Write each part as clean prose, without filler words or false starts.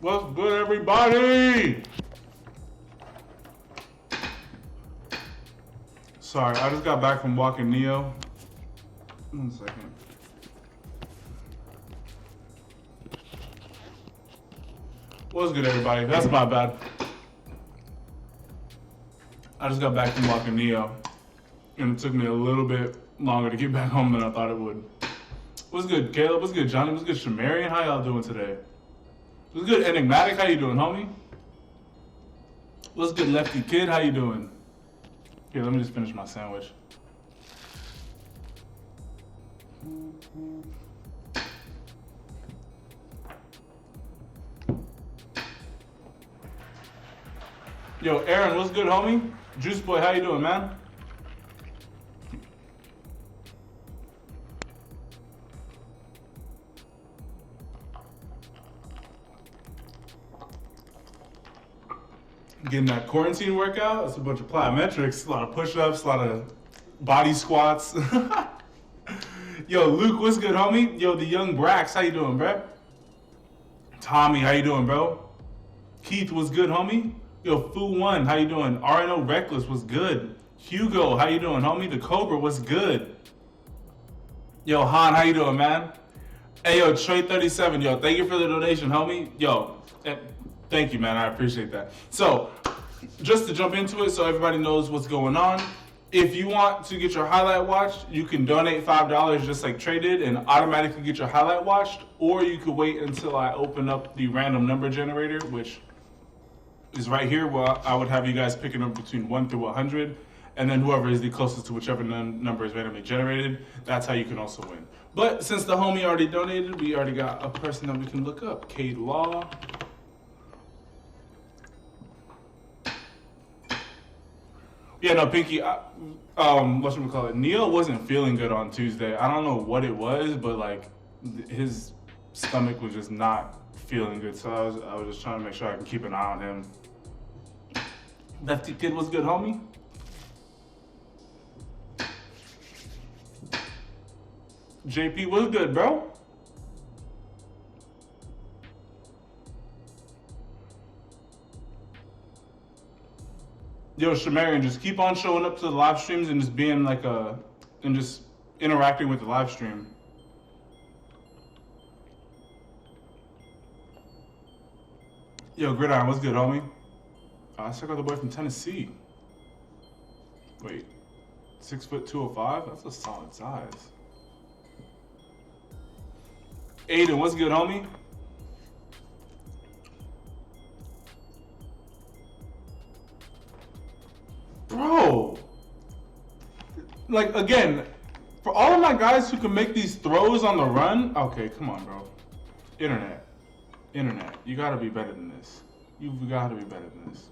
What's good, everybody? Sorry, I just got back from walking Neo. 1 second. What's good, everybody? That's my bad. I just got back from walking Neo, and it took me a little bit longer to get back home than I thought it would. What's good, Caleb? What's good, Johnny? What's good, Shamarian? How y'all doing today? What's good, Enigmatic? How you doing, homie? What's good, Lefty Kid? How you doing? Here, let me just finish my sandwich. Yo, Aaron, what's good, homie? Juice Boy, how you doing, man? Getting that quarantine workout. It's a bunch of plyometrics, a lot of push-ups, a lot of body squats. Yo, Luke, what's good, homie? Yo, the young Brax, how you doing, bro? Tommy, how you doing, bro? Keith, what's good, homie? Yo, Fu1, how you doing? RNO Reckless, what's good? Hugo, how you doing, homie? The Cobra, what's good? Yo, Han, how you doing, man? Hey, yo, Trey37, yo, thank you for the donation, homie. Yo, thank you, man. I appreciate that. So, just to jump into it so everybody knows what's going on, if you want to get your highlight watched, you can donate $5 just like Trey did and automatically get your highlight watched, or you could wait until I open up the random number generator, which is right here, where I would have you guys picking up between 1 through 100, and then whoever is the closest to whichever number is randomly generated, that's how you can also win. But since the homie already donated, we already got a person that we can look up. Cade Law. Yeah, no, Pinky, whatchamacallit, Neil wasn't feeling good on Tuesday. I don't know what it was, but like his stomach was just not feeling good. So I was just trying to make sure I can keep an eye on him. Lefty Kid was good, homie. JP was good, bro. Yo, Shamarian, just keep on showing up to the live streams and just being like and just interacting with the live stream. Yo, Gridiron, what's good, homie? I check out the boy from Tennessee. Wait, 6'2", 205? That's a solid size. Aiden, what's good, homie? Bro, like, again, for all of my guys who can make these throws on the run, okay, come on, bro. Internet, you gotta be better than this. You've gotta be better than this.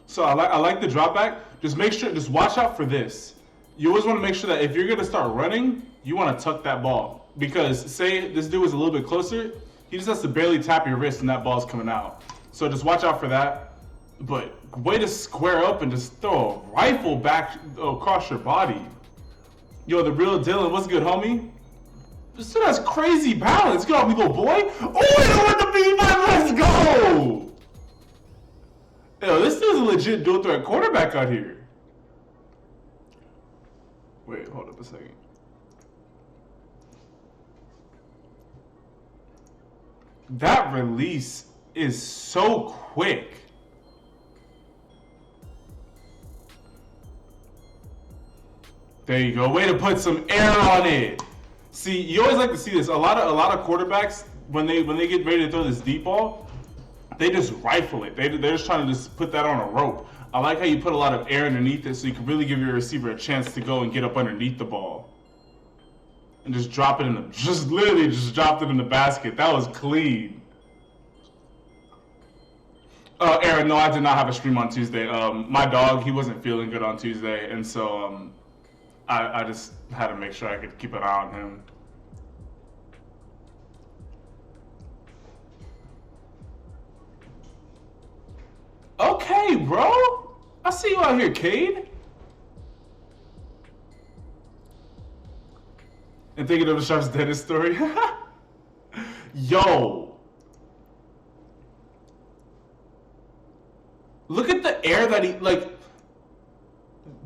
So I like the drop back. Just make sure, just watch out for this. You always wanna make sure that if you're gonna start running, you wanna tuck that ball. Because say this dude was a little bit closer, he just has to barely tap your wrist and that ball's coming out. So just watch out for that. But way to square up and just throw a rifle back across your body. Yo, the real Dylan, what's good, homie? This dude has crazy balance. Get off me, little boy. Oh, I don't want to be my. Let's go. Yo, this dude's a legit dual threat quarterback out here. Wait, hold up a second. That release is so quick. There you go. Way to put some air on it. See, you always like to see this. A lot of quarterbacks, when they get ready to throw this deep ball, they just rifle it. They're just trying to just put that on a rope. I like how you put a lot of air underneath it so you can really give your receiver a chance to go and get up underneath the ball. And just drop it literally just dropped it in the basket. That was clean. Aaron, no, I did not have a stream on Tuesday. My dog, he wasn't feeling good on Tuesday, and so I just had to make sure I could keep an eye on him. Okay, bro. I see you out here, Cade. And thinking of the Sharpe's dentist story. Yo. that he, like,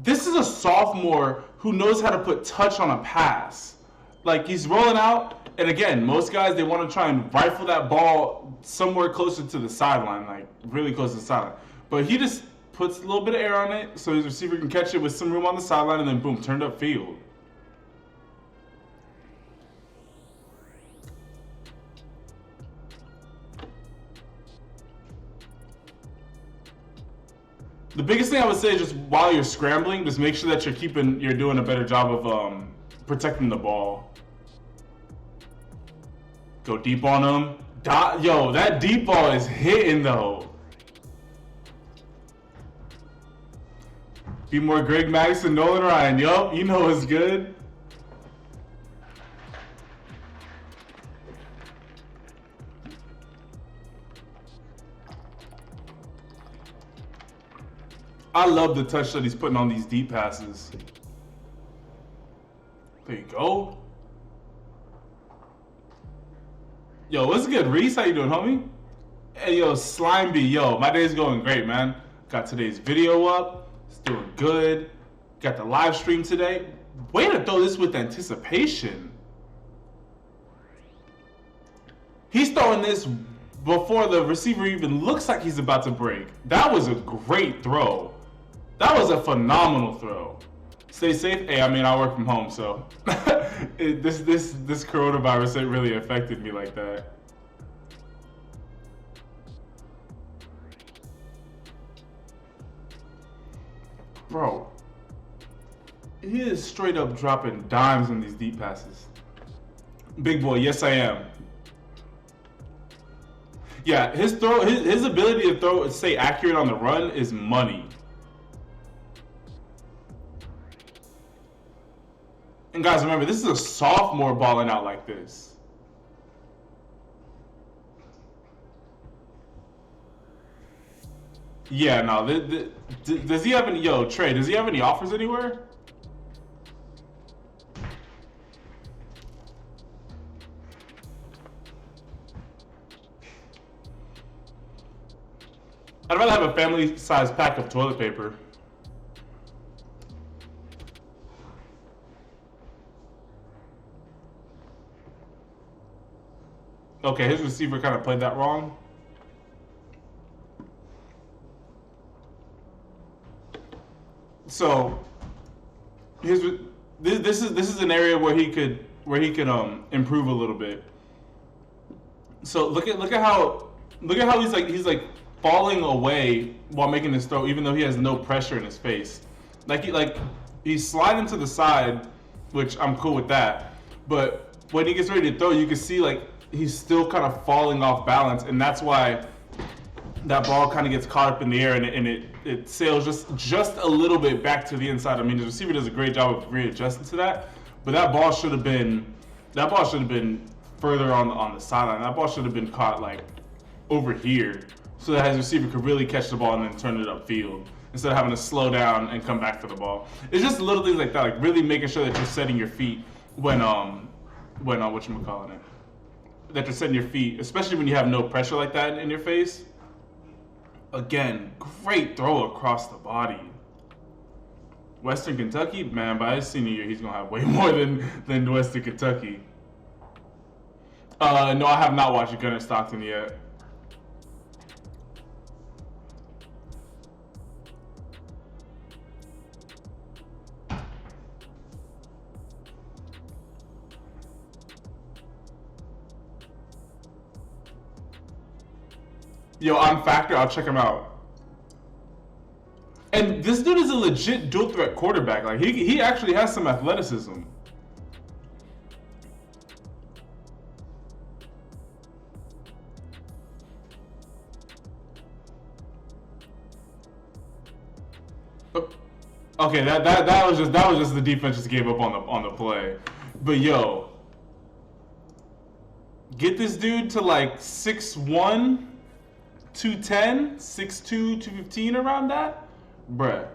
this is a sophomore who knows how to put touch on a pass. Like, he's rolling out, and again, most guys, they want to try and rifle that ball somewhere closer to the sideline, like really close to the sideline. But he just puts a little bit of air on it so his receiver can catch it with some room on the sideline, and then boom, turned up field. The biggest thing I would say is just while you're scrambling, just make sure that you're doing a better job of protecting the ball. Go deep on him. Yo, that deep ball is hitting though. Be more Greg Madison, Nolan Ryan. Yup, you know it's good. I love the touch that he's putting on these deep passes. There you go. Yo, what's good, Reese? How you doing, homie? Hey, yo, Slime B. Yo, my day's going great, man. Got today's video up. It's doing good. Got the live stream today. Way to throw this with anticipation. He's throwing this before the receiver even looks like he's about to break. That was a great throw. That was a phenomenal throw. Stay safe. Hey, I mean, I work from home, so this coronavirus ain't really affected me like that. Bro, he is straight up dropping dimes on these deep passes. Big boy, yes I am. Yeah, his ability to stay accurate on the run is money. And guys, remember, this is a sophomore balling out like this. Yeah, no. Does he have any? Yo, Trey, does he have any offers anywhere? I'd rather have a family-sized pack of toilet paper. Okay, his receiver kind of played that wrong. So, this is an area where he could improve a little bit. So look at how he's like falling away while making this throw, even though he has no pressure in his face. He's sliding to the side, which I'm cool with that. But when he gets ready to throw, you can see like he's still kind of falling off balance, and that's why that ball kind of gets caught up in the air and it sails just a little bit back to the inside. I mean, the receiver does a great job of readjusting to that, but that ball should have been further on the sideline. That ball should have been caught like over here, so that his receiver could really catch the ball and then turn it upfield instead of having to slow down and come back for the ball. It's just little things like that, like really making sure that you're setting your feet when whatchamacallit it. That you're setting your feet, especially when you have no pressure like that in your face. Again, great throw across the body. Western Kentucky, man, by his senior year, he's gonna have way more than Western Kentucky. No, I have not watched Gunnar Stockton yet. Yo, I'm Factor. I'll check him out. And this dude is a legit dual threat quarterback. Like he actually has some athleticism. Okay, that was just the defense just gave up on the play. But yo, get this dude to like 6'1", 210, 6'2", 215 around that, bruh.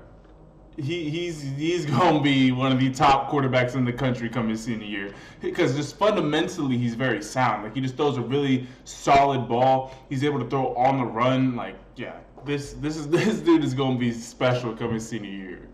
He's gonna be one of the top quarterbacks in the country coming senior year, because just fundamentally he's very sound. Like he just throws a really solid ball. He's able to throw on the run. Like yeah, This dude is gonna be special coming senior year.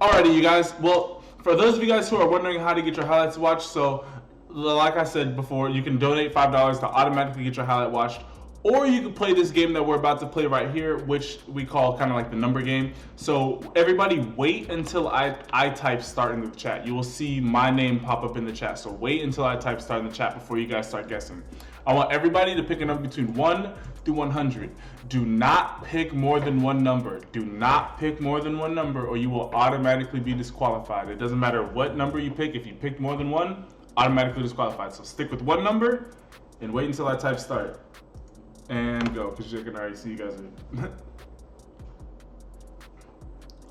Alrighty, you guys. Well, for those of you guys who are wondering how to get your highlights watched, so like I said before, you can donate $5 to automatically get your highlight watched, or you can play this game that we're about to play right here, which we call kind of like the number game. So everybody wait until I type start in the chat. You will see my name pop up in the chat. So wait until I type start in the chat before you guys start guessing. I want everybody to pick a number between 1 through 100. Do not pick more than one number. Do not pick more than one number or you will automatically be disqualified. It doesn't matter what number you pick. If you pick more than one, automatically disqualified. So stick with one number and wait until I type start. And go, because you can already see you guys are...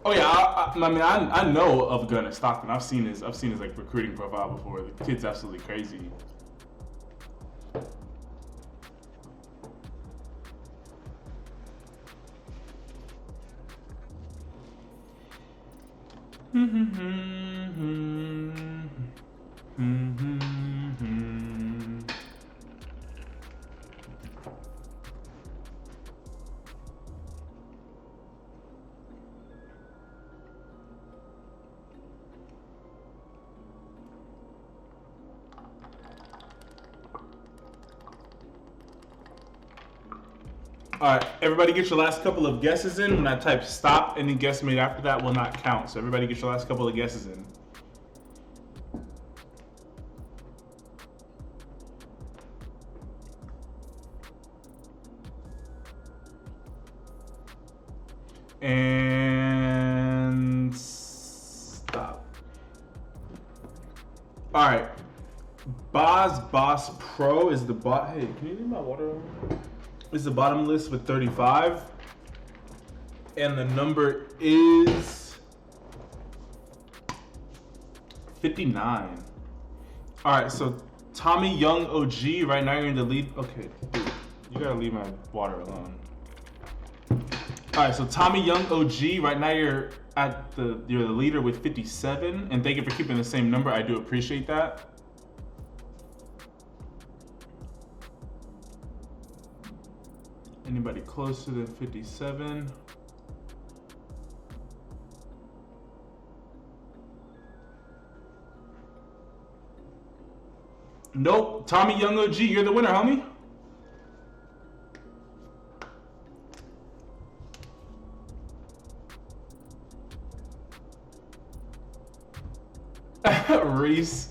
Oh yeah, I know of Gunnar Stockton. I've seen his like recruiting profile before. The kid's absolutely crazy. All right, everybody get your last couple of guesses in. When I type stop, any guess made after that will not count. So everybody get your last couple of guesses in. And stop. All right, Boss Pro is the bot. Hey, can you leave my water on? Is the bottom list with 35, and the number is 59. All right, so Tommy Young OG, right now you're in the lead. Okay, dude, you gotta leave my water alone. All right, so Tommy Young OG, right now you're the leader with 57, and thank you for keeping the same number. I do appreciate that. Anybody closer than 57? Nope. Tommy Young OG, you're the winner, homie. Reese,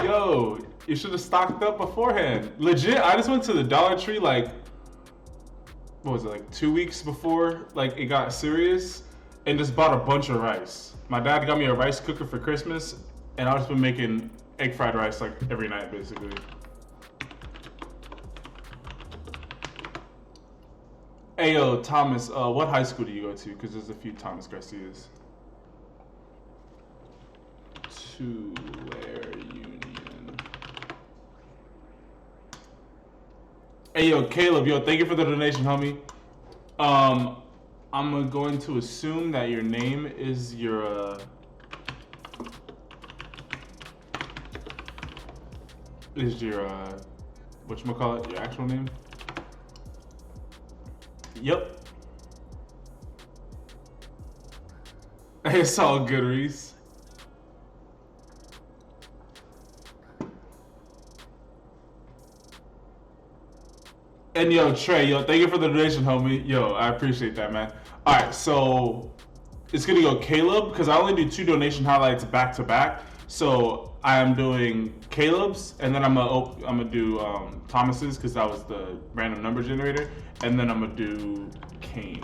yo, you should have stocked up beforehand. Legit, I just went to the Dollar Tree like, what was it, like 2 weeks before like it got serious, and just bought a bunch of rice. My dad got me a rice cooker for Christmas, and I've just been making egg fried rice like every night basically. Hey yo, Thomas, what high school do you go to? Because there's a few Thomas Garcias. Tulare Union. Hey yo, Caleb, yo, thank you for the donation, homie. I'm going to assume that your name is your whatchamacallit, your actual name? Yep. It's all good, Reese. And yo, Trey, yo, thank you for the donation, homie. Yo, I appreciate that, man. All right, so it's gonna go Caleb, because I only do 2 donation highlights back to back. So I am doing Caleb's, and then I'm gonna do Thomas's, because that was the random number generator, and then I'm gonna do Kane.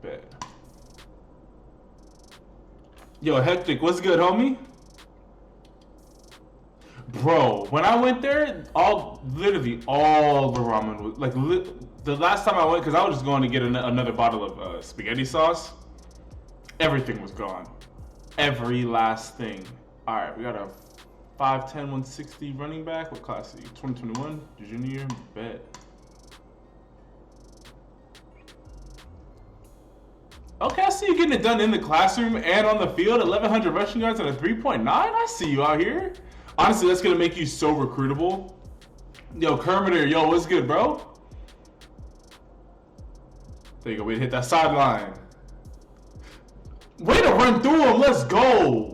Bet. Yo, Hectic, what's good, homie? Bro, when I went there, literally all the ramen was like the last time I went, because I was just going to get another bottle of spaghetti sauce. Everything was gone, every last thing. All right, we got a 5'10", 160 running back. What class are you? 2021, junior. Bet. Okay, see you getting it done in the classroom and on the field. 1,100 rushing yards and a 3.9. I see you out here. Honestly, that's gonna make you so recruitable. Yo, Kermiter, yo, what's good, bro? There you go. Way to hit that sideline. Way to run through him. Let's go.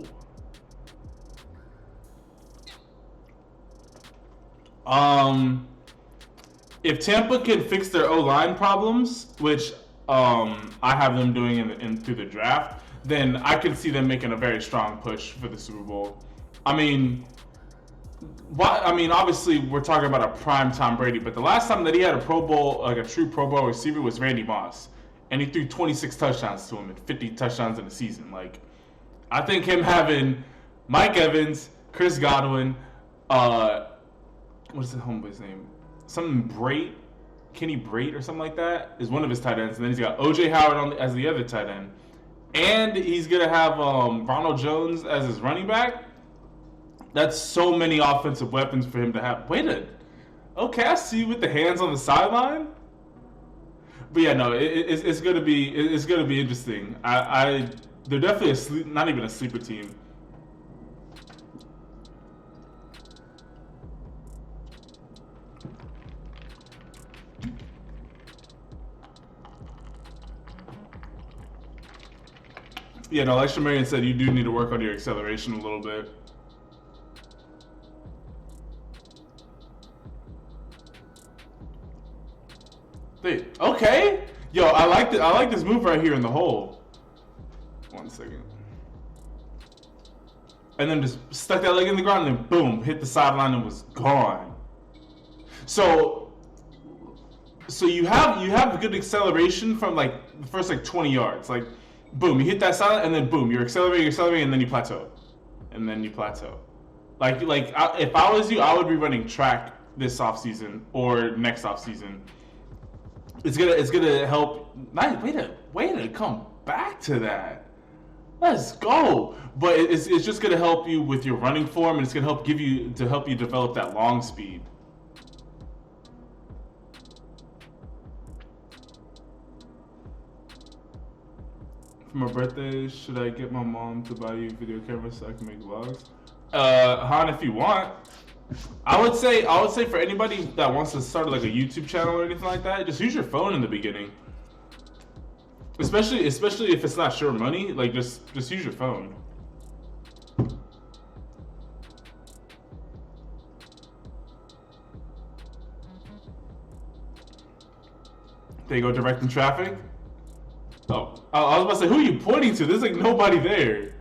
If Tampa can fix their O-line problems, which I have them doing in through the draft, then I can see them making a very strong push for the Super Bowl. I mean, obviously we're talking about a prime Tom Brady, but the last time that he had a Pro Bowl, like a true Pro Bowl receiver, was Randy Moss, and he threw 26 touchdowns to him and 50 touchdowns in a season. Like, I think him having Mike Evans, Chris Godwin, what's the homeboy's name? Something Brait, Kenny Brait or something like that, is one of his tight ends. And then he's got O.J. Howard as the other tight end. And he's going to have Ronald Jones as his running back. That's so many offensive weapons for him to have. Okay, I see you with the hands on the sideline. But yeah, no, it's going to be interesting. They're definitely not even a sleeper team. Yeah, no, like Shamarian said, you do need to work on your acceleration a little bit. Okay. Yo, I like this move right here in the hole. 1 second. And then just stuck that leg in the ground and then boom, hit the sideline and was gone. So you have good acceleration from like the first like 20 yards. Like, boom, you hit that sideline and then boom, you're accelerating, and then you plateau. Like if I was you, I would be running track this offseason or next offseason. It's gonna help. Nice, way to come back to that. Let's go. But it's just gonna help you with your running form, and it's gonna help you develop that long speed. For my birthday, should I get my mom to buy you a video camera so I can make vlogs? Han, if you want. I would say for anybody that wants to start like a YouTube channel or anything like that, just use your phone in the beginning. Especially if it's not sure money, like just use your phone. There you go, directing traffic. Oh, I was about to say, who are you pointing to? There's like nobody there.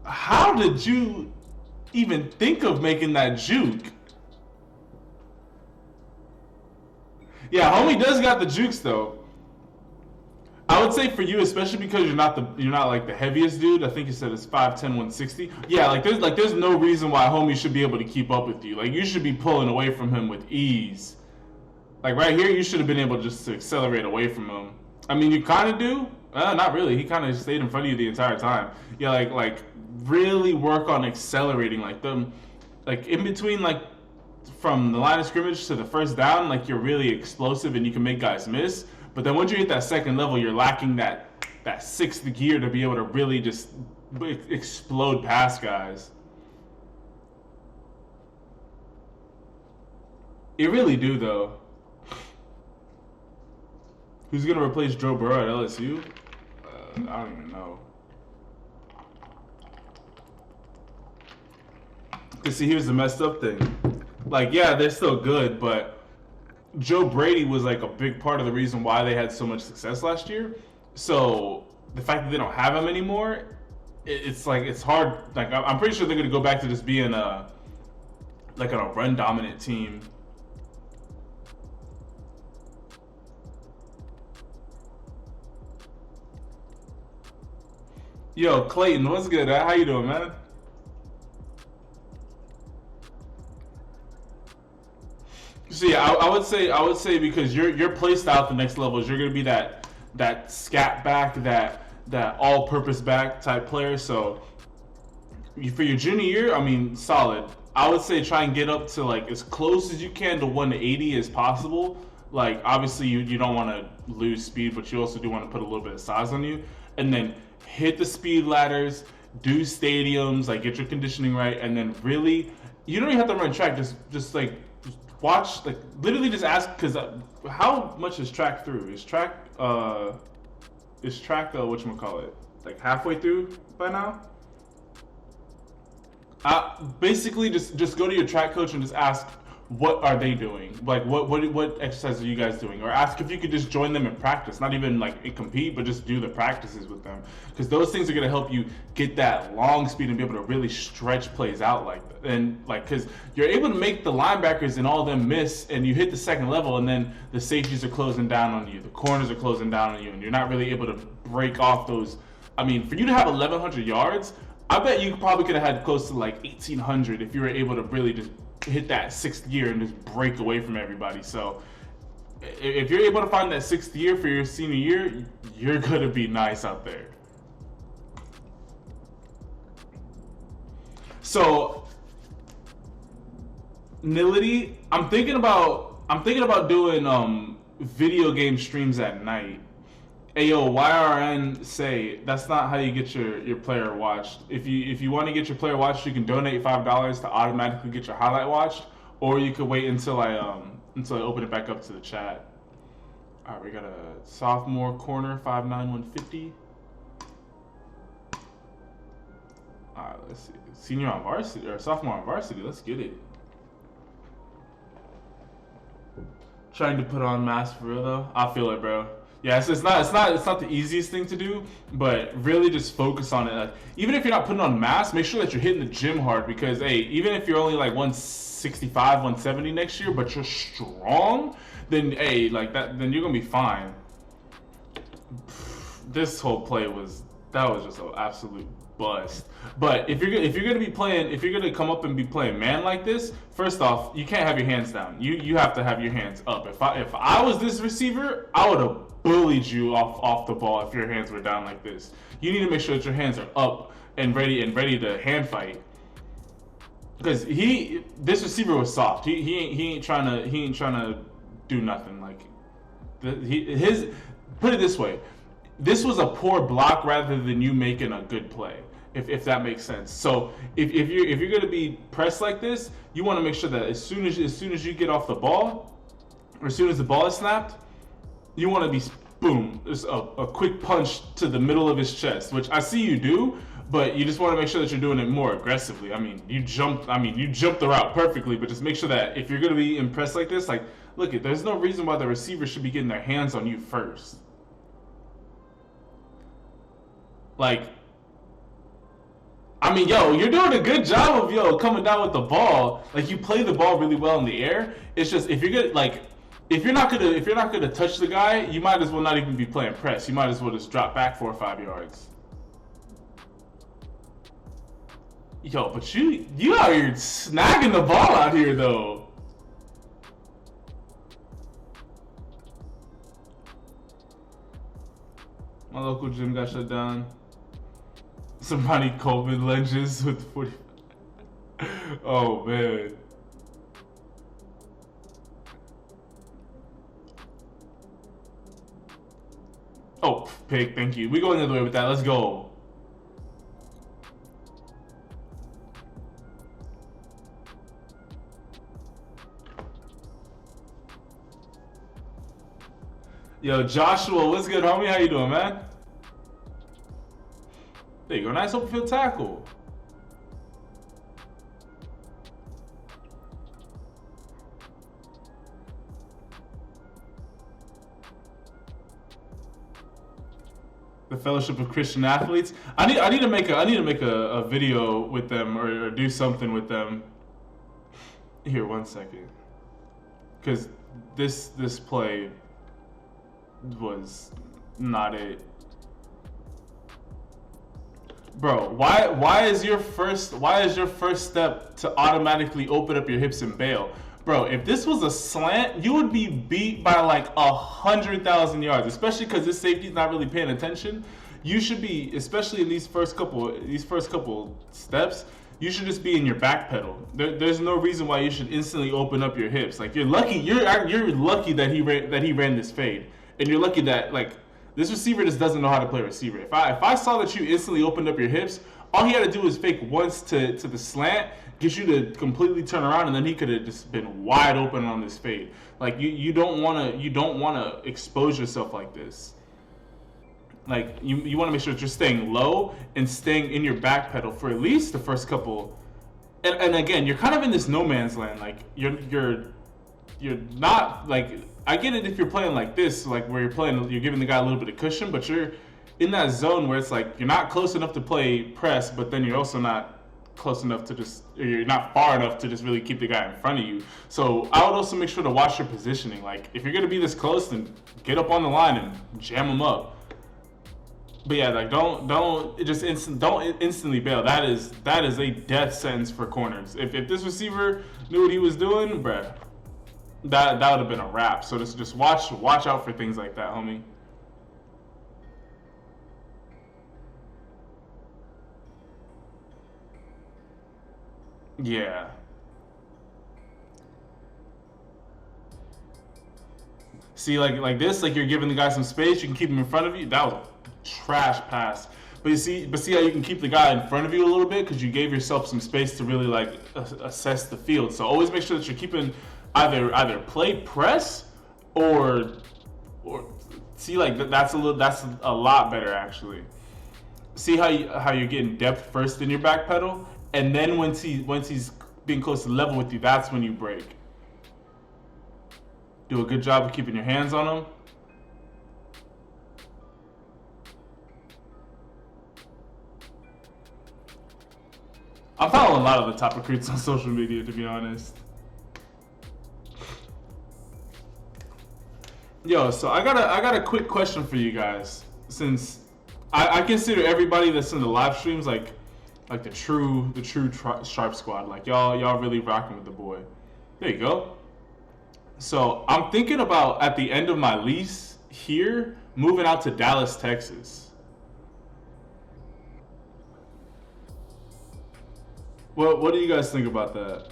How did you even think of making that juke? Yeah, homie does got the jukes though. I would say for you, especially because you're not like the heaviest dude. I think you said it's 5'10", 160. Yeah, there's no reason why homie should be able to keep up with you. Like, you should be pulling away from him with ease. Like right here, you should have been able just to accelerate away from him. I mean, you kind of do. Not really. He kind of stayed in front of you the entire time. Yeah, like really work on accelerating, like in between, like from the line of scrimmage to the first down, like you're really explosive and you can make guys miss. But then once you hit that second level, you're lacking that sixth gear to be able to really just explode past guys. You really do, though. Who's gonna replace Joe Burrow at LSU? I don't even know. Cause see, here's the messed up thing. Like, yeah, they're still good, but Joe Brady was like a big part of the reason why they had so much success last year. So the fact that they don't have him anymore, it's like it's hard. Like, I'm pretty sure they're gonna go back to just being a run dominant team. Yo, Clayton, what's good? How you doing, man? So yeah, I would say because your play style at the next level is you're gonna be that scat back, that all-purpose back type player. So For your junior year, I mean, solid. I would say try and get up to like as close as you can to 180 as possible. Like obviously you don't want to lose speed, but you also do want to put a little bit of size on you. And then hit the speed ladders, do stadiums, like get your conditioning right, and then really, you don't even have to run track. Just like just watch, like literally just ask, because how much is track through? Is track whatchamacallit, like halfway through by now? Basically, just go to your track coach and just ask, what are they doing? Like, what exercises are you guys doing? Or ask if you could just join them in practice, not even like compete, but just do the practices with them. Because those things are gonna help you get that long speed and be able to really stretch plays out like that. And like, because you're able to make the linebackers and all of them miss, and you hit the second level, and then the safeties are closing down on you, the corners are closing down on you, and you're not really able to break off those. I mean, for you to have 1,100 yards. I bet you probably could have had close to like 1,800 if you were able to really just hit that sixth year and just break away from everybody. So if you're able to find that sixth year for your senior year, you're going to be nice out there. So Nility, I'm thinking about doing video game streams at night. Hey yo, YRN say that's not how you get your player watched. If you want to get your player watched, you can donate $5 to automatically get your highlight watched, or you could wait until I open it back up to the chat. All right, we got a sophomore corner, 5'9", 150. All right, let's see. Senior on varsity or sophomore on varsity. Let's get it. Trying to put on mask for real though. I feel it, bro. Yeah, it's not the easiest thing to do, but really just focus on it. Like, even if you're not putting on mass, make sure that you're hitting the gym hard, because hey, even if you're only like 165, 170 next year, but you're strong, then hey, like that, then you're gonna be fine. This whole play was just an absolute bust. But if you're gonna come up and be playing man like this, first off, you can't have your hands down. You have to have your hands up. If I was this receiver, I would have bullied you off the ball if your hands were down like this. You need to make sure that your hands are up and ready to hand fight. Because this receiver was soft. He ain't trying to do nothing. Like put it this way. This was a poor block rather than you making a good play, if that makes sense. So if you're gonna be pressed like this, you want to make sure that as soon as you get off the ball, or as soon as the ball is snapped, you want to be boom, just a quick punch to the middle of his chest, which I see you do, but you just want to make sure that you're doing it more aggressively. I mean, you jumped the route perfectly, but just make sure that if you're gonna be impressed like this, like look, there's no reason why the receiver should be getting their hands on you first. Like, I mean, yo, you're doing a good job of coming down with the ball. Like, you play the ball really well in the air. It's just if you're not gonna touch the guy, you might as well not even be playing press. You might as well just drop back 4 or 5 yards. Yo, but you out here snagging the ball out here though. My local gym got shut down. Somebody COVID lunges with 40. Oh man. Oh, pick, thank you. We going the other way with that. Let's go. Yo, Joshua, what's good, homie? How you doing, man? There you go. Nice open field tackle. The Fellowship of Christian Athletes. I need to make a video with them or do something with them. Here, 1 second. Because this play was not it. Bro, why is your first step to automatically open up your hips and bail? Bro, if this was a slant, you would be beat by like 100,000 yards, especially because this safety's not really paying attention. you should be, especially in these first couple steps, you should just be in your back pedal. There's no reason why you should instantly open up your hips. Like you're lucky that he ran this fade, and you're lucky that like this receiver just doesn't know how to play receiver. If I saw that you instantly opened up your hips, all he had to do was fake once to the slant, get you to completely turn around, and then he could have just been wide open on this fade. Like you don't wanna expose yourself like this. Like you want to make sure that you're staying low and staying in your back pedal for at least the first couple. And again, you're kind of in this no man's land. Like you're not like, I get it if you're playing like this, like where you're giving the guy a little bit of cushion, but you're in that zone where it's like you're not close enough to play press, but then you're also not close enough to you're not far enough to just really keep the guy in front of you. So I would also make sure to watch your positioning. Like if you're gonna be this close, then get up on the line and jam them up. But yeah, like don't instantly bail. That is a death sentence for corners. If this receiver knew what he was doing, bruh, that would have been a wrap. So just watch out for things like that, homie. Yeah. See, like this, like you're giving the guy some space, you can keep him in front of you. That was a trash pass. But see how you can keep the guy in front of you a little bit because you gave yourself some space to really like assess the field. So always make sure that you're keeping either play press or see, like that's a lot better actually. See how you're getting depth first in your back pedal, and then once he's being close to level with you, that's when you break. Do a good job of keeping your hands on him. I'm following a lot of the top recruits on social media, to be honest. Yo, so I got a quick question for you guys. Since I consider everybody that's in the live streams like the true Sharpe squad. Like y'all really rocking with the boy. There you go. So I'm thinking about at the end of my lease here, moving out to Dallas, Texas. What do you guys think about that?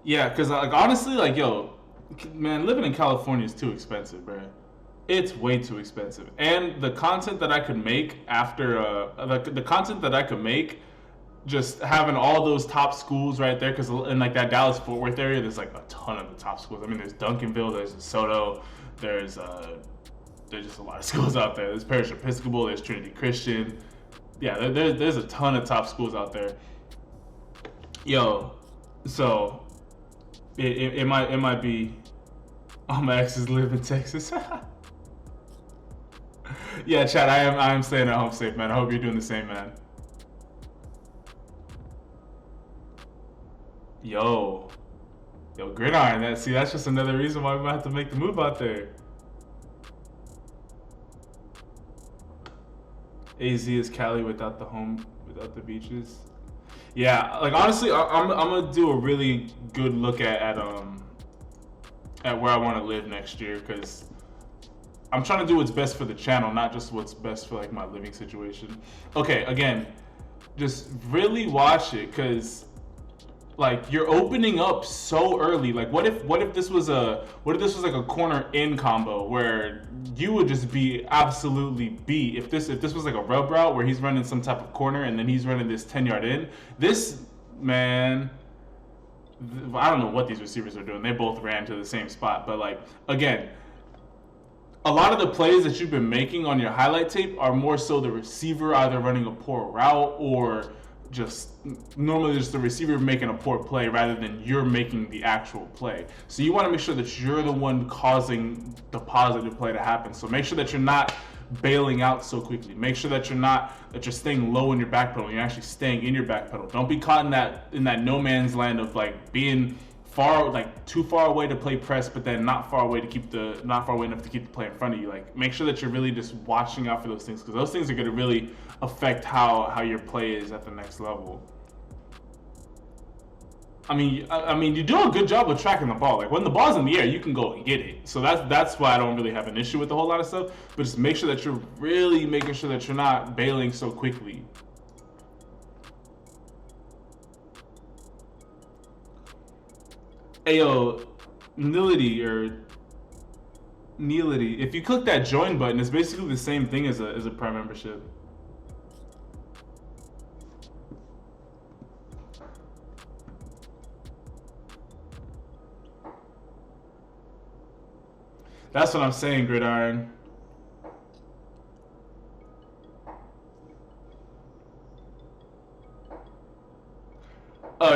Yeah, because like honestly, like yo, man, living in California is too expensive, bro. It's way too expensive, and the content that I could make after the content that I could make, just having all those top schools right there, because in like that Dallas Fort Worth area, there's like a ton of the top schools. I mean, there's Duncanville, there's DeSoto, there's just a lot of schools out there. There's Parish Episcopal, there's Trinity Christian. Yeah, there's a ton of top schools out there. Yo, so it might be all my exes live in Texas. Yeah, Chad, I am staying at home safe, man. I hope you're doing the same, man. Yo, Gridiron. That's just another reason why we might have to make the move out there. AZ is Cali without the beaches. Yeah, like honestly, I'm gonna do a really good look at where I want to live next year, because I'm trying to do what's best for the channel, not just what's best for like my living situation. Okay, again, just really watch it, because like you're opening up so early. Like what if this was like a corner in combo where you would just be absolutely beat if this was like a rub route where he's running some type of corner and then he's running this 10-yard in. This man, I don't know what these receivers are doing. They both ran to the same spot, but like again, a lot of the plays that you've been making on your highlight tape are more so the receiver either running a poor route or just normally just the receiver making a poor play rather than you're making the actual play. So you want to make sure that you're the one causing the positive play to happen. So make sure that you're not bailing out so quickly. Make sure that you're staying low in your back pedal. You're actually staying in your back pedal. Don't be caught in that no man's land of like being too far away to play press, but then not far away enough to keep the play in front of you. Like, make sure that you're really just watching out for those things, because those things are going to really affect how your play is at the next level. I mean, you do a good job with tracking the ball. Like, when the ball's in the air, you can go and get it. So that's why I don't really have an issue with a whole lot of stuff. But just make sure that you're really making sure that you're not bailing so quickly. Ayo, Nility. If you click that join button, it's basically the same thing as a Prime membership. That's what I'm saying, Gridiron.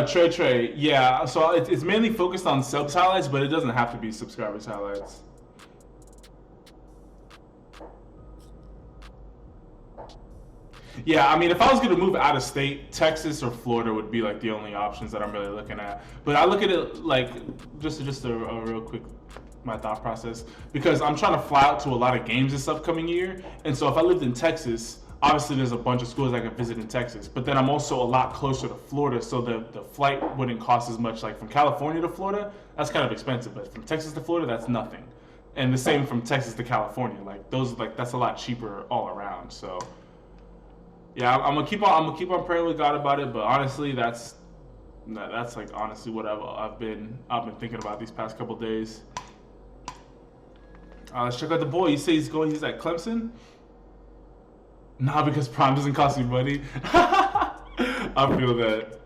Trey. Yeah, so it's mainly focused on subs highlights, but it doesn't have to be subscribers highlights. Yeah, I mean, if I was going to move out of state, Texas or Florida would be like the only options that I'm really looking at. But I look at it like just a real quick my thought process, because I'm trying to fly out to a lot of games this upcoming year, and so if I lived in Texas, obviously there's a bunch of schools I could visit in Texas, but then I'm also a lot closer to Florida, so the flight wouldn't cost as much. Like, from California to Florida, that's kind of expensive, but from Texas to Florida, that's nothing. And the same from Texas to California, that's a lot cheaper all around. So yeah, I'm gonna keep on praying with God about it, but honestly, that's like honestly what I've been thinking about these past couple days. Let's check out the boy. He's at Clemson? Nah, because Prime doesn't cost me money. I feel that.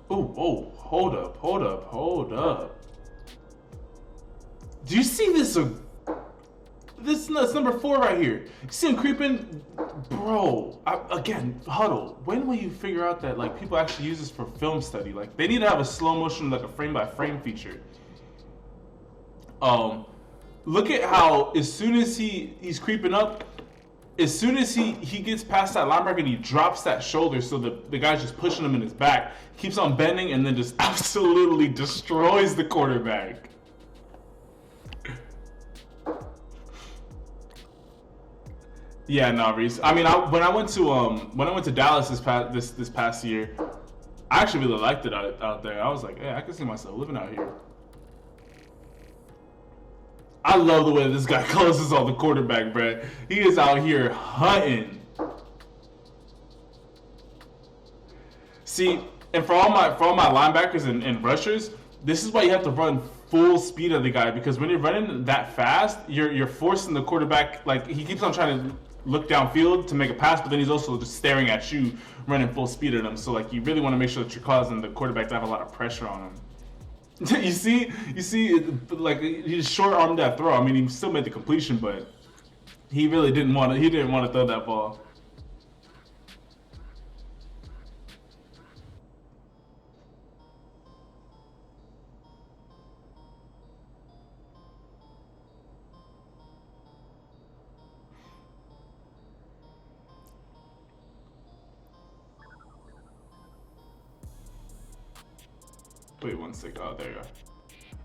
Oh, hold up. Do you see this? This is number 4 right here. You see him creeping? Bro, again, Huddle, when will you figure out that like people actually use this for film study? Like, they need to have a slow motion, like a frame by frame feature. Look at how as soon as he's creeping up, as soon as he gets past that linebacker and he drops that shoulder, so the guy's just pushing him in his back, keeps on bending and then just absolutely destroys the quarterback. Yeah, no, Reese. I mean, when I went to Dallas this past year, I actually really liked it out there. I was like, hey, I can see myself living out here. I love the way this guy closes on the quarterback, bro. He is out here hunting. See, and for all my linebackers and rushers, this is why you have to run full speed of the guy, because when you're running that fast, you're forcing the quarterback. Like, he keeps on trying to look downfield to make a pass, but then he's also just staring at you, running full speed at him. So like, you really want to make sure that you're causing the quarterback to have a lot of pressure on him. You see, like, he just short armed that throw. I mean, he still made the completion, but he really didn't want to throw that ball. Wait one second. Oh, there you go.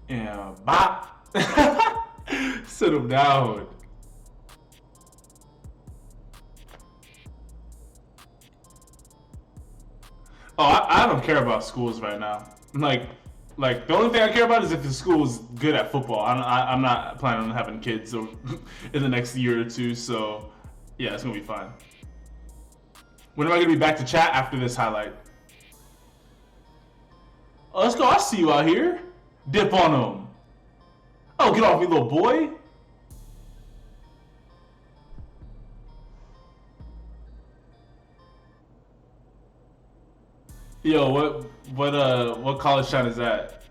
Yeah, bop. Sit him down. Oh, I don't care about schools right now. Like the only thing I care about is if the school is good at football. I'm not planning on having kids in the next year or two. So yeah, it's gonna be fine. When am I gonna be back to chat after this highlight? Oh, let's go. I see you out here. Dip on him. Oh, get off me, little boy. Yo, what college shot is that?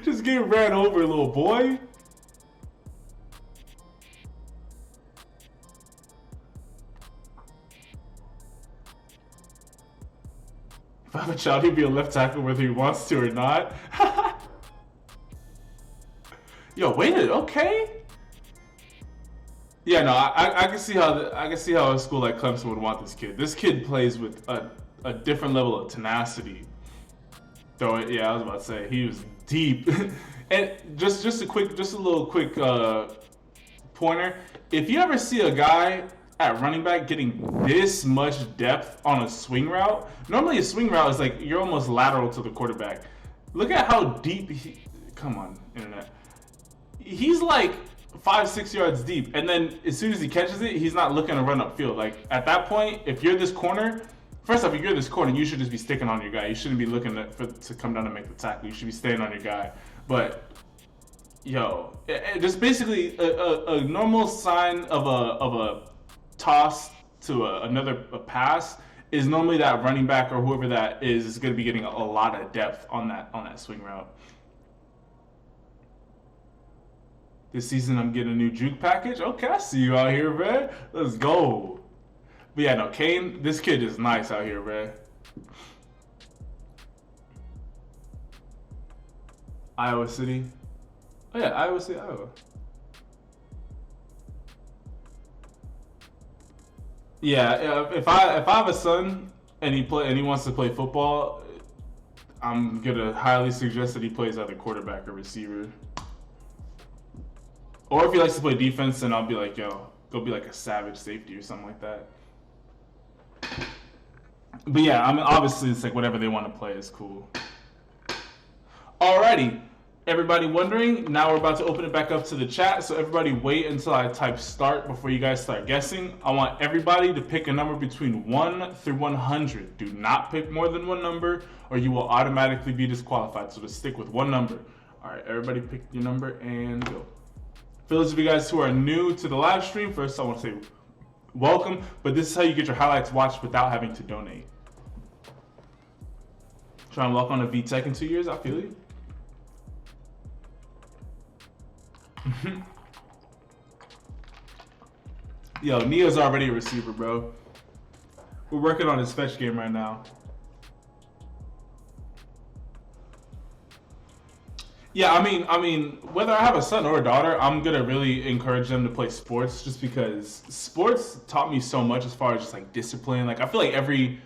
Just getting ran over, little boy. If I have a child, he'd be a left tackle whether he wants to or not. Yo, wait, okay. Yeah, no, I can see how a school like Clemson would want this kid. This kid plays with a different level of tenacity. Though, yeah, I was about to say he was deep. And just a little quick pointer. If you ever see a guy at running back getting this much depth on a swing route, normally a swing route is like you're almost lateral to the quarterback. Look at how deep he. Come on, internet. He's like 5-6 yards deep, and then as soon as he catches it, he's not looking to run upfield. Like at that point, if you're this corner, first off, if you're this corner, you should just be sticking on your guy. You shouldn't be looking to come down and make the tackle. You should be staying on your guy. But yo, just basically a normal sign of a toss to another pass is normally that running back or whoever that is going to be getting a lot of depth on that swing route. This season, I'm getting a new juke package. Okay, I see you out here, man. Let's go. But yeah, no, Kane, this kid is nice out here, man. Iowa City. Oh yeah, Iowa City, Iowa. Yeah, if I have a son and he wants to play football, I'm gonna highly suggest that he plays either quarterback or receiver. Or if he likes to play defense, then I'll be like, yo, go be like a savage safety or something like that. But yeah, I mean, obviously it's like whatever they want to play is cool. Alrighty, everybody wondering, now we're about to open it back up to the chat, so everybody wait until I type start before you guys start guessing. I want everybody to pick a number between 1 through 100. Do not pick more than one number or you will automatically be disqualified, so just stick with one number. Alright, everybody pick your number and go. For those of you guys who are new to the live stream, first I want to say welcome, but this is how you get your highlights watched without having to donate. Trying to walk on a VTech in 2 years, I feel you. Yo, Neo's already a receiver, bro. We're working on his fetch game right now. Yeah, I mean, whether I have a son or a daughter, I'm gonna really encourage them to play sports, just because sports taught me so much as far as just like discipline. Like I feel like every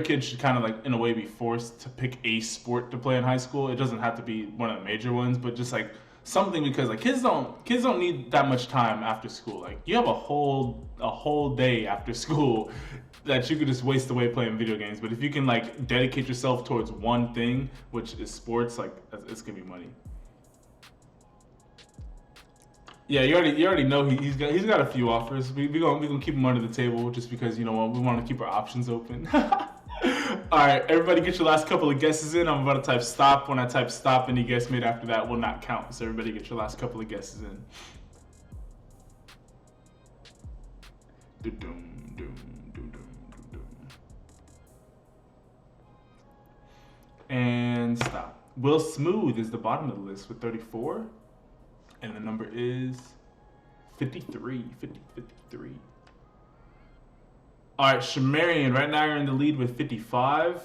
kid should kind of like in a way be forced to pick a sport to play in high school. It doesn't have to be one of the major ones, but just like something, because like kids don't need that much time after school. Like you have a whole day after school that you could just waste away playing video games. But if you can like dedicate yourself towards one thing, which is sports, like it's gonna be money. Yeah, you already know he's got a few offers. We gonna keep him under the table just because, you know what, we want to keep our options open. All right, everybody get your last couple of guesses in. I'm about to type stop. When I type stop, any guess made after that will not count. So everybody get your last couple of guesses in. And stop. Will Smooth is the bottom of the list with 34. And the number is 53. 53. All right, Shamarian, right now you're in the lead with 55.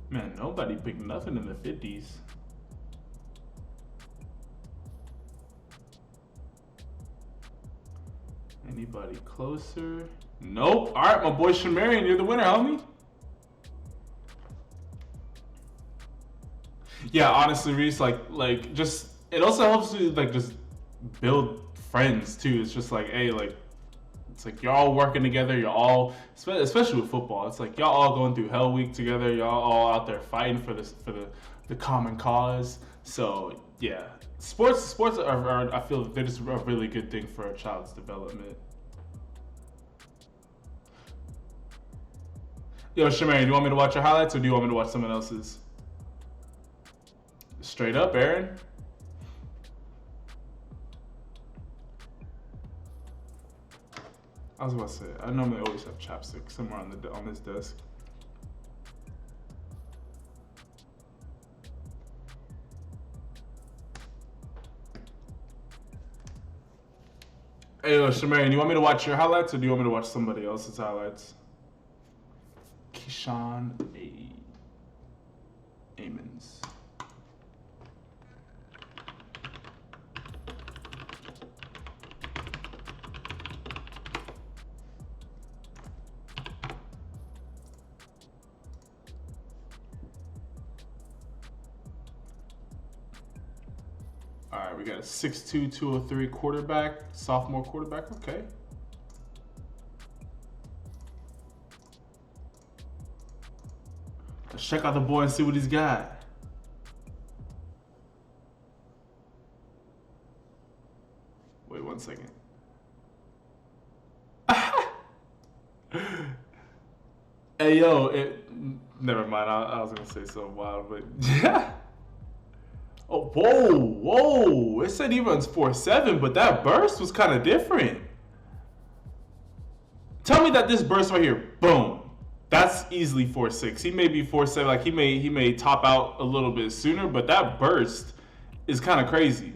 Man, nobody picked nothing in the 50s. Anybody closer? Nope. All right, my boy Shamarian, you're the winner, homie. Yeah, honestly, Reese, like just it also helps you like just build friends too. It's just like, hey, like it's like you're all working together. You're all, especially with football, it's like y'all all going through Hell Week together. Y'all all out there fighting for the common cause. So yeah, sports are I feel they're just a really good thing for a child's development. Yo, Shamarian, do you want me to watch your highlights or do you want me to watch someone else's? Straight up, Aaron. I was about to say, I normally always have chapstick somewhere on this desk. Hey, yo, Shamarian, you want me to watch your highlights or do you want me to watch somebody else's highlights? Keyshawn Amons. All right, we got a 6'2", 203 quarterback, sophomore quarterback. Okay. Let's check out the boy and see what he's got. Wait 1 second. Hey, yo, never mind. I was going to say something wild, but yeah. Oh, whoa. It said he runs 4.7, but that burst was kind of different. Tell me that this burst right here, boom. That's easily 4.6. He may be 4.7, like he may top out a little bit sooner, but that burst is kind of crazy.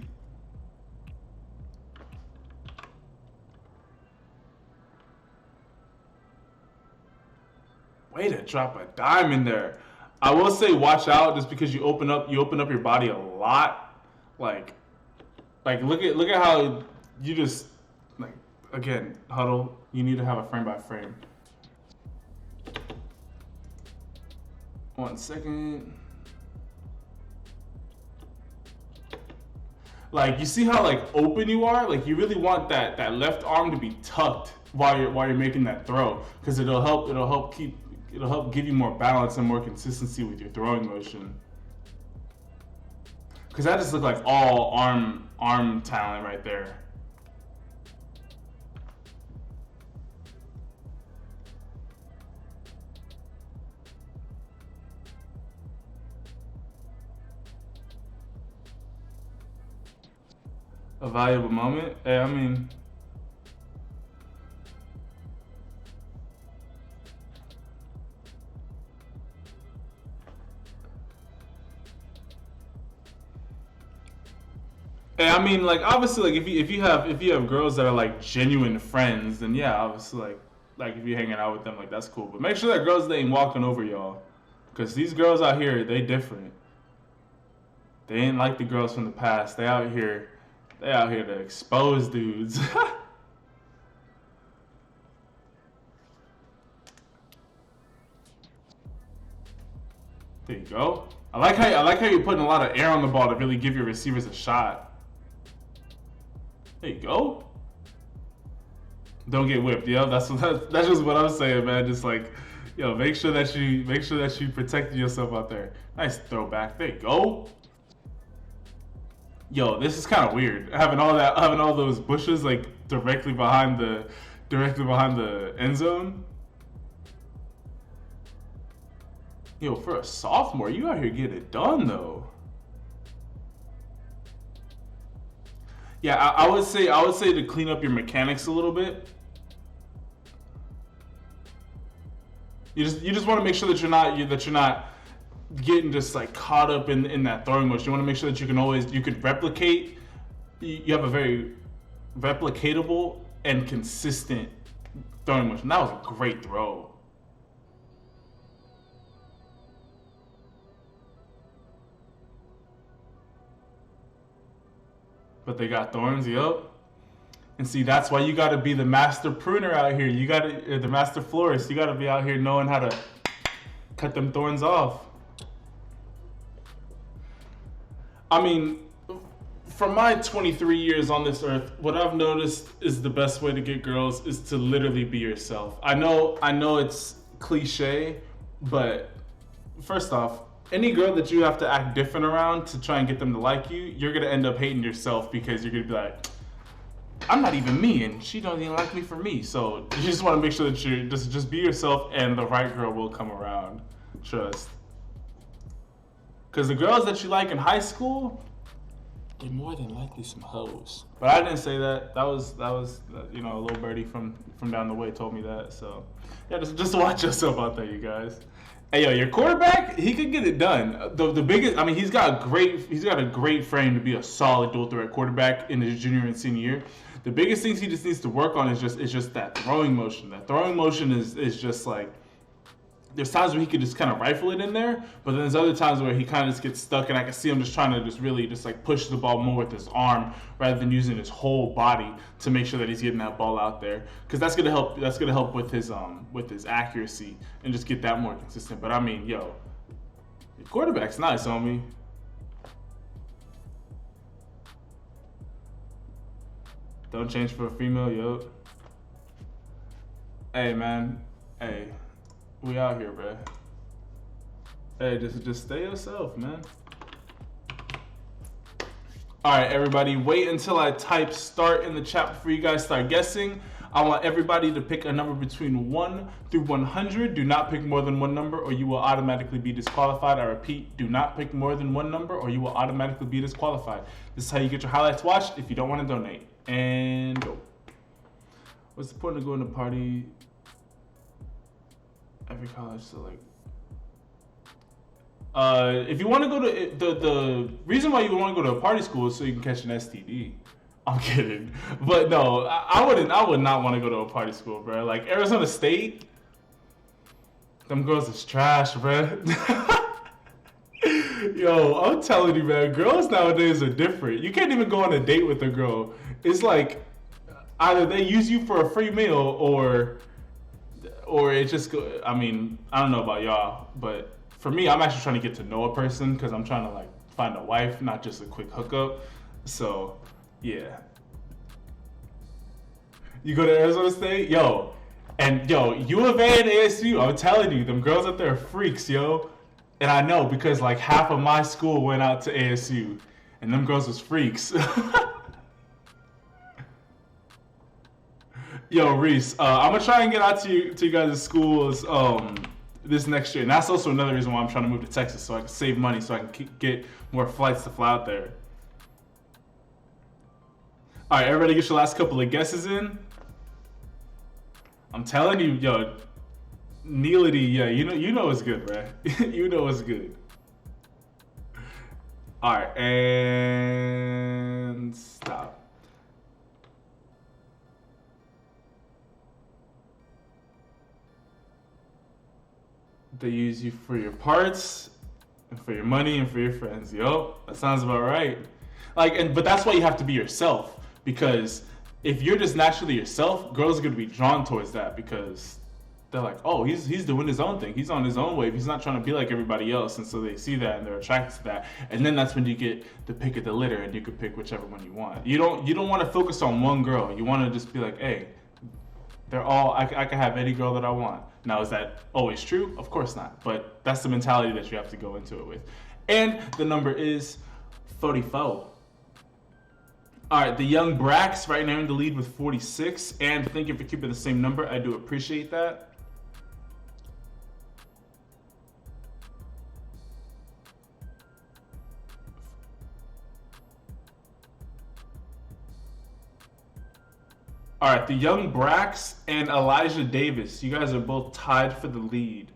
Way to drop a dime in there. I will say watch out just because you open up your body a lot. Like look at how you just like again, huddle, you need to have a frame by frame. 1 second. Like you see how like open you are? Like you really want that left arm to be tucked while you're making that throw, because it'll help give you more balance and more consistency with your throwing motion. Because that just looked like all arm talent right there. A valuable moment? Hey, I mean... like obviously, like if you have girls that are like genuine friends, then yeah, obviously like if you're hanging out with them, like that's cool. But make sure that girls they ain't walking over y'all, because these girls out here, they different. They ain't like the girls from the past. They out here to expose dudes. There you go. I like how you're putting a lot of air on the ball to really give your receivers a shot. There you go. Don't get whipped, yo. That's just what I'm saying, man. Just like, yo, make sure that you protect yourself out there. Nice throwback. There you go. Yo, this is kind of weird. Having all those bushes like directly behind the end zone. Yo, for a sophomore, you out here getting it done though. Yeah, I would say to clean up your mechanics a little bit. You just want to make sure that you're not getting just like caught up in that throwing motion. You want to make sure that you could replicate. You have a very replicatable and consistent throwing motion. That was a great throw. But they got thorns, yup. And see, that's why you got to be the master pruner out here. The master florist. You got to be out here knowing how to cut them thorns off. I mean, from my 23 years on this earth, what I've noticed is the best way to get girls is to literally be yourself. I know it's cliche, but first off, any girl that you have to act different around to try and get them to like you, you're going to end up hating yourself, because you're going to be like, I'm not even me, and she don't even like me for me. So you just want to make sure that you just be yourself, and the right girl will come around. Trust. Because the girls that you like in high school, they're more than likely some hoes. But I didn't say that. That was a little birdie from down the way told me that. So yeah, just watch yourself out there, you guys. Hey, yo, your quarterback, he could get it done. The biggest, I mean, he's got a great frame to be a solid dual threat quarterback in his junior and senior year. The biggest things he just needs to work on is just that throwing motion. That throwing motion is just like, there's times where he could just kind of rifle it in there, but then there's other times where he kind of just gets stuck, and I can see him just trying to just really just like push the ball more with his arm rather than using his whole body to make sure that he's getting that ball out there, because that's gonna help. That's gonna help with his accuracy and just get that more consistent. But I mean, yo, your quarterback's nice, homie. Don't change for a female, yo. Hey, man. Hey. We out here, bro. Hey, just stay yourself, man. All right, everybody, wait until I type start in the chat before you guys start guessing. I want everybody to pick a number between 1 through 100. Do not pick more than one number or you will automatically be disqualified. I repeat, do not pick more than one number or you will automatically be disqualified. This is how you get your highlights watched if you don't want to donate. And go. What's the point of going to party? Every college, so like, if you want to go to the reason why you want to go to a party school is so you can catch an STD. I'm kidding, but no, I would not want to go to a party school, bro. Like Arizona State, them girls is trash, bro. Yo, I'm telling you, man, girls nowadays are different. You can't even go on a date with a girl. It's like either they use you for a free meal or it just go. I mean, I don't know about y'all, but for me, I'm actually trying to get to know a person because I'm trying to like find a wife, not just a quick hookup. So, yeah. You go to Arizona State, yo, and yo, U of A and ASU. I'm telling you, them girls out there are freaks, yo. And I know because like half of my school went out to ASU, and them girls was freaks. Yo, Reese, I'm gonna try and get out to you guys' schools this next year, and that's also another reason why I'm trying to move to Texas, so I can save money, so I can get more flights to fly out there. All right, everybody, get your last couple of guesses in. I'm telling you, yo, Neelity, yeah, you know it's good, right? You know it's good. All right, and stop. They use you for your parts, and for your money, and for your friends. Yo, that sounds about right. But that's why you have to be yourself, because if you're just naturally yourself, girls are gonna be drawn towards that because they're like, oh, he's doing his own thing. He's on his own wave. He's not trying to be like everybody else, and so they see that and they're attracted to that. And then that's when you get the pick of the litter, and you can pick whichever one you want. You don't want to focus on one girl. You want to just be like, hey, I can have any girl that I want. Now, is that always true? Of course not. But that's the mentality that you have to go into it with. And the number is 44. All right, the young Bracks right now in the lead with 46. And thank you for keeping the same number. I do appreciate that. All right, the young Bracks and Elijah Davis, you guys are both tied for the lead.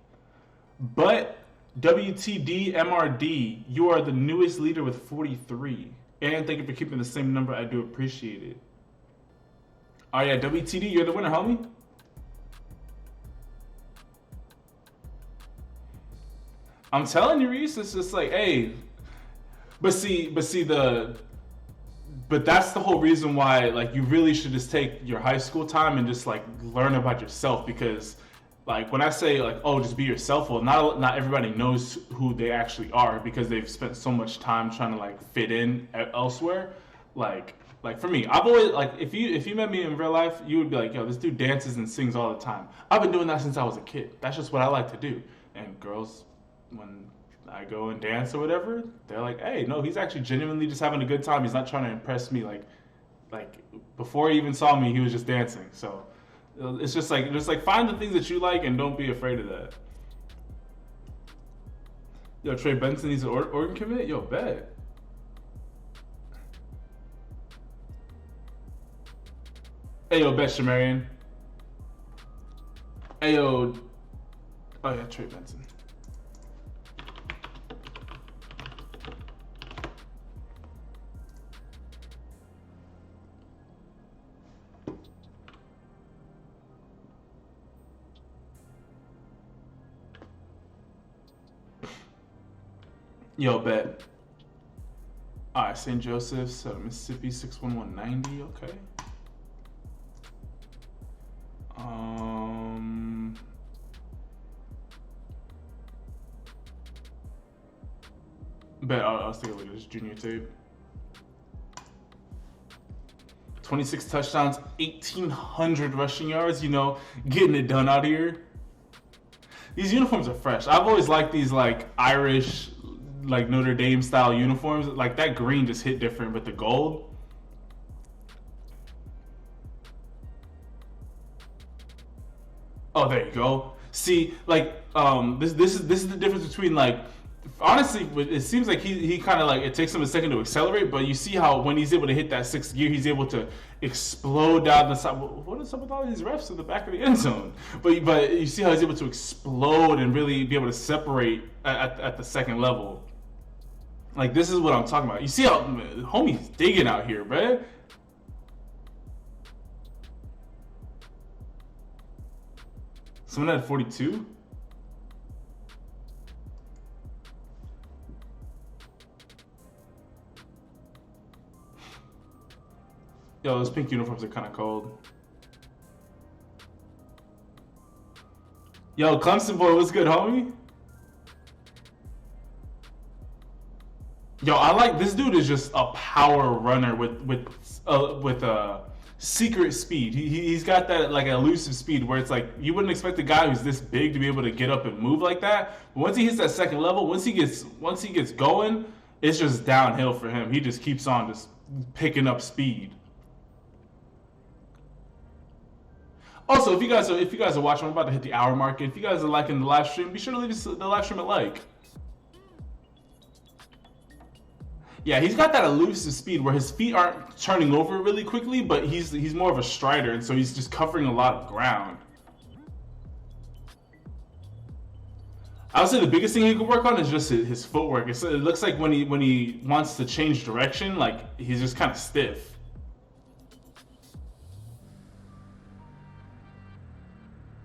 But WTD MRD, you are the newest leader with 43. And thank you for keeping the same number. I do appreciate it. Oh yeah, WTD, you're the winner, homie. I'm telling you, Reese, it's just like, hey, but that's the whole reason why, like, you really should just take your high school time and just like learn about yourself, because like when I say like, oh, just be yourself, well, not everybody knows who they actually are because they've spent so much time trying to like fit in elsewhere. Like for me, I've always like, if you met me in real life, you would be like, yo, this dude dances and sings all the time. I've been doing that since I was a kid. That's just what I like to do. And girls, when I go and dance or whatever, they're like, hey, no, he's actually genuinely just having a good time. He's not trying to impress me. Like before he even saw me, he was just dancing. So it's just like find the things that you like and don't be afraid of that. Yo, Trey Benson needs an organ commit? Yo, bet. Hey, yo, bet, Shamarian. Hey, yo. Oh, yeah, Trey Benson. Yo, bet. All right, St. Joseph's, Mississippi, 61190. Okay. Bet I'll take a look at this junior tape. 26 touchdowns, 1,800 rushing yards. You know, getting it done out here. These uniforms are fresh. I've always liked these like Irish, like Notre Dame style uniforms. Like that green just hit different with the gold. Oh, there you go. See, like this is the difference between like. Honestly, it seems like he kind of like it takes him a second to accelerate, but you see how when he's able to hit that sixth gear, he's able to explode down the side. What is up with all these refs in the back of the end zone? But you see how he's able to explode and really be able to separate at the second level. Like this is what I'm talking about. You see how homie's digging out here, bruh. Someone had 42. Yo, those pink uniforms are kind of cold. Yo, Clemson boy, what's good, homie? Yo, I like this dude. Is just a power runner with secret speed. He's got that like elusive speed where it's like you wouldn't expect a guy who's this big to be able to get up and move like that. But once he hits that second level, once he gets going, it's just downhill for him. He just keeps on just picking up speed. Also, if you guys are watching, I'm about to hit the hour mark. If you guys are liking the live stream, be sure to leave the live stream a like. Yeah, he's got that elusive speed where his feet aren't turning over really quickly, but he's more of a strider, and so he's just covering a lot of ground. I would say the biggest thing he could work on is just his footwork. It looks like when he wants to change direction, like he's just kind of stiff.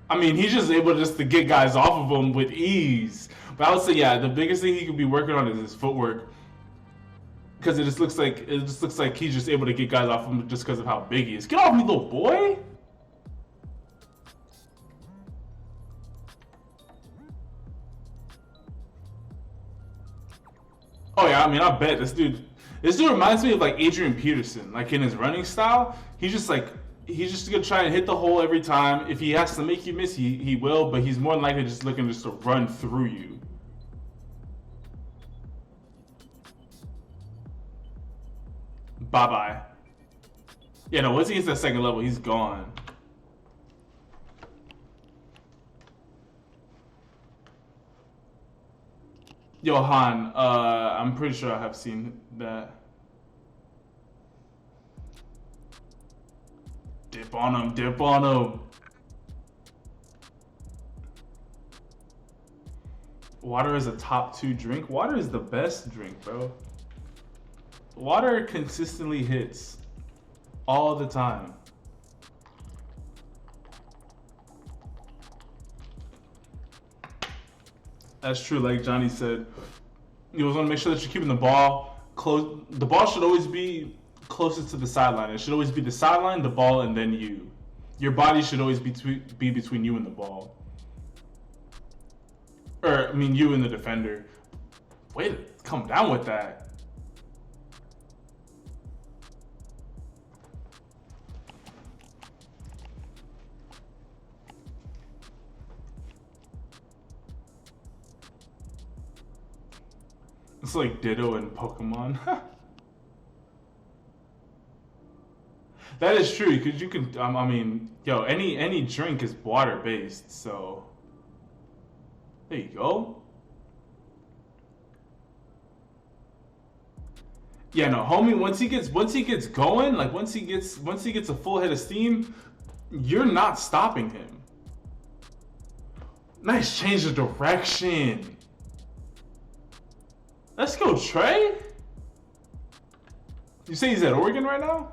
I mean, he's just able just to get guys off of him with ease. But I would say, yeah, the biggest thing he could be working on is his footwork, because it just looks like he's just able to get guys off him just because of how big he is. Get off me, little boy! Oh yeah, I mean, I bet this dude reminds me of like Adrian Peterson, like in his running style. He's just gonna try and hit the hole every time. If he has to make you miss, he will, but he's more than likely just looking just to run through you. Bye-bye. Yeah, no, once he hits that second level, he's gone. Yo, Han, I'm pretty sure I have seen that. Dip on him, dip on him. Water is a top 2 drink. Water is the best drink, bro. Water consistently hits all the time. That's true, like Johnny said. You always want to make sure that you're keeping the ball close. The ball should always be closest to the sideline. It should always be the sideline, the ball, and then you. Your body should always be between you and the ball. Or, I mean, you and the defender. Wait, come down with that. It's like Ditto in Pokemon. That is true, because you can, I mean, yo, any drink is water based, so there you go. Yeah, no, homie, once he gets going, like once he gets a full head of steam, you're not stopping him. Nice change of direction. Let's go, Trey. You say he's at Oregon right now?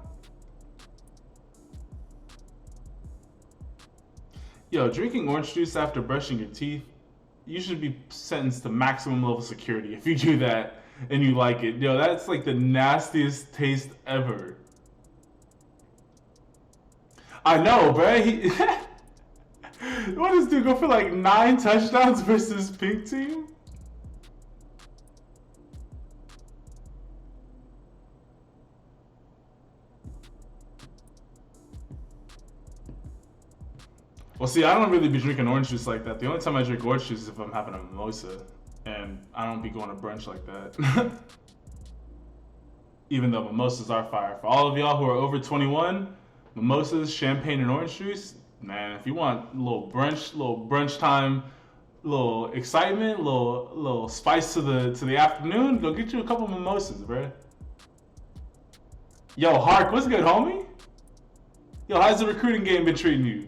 Yo, drinking orange juice after brushing your teeth. you should be sentenced to maximum level security if you do that and you like it. Yo, that's like the nastiest taste ever. I know, bro. What does dude go for like 9 touchdowns versus pink team? Well, see, I don't really be drinking orange juice like that. The only time I drink orange juice is if I'm having a mimosa, and I don't be going to brunch like that. Even though mimosas are fire. For all of y'all who are over 21, mimosas, champagne, and orange juice, man, if you want a little brunch time, little excitement, little spice to the afternoon, go get you a couple mimosas, bro. Yo, Hark, what's good, homie? Yo, how's the recruiting game been treating you?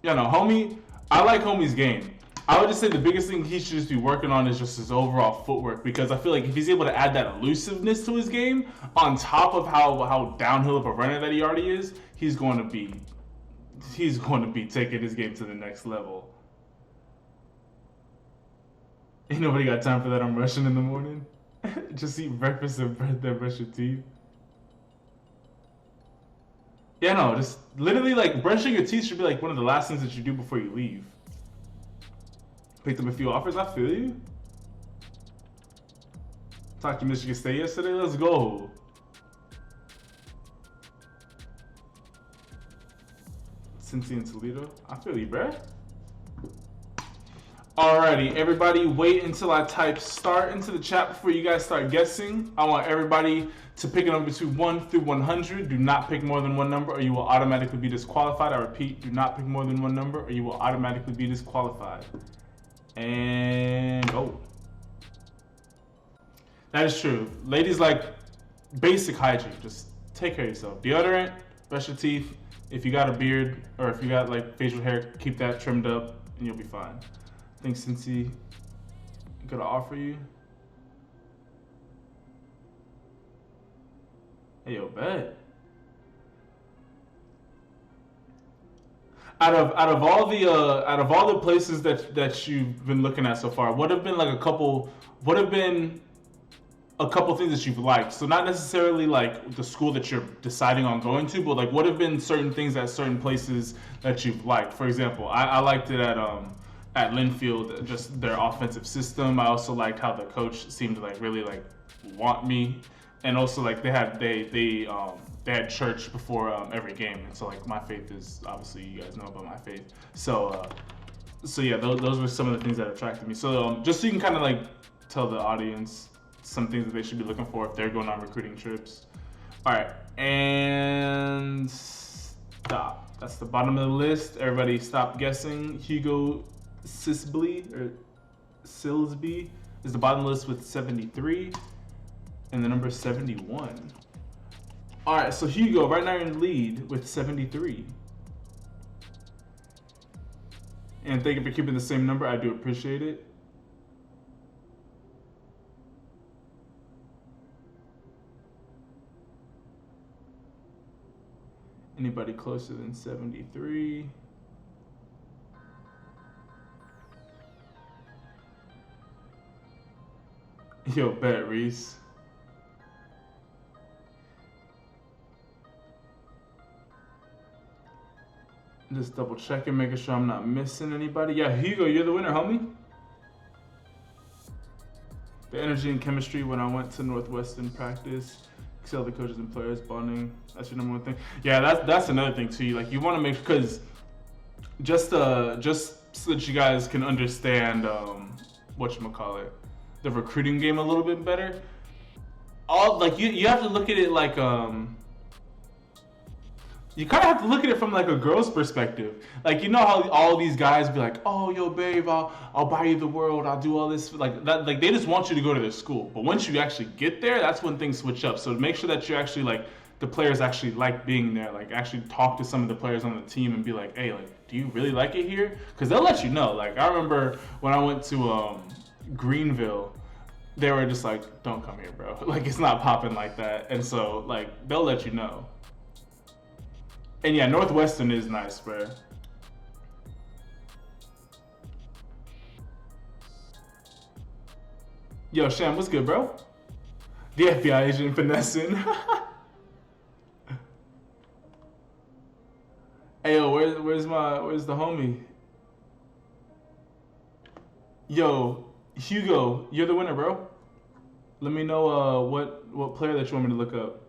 Yeah, no, homie, I like homie's game. I would just say the biggest thing he should just be working on is just his overall footwork, because I feel like if he's able to add that elusiveness to his game on top of how downhill of a runner that he already is, he's going to be taking his game to the next level. Ain't nobody got time for that. I'm rushing in the morning. Just eat breakfast and then brush your teeth. Yeah, no, just literally like brushing your teeth should be like one of the last things that you do before you leave. Picked up a few offers, I feel you. Talked to Michigan State yesterday, let's go. Cincy and Toledo, I feel you, bruh. Alrighty, everybody, wait until I type start into the chat before you guys start guessing. I want everybody to pick a number between 1 through 100. Do not pick more than one number or you will automatically be disqualified. I repeat, do not pick more than one number or you will automatically be disqualified. And oh, that is true. Ladies like basic hygiene. Just take care of yourself. Deodorant, brush your teeth. If you got a beard or if you got like facial hair, keep that trimmed up and you'll be fine. I think Cincy gonna offer you. Hey, yo, bet. Out of all the places that you've been looking at so far, what have been a couple things that you've liked? So not necessarily like the school that you're deciding on going to, but like what have been certain things at certain places that you've liked? For example, I liked it at Linfield, just their offensive system. I also liked how the coach seemed to like really like want me, and also like they had church before every game, and so like my faith is obviously, you guys know about my faith. So yeah, those were some of the things that attracted me. So just so you can kind of like tell the audience some things that they should be looking for if they're going on recruiting trips. All right, and stop. That's the bottom of the list. Everybody stop guessing. Hugo Silsby is the bottom of the list with 73, and the number is 71. All right, so Hugo, right now you're in the lead with 73. And thank you for keeping the same number. I do appreciate it. Anybody closer than 73? Yo, bet, Reese. Just double checking, making sure I'm not missing anybody. Yeah, Hugo, you're the winner, homie. The energy and chemistry when I went to Northwestern practice. Excel the coaches and players, bonding. That's your number one thing. Yeah, that's another thing too. Like you want to make, because just so that you guys can understand whatchamacallit, the recruiting game a little bit better. You have to look at it like you kind of have to look at it from like a girl's perspective. Like, you know how all these guys be like, oh, yo, babe, I'll buy you the world. I'll do all this. Like that. Like they just want you to go to their school. But once you actually get there, that's when things switch up. So make sure that you actually like the players actually like being there. Like actually talk to some of the players on the team and be like, hey, like, do you really like it here? Because they'll let you know. Like I remember when I went to Greenville, they were just like, don't come here, bro. Like it's not popping like that. And so like they'll let you know. And yeah, Northwestern is nice, bro. Yo, Sham, what's good, bro? The FBI agent finessing. Hey, yo, where's the homie? Yo, Hugo, you're the winner, bro. Let me know what player that you want me to look up.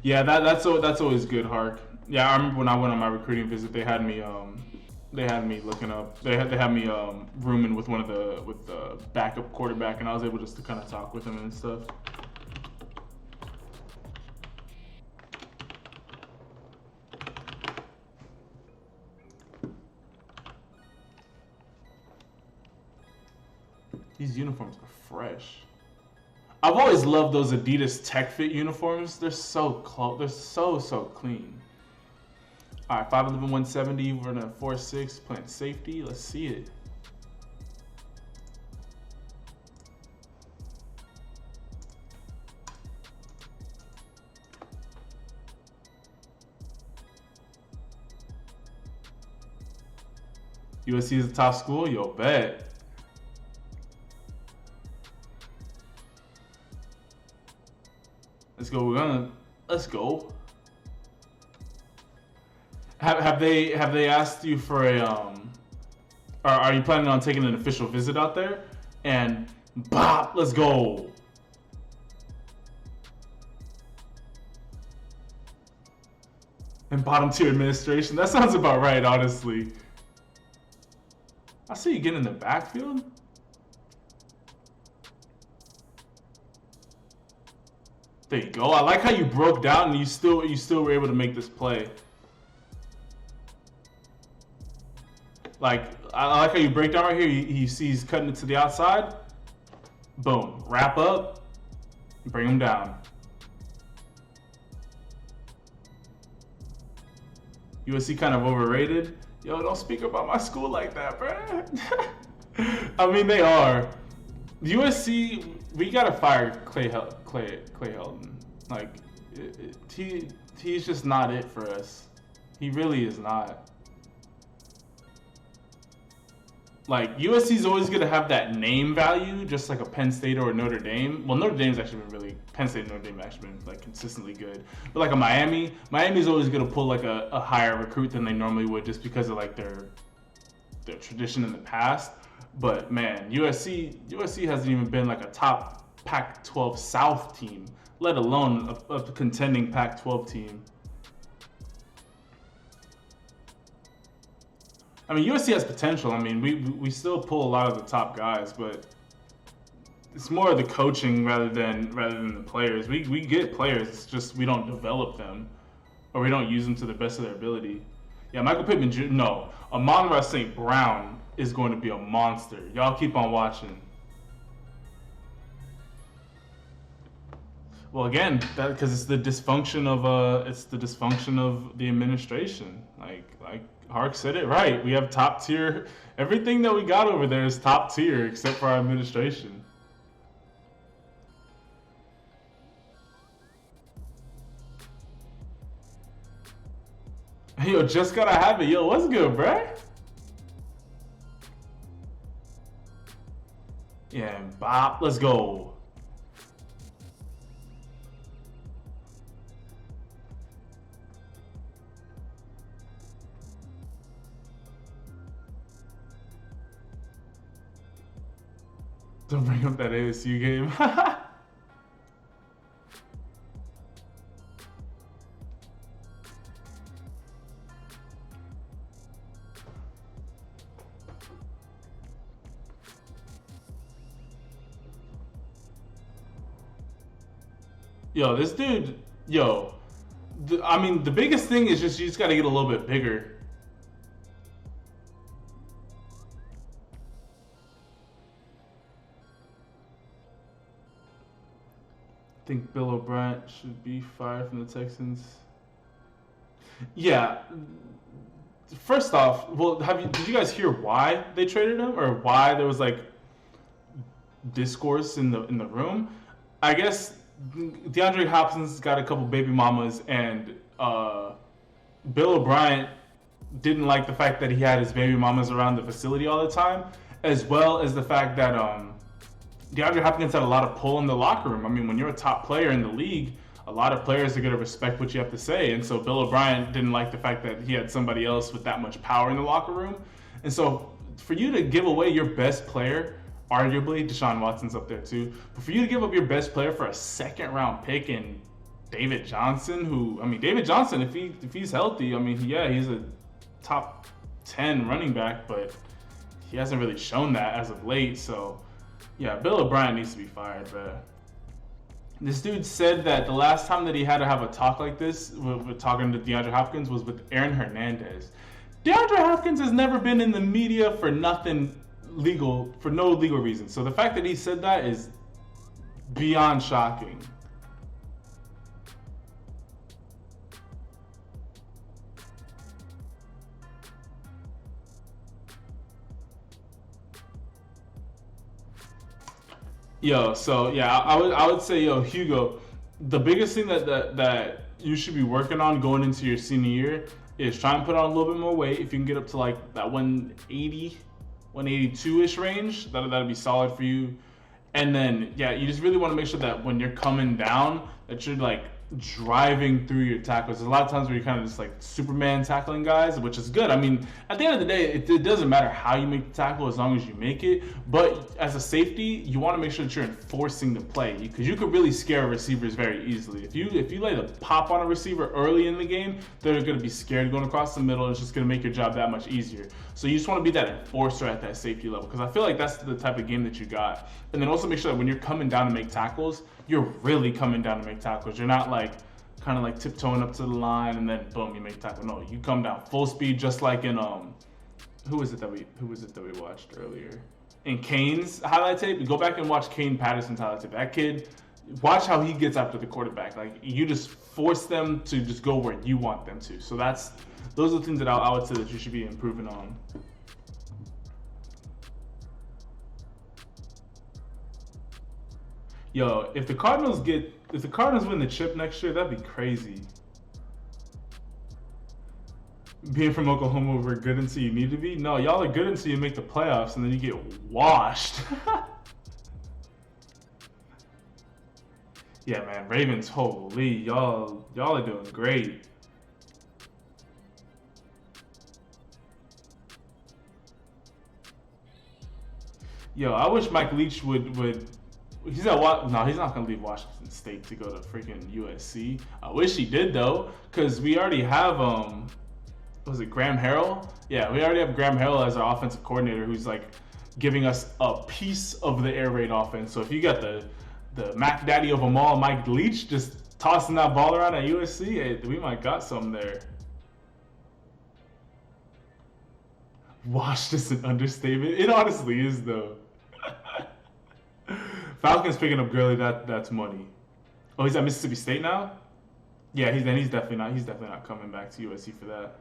Yeah, that's always good, Hark. Yeah, I remember when I went on my recruiting visit, they had me looking up. They had me rooming with the backup quarterback, and I was able just to kind of talk with him and stuff. These uniforms are fresh. I've always loved those Adidas Tech Fit uniforms. They're so close. They're so clean. All right, 5'11", 170. We're in a 4'6", playing safety. Let's see it. USC is a top school? Yo, bet. Let's go. Let's go. Have they asked you for a or are you planning on taking an official visit out there? And bop, let's go. And bottom tier administration. That sounds about right, honestly. I see you get in the backfield. There you go. I like how you broke down and you still were able to make this play. Like, I like how you break down right here. You see he's cutting it to the outside. Boom. Wrap up. Bring him down. USC kind of overrated. Yo, don't speak about my school like that, bruh. I mean, they are. USC, we gotta fire Clay Helton. Like, he's just not it for us. He really is not. Like, USC's always gonna have that name value, just like a Penn State or a Notre Dame. Well, Notre Dame's actually been really, Penn State and Notre Dame have actually been like consistently good. But like a Miami's always gonna pull like a higher recruit than they normally would, just because of like their tradition in the past. But man, USC hasn't even been like a top Pac-12 South team, let alone a contending Pac-12 team. I mean, USC has potential. I mean, we still pull a lot of the top guys, but it's more of the coaching rather than the players. We get players, it's just we don't develop them, or we don't use them to the best of their ability. Yeah, Michael Pittman Jr. No, Amon-Ra St. Brown is going to be a monster. Y'all keep on watching. Well, again, that because it's the dysfunction of the administration. Like Hark said it right. We have top tier. Everything that we got over there is top tier, except for our administration. Hey, yo, just gotta have it. Yo, what's good, bruh? Yeah, bop. Let's go. Don't bring up that ASU game. Yo, this dude, I mean, the biggest thing is just you just got to get a little bit bigger. I think Bill O'Brien should be fired from the Texans. Yeah. First off, well, did you guys hear why they traded him, or why there was like discourse in the room? I guess DeAndre Hopkins got a couple baby mamas, and Bill O'Brien didn't like the fact that he had his baby mamas around the facility all the time, as well as the fact that DeAndre Hopkins had a lot of pull in the locker room. I mean, when you're a top player in the league, a lot of players are going to respect what you have to say. And so Bill O'Brien didn't like the fact that he had somebody else with that much power in the locker room. And so for you to give away your best player, arguably, Deshaun Watson's up there too, but for you to give up your best player for a second round pick in David Johnson, David Johnson, if he's healthy, he's a top 10 running back, but he hasn't really shown that as of late. So yeah, Bill O'Brien needs to be fired, bro. This dude said that the last time that he had to have a talk like this with talking to DeAndre Hopkins was with Aaron Hernandez. DeAndre Hopkins has never been in the media for nothing legal, for no legal reason. So the fact that he said that is beyond shocking. I would say, Hugo, the biggest thing that you should be working on going into your senior year is try and put on a little bit more weight. If you can get up to like that 180, 182-ish range, that'll be solid for you. And then, you just really want to make sure that when you're coming down, that you're like driving through your tackles. There's a lot of times where you're kind of just like Superman tackling guys, which is good. I mean, at the end of the day, it doesn't matter how you make the tackle as long as you make it. But as a safety, you want to make sure that you're enforcing the play, because you could really scare receivers very easily. If you lay the pop on a receiver early in the game, they're going to be scared going across the middle. It's just going to make your job that much easier. So you just want to be that enforcer at that safety level, because I feel like that's the type of game that you got. And then also make sure that when you're coming down to make tackles, you're really coming down to make tackles. You're not like kind of like tiptoeing up to the line and then boom, you make tackle. No, you come down full speed, just like in who was it that we watched earlier? In Kane's highlight tape. You go back and watch Kane Patterson's highlight tape. That kid, watch how he gets after the quarterback. Like, you just force them to just go where you want them to. So those are the things that I would say that you should be improving on. Yo, if the Cardinals win the chip next year, that'd be crazy. Being from Oklahoma, we're good until you need to be? No, y'all are good until you make the playoffs and then you get washed. Yeah, man, Ravens, holy, y'all are doing great. Yo, I wish Mike Leach would. He's at no, he's not gonna leave Washington State to go to freaking USC. I wish he did though, because we already have was it Graham Harrell? Yeah, we already have Graham Harrell as our offensive coordinator, who's like giving us a piece of the air raid offense. So if you got the Mac Daddy of them all, Mike Leach, just tossing that ball around at USC, hey, we might got something there. Washed is an understatement. It honestly is though. Falcons picking up Gurley, that's money. Oh, he's at Mississippi State now? Yeah, he's definitely not coming back to USC for that.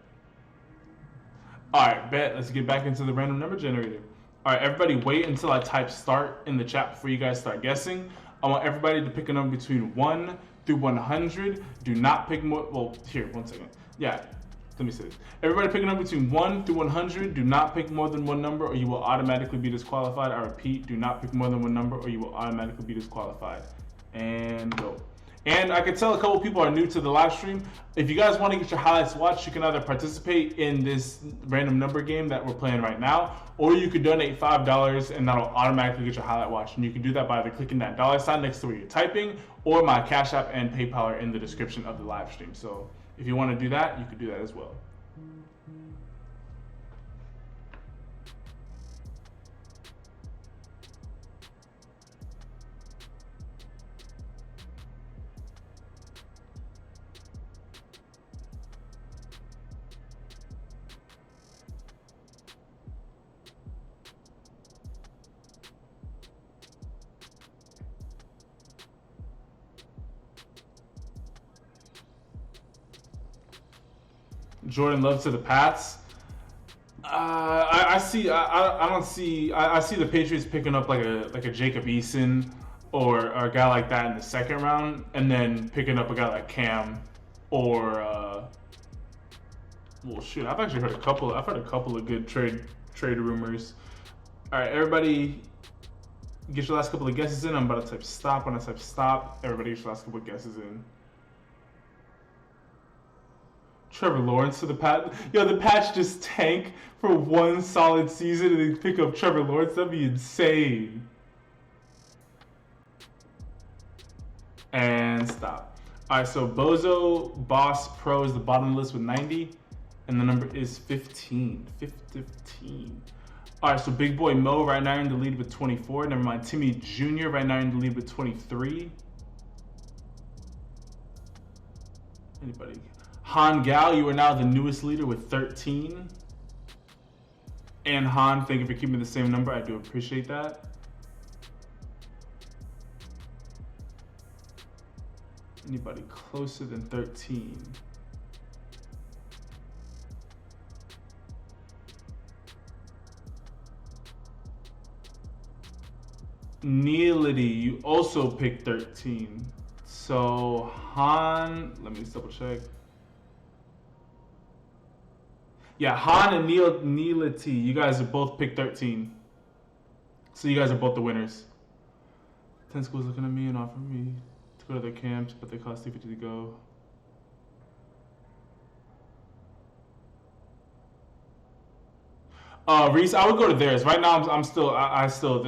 Alright, bet. Let's get back into the random number generator. Alright, everybody wait until I type start in the chat before you guys start guessing. I want everybody to pick a number between 1 through 100. Do not pick more. Well, here, 1 second. Yeah, let me say this. Everybody pick a number between 1 through 100. Do not pick more than one number or you will automatically be disqualified. I repeat, do not pick more than one number or you will automatically be disqualified. And go. And I can tell a couple people are new to the live stream. If you guys want to get your highlights watched, you can either participate in this random number game that we're playing right now, or you could donate $5 and that'll automatically get your highlight watched. And you can do that by either clicking that $ next to where you're typing, or my Cash App and PayPal are in the description of the live stream. So if you want to do that, you could do that as well. Jordan Love to the Pats. I see the Patriots picking up like a Jacob Eason or a guy like that in the second round, and then picking up a guy like Cam or Well, shoot, I've actually heard a couple. I've heard a couple of good trade rumors. All right, everybody, get your last couple of guesses in. I'm about to type stop. When I type stop, everybody get your last couple of guesses in. Trevor Lawrence to the Pat. Yo, the Pats just tank for one solid season and they pick up Trevor Lawrence. That'd be insane. And stop. All right, so Bozo Boss Pro is the bottom of the list with 90. And the number is 15. 15. All right, so Big Boy Mo right now in the lead with 24. Never mind. Timmy Jr. right now in the lead with 23. Anybody? Han Gal, you are now the newest leader with 13. And Han, thank you for keeping the same number. I do appreciate that. Anybody closer than 13? Neility, you also picked 13. So Han, let me just double check. Yeah, Han and Neility, you guys have both picked 13. So you guys are both the winners. 10 schools looking at me and offering me to go to their camps, but they cost $250 to go. Reese, I would go to theirs. Right now, I'm still, I still,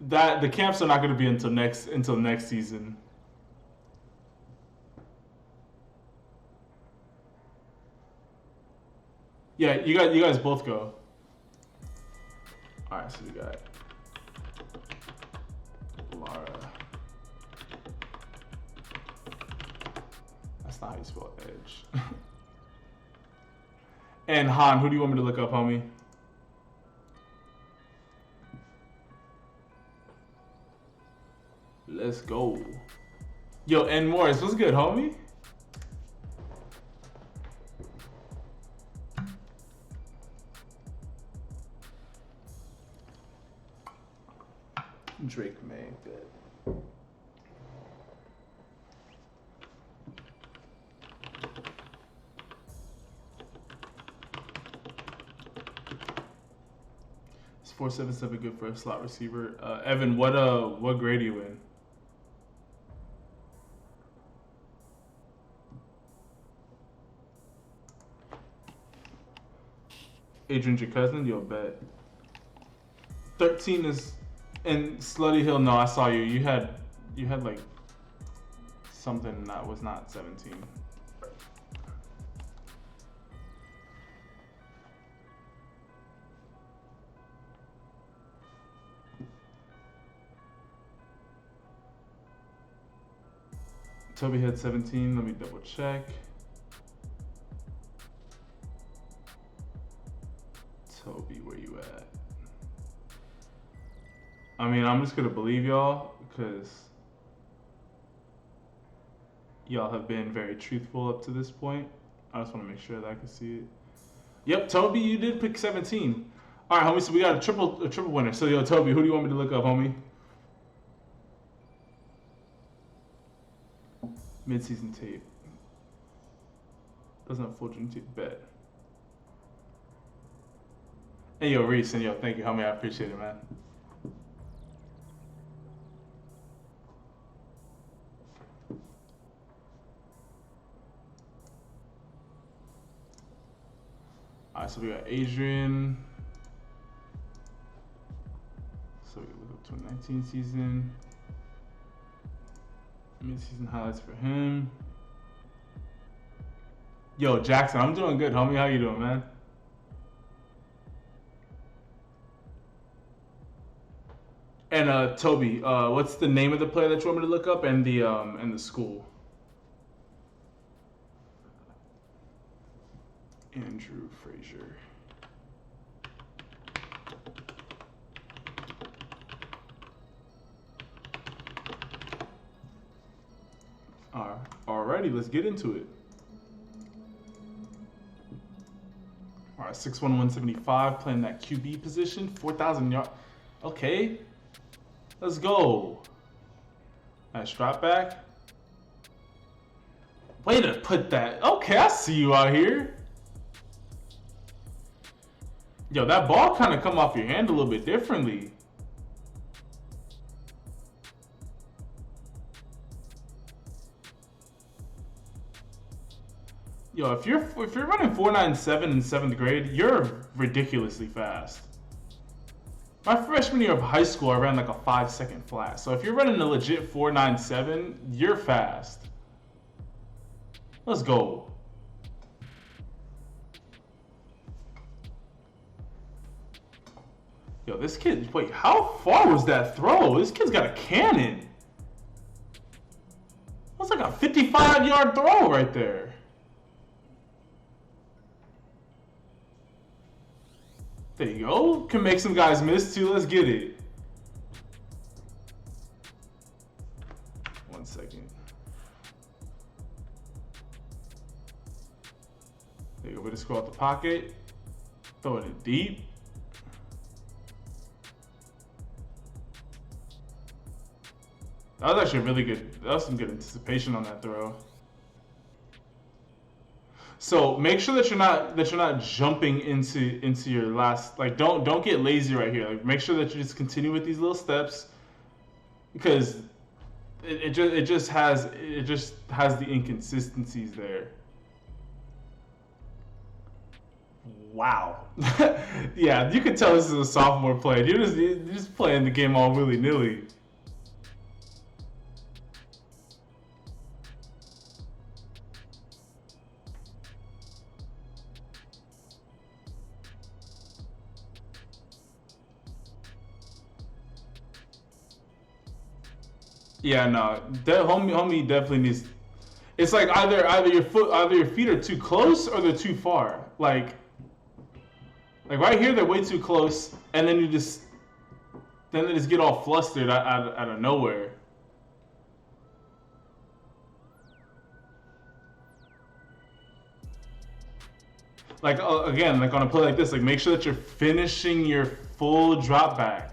the camps are not going to be until next season. Yeah, you guys both go. All right, so we got Lara. That's not how you spell edge. And Han, who do you want me to look up, homie? Let's go. Yo, and Morris, what's good, homie? Drake May, good. Is 4.77 good for a slot receiver? Evan, what grade are you in? Adrian, your cousin? Yo, bet. 13 is. And Slutty Hill, no, I saw you. You had like something that was not 17. Toby had 17. Let me double check. Toby, where you at? I mean, I'm just gonna believe y'all because y'all have been very truthful up to this point. I just want to make sure that I can see it. Yep, Toby, you did pick 17. All right, homie. So we got a triple winner. So yo, Toby, who do you want me to look up, homie? Mid-season tape. Doesn't have full junior tape. Bet. Hey yo, Reese, and yo, thank you, homie. I appreciate it, man. Alright, so we got Adrian. So we look up 2019 season. Mid-season highlights for him. Yo, Jackson, I'm doing good, homie. How you doing, man? And Toby, what's the name of the player that you want me to look up and the school? Andrew Frazier. Alrighty, let's get into it. All right, 6'1", 175, playing that QB position, 4,000 yards. Okay, let's go. Nice drop back. Way to put that. Okay, I see you out here. Yo, that ball kind of come off your hand a little bit differently. Yo, if you're running 4.97 in 7th grade, you're ridiculously fast. My freshman year of high school, I ran like a 5-second flat. So if you're running a legit 4.97, you're fast. Let's go. Yo, this kid, wait, how far was that throw? This kid's got a cannon. That's like a 55-yard throw right there. There you go. Can make some guys miss too. Let's get it. 1 second. There you go. Way to scroll out the pocket. Throwing it deep. That was actually really good. That was some good anticipation on that throw. So make sure that you're not jumping into your last, like don't get lazy right here. Like make sure that you just continue with these little steps, because it just has the inconsistencies there. Wow. Yeah, you can tell this is a sophomore player. You're just playing the game all willy-nilly. Yeah, no, homie definitely needs. It's like either your feet are too close or they're too far. Like right here they're way too close, and then they just get all flustered out of nowhere. Like again, like on a play like this, like make sure that you're finishing your full drop back.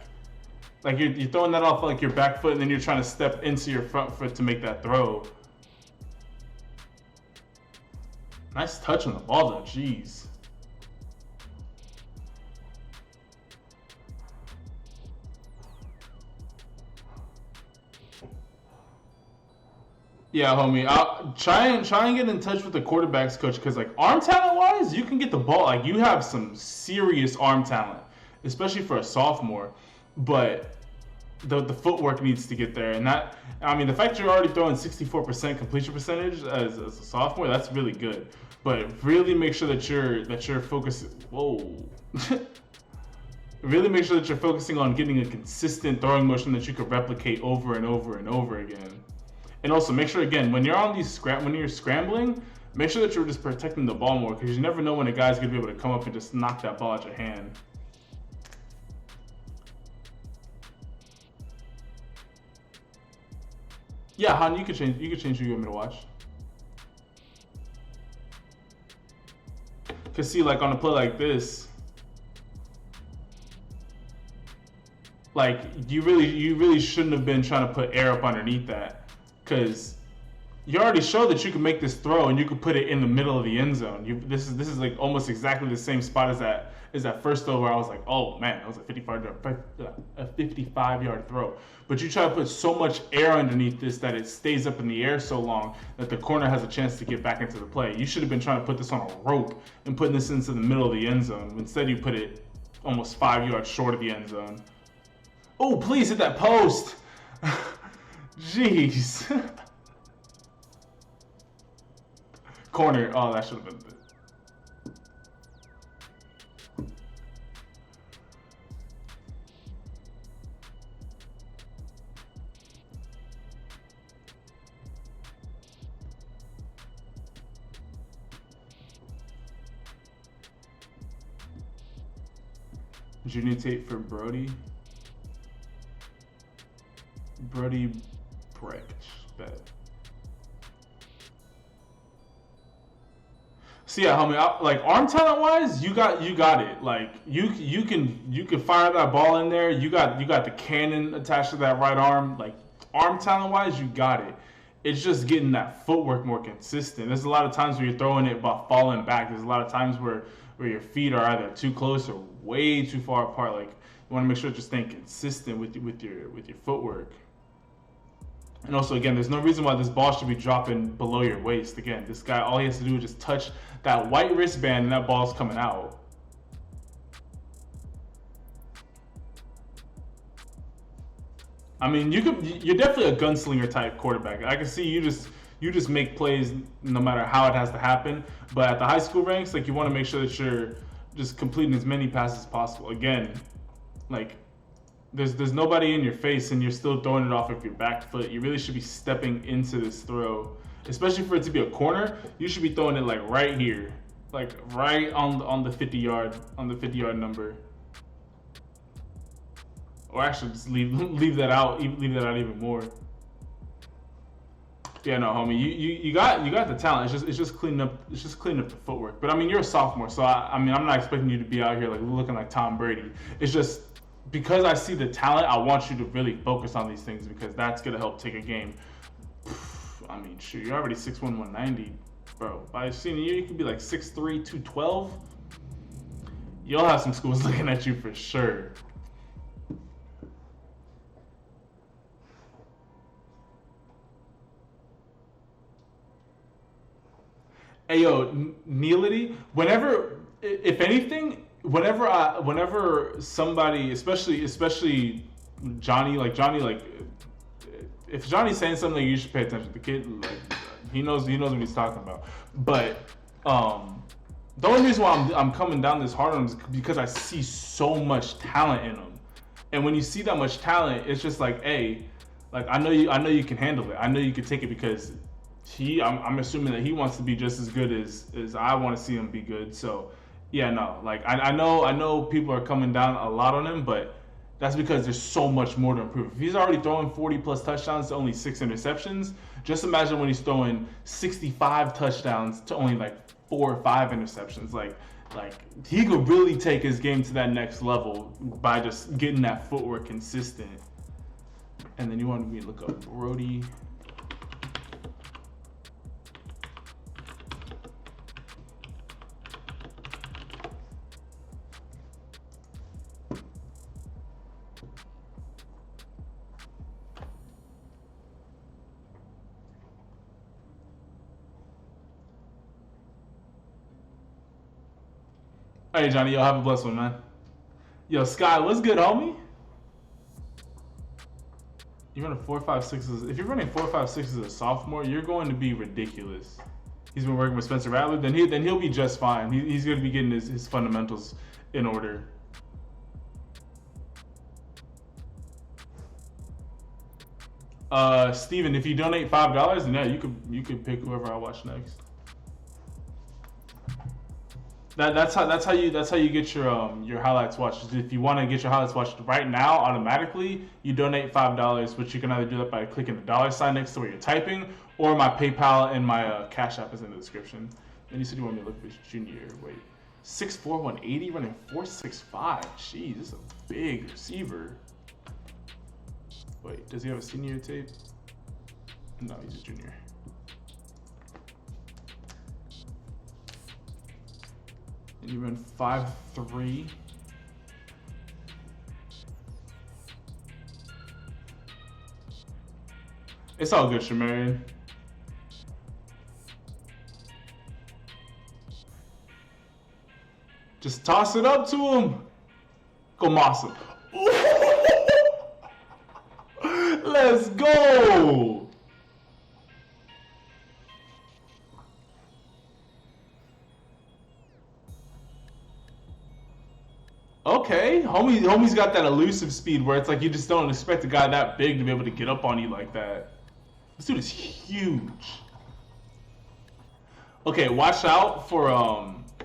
Like you're throwing that off like your back foot, and then you're trying to step into your front foot to make that throw. Nice touch on the ball though, jeez. Yeah, homie. I'll try and get in touch with the quarterbacks coach, because like arm talent wise, you can get the ball. Like you have some serious arm talent, especially for a sophomore. But the footwork needs to get there, and that, I mean, the fact you're already throwing 64% completion percentage as a sophomore, that's really good. But really make sure that you're focusing. Whoa. Really make sure that you're focusing on getting a consistent throwing motion that you could replicate over and over and over again. And also make sure, again, when you're on these when you're scrambling, make sure that you're just protecting the ball more, because you never know when a guy's gonna be able to come up and just knock that ball out your hand. Yeah, Han, you can change who you want me to watch. Cause see, like on a play like this, like you really shouldn't have been trying to put air up underneath that, cause you already showed that you can make this throw and you can put it in the middle of the end zone. This is like almost exactly the same spot as that first throw where I was like, oh man, that was a 55-yard throw. But you try to put so much air underneath this that it stays up in the air so long that the corner has a chance to get back into the play. You should have been trying to put this on a rope and putting this into the middle of the end zone. Instead, you put it almost 5 yards short of the end zone. Oh, please hit that post. Jeez. Corner. Oh, that should have been it. Junior tape for Brody. Brody Brecht. Bet. So yeah, homie, like arm talent wise, you got it. Like you can fire that ball in there. You got the cannon attached to that right arm. Like arm talent wise, you got it. it's just getting that footwork more consistent. There's a lot of times where you're throwing it but falling back. There's a lot of times where your feet are either too close or way too far apart. Like, you want to make sure that you're staying consistent with your footwork. And also, again, there's no reason why this ball should be dropping below your waist. Again, this guy, all he has to do is just touch that white wristband and that ball's coming out. I mean, you're definitely a gunslinger type quarterback. I can see you just make plays no matter how it has to happen. But at the high school ranks, like, you want to make sure that you're just completing as many passes as possible. Again, like, there's nobody in your face and you're still throwing it off of your back foot. You really should be stepping into this throw, especially for it to be a corner. You should be throwing it like right here, like right on the 50-yard number. Or actually, just leave that out. Leave that out even more. Yeah, no, homie, you got the talent. It's just cleaning up the footwork. But I mean, you're a sophomore, so I mean, I'm not expecting you to be out here like looking like Tom Brady. It's just because I see the talent, I want you to really focus on these things because that's gonna help take a game. I mean, shoot, you're already 6'1", 190, bro. By senior year, you could be like 6'3", 212. You'll have some schools looking at you for sure. Hey, yo, Neility, if anything, whenever somebody, especially Johnny, if Johnny's saying something, you should pay attention. The kid, like, he knows what he's talking about. But the only reason why I'm coming down this hard on him is because I see so much talent in him. And when you see that much talent, it's just like, hey, like, I know you can handle it. I know you can take it because I'm assuming that he wants to be just as good as I want to see him be good. So yeah, no, like I know people are coming down a lot on him, but that's because there's so much more to improve. If he's already throwing 40 plus touchdowns to only 6 interceptions, just imagine when he's throwing 65 touchdowns to only like 4 or 5 interceptions. Like he could really take his game to that next level by just getting that footwork consistent. And then you wanted me to look up Brody. Hey, Johnny, yo, have a blessed one, man. Yo, Sky, what's good, homie? You run a 4.56. If you're running 4.56 as a sophomore, you're going to be ridiculous. He's been working with Spencer Rattler, then he'll be just fine. He's going to be getting his fundamentals in order. Steven, if you donate $5, then yeah, you could pick whoever I watch next. That's how you get your highlights watched. If you want to get your highlights watched right now, automatically, you donate $5, which you can either do that by clicking the $ next to where you're typing, or my PayPal and my Cash App is in the description. Then you said you want me to look for his junior. Wait, 6'4", 180, running 4.65. Jeez, this is a big receiver. Wait, does he have a senior tape? No, he's a junior. And you run 5.3. It's all good, Shamarian. Just toss it up to him. Go Massa. Let's go. Okay, homie's got that elusive speed where it's like you just don't expect a guy that big to be able to get up on you like that. This dude is huge. Okay, watch out for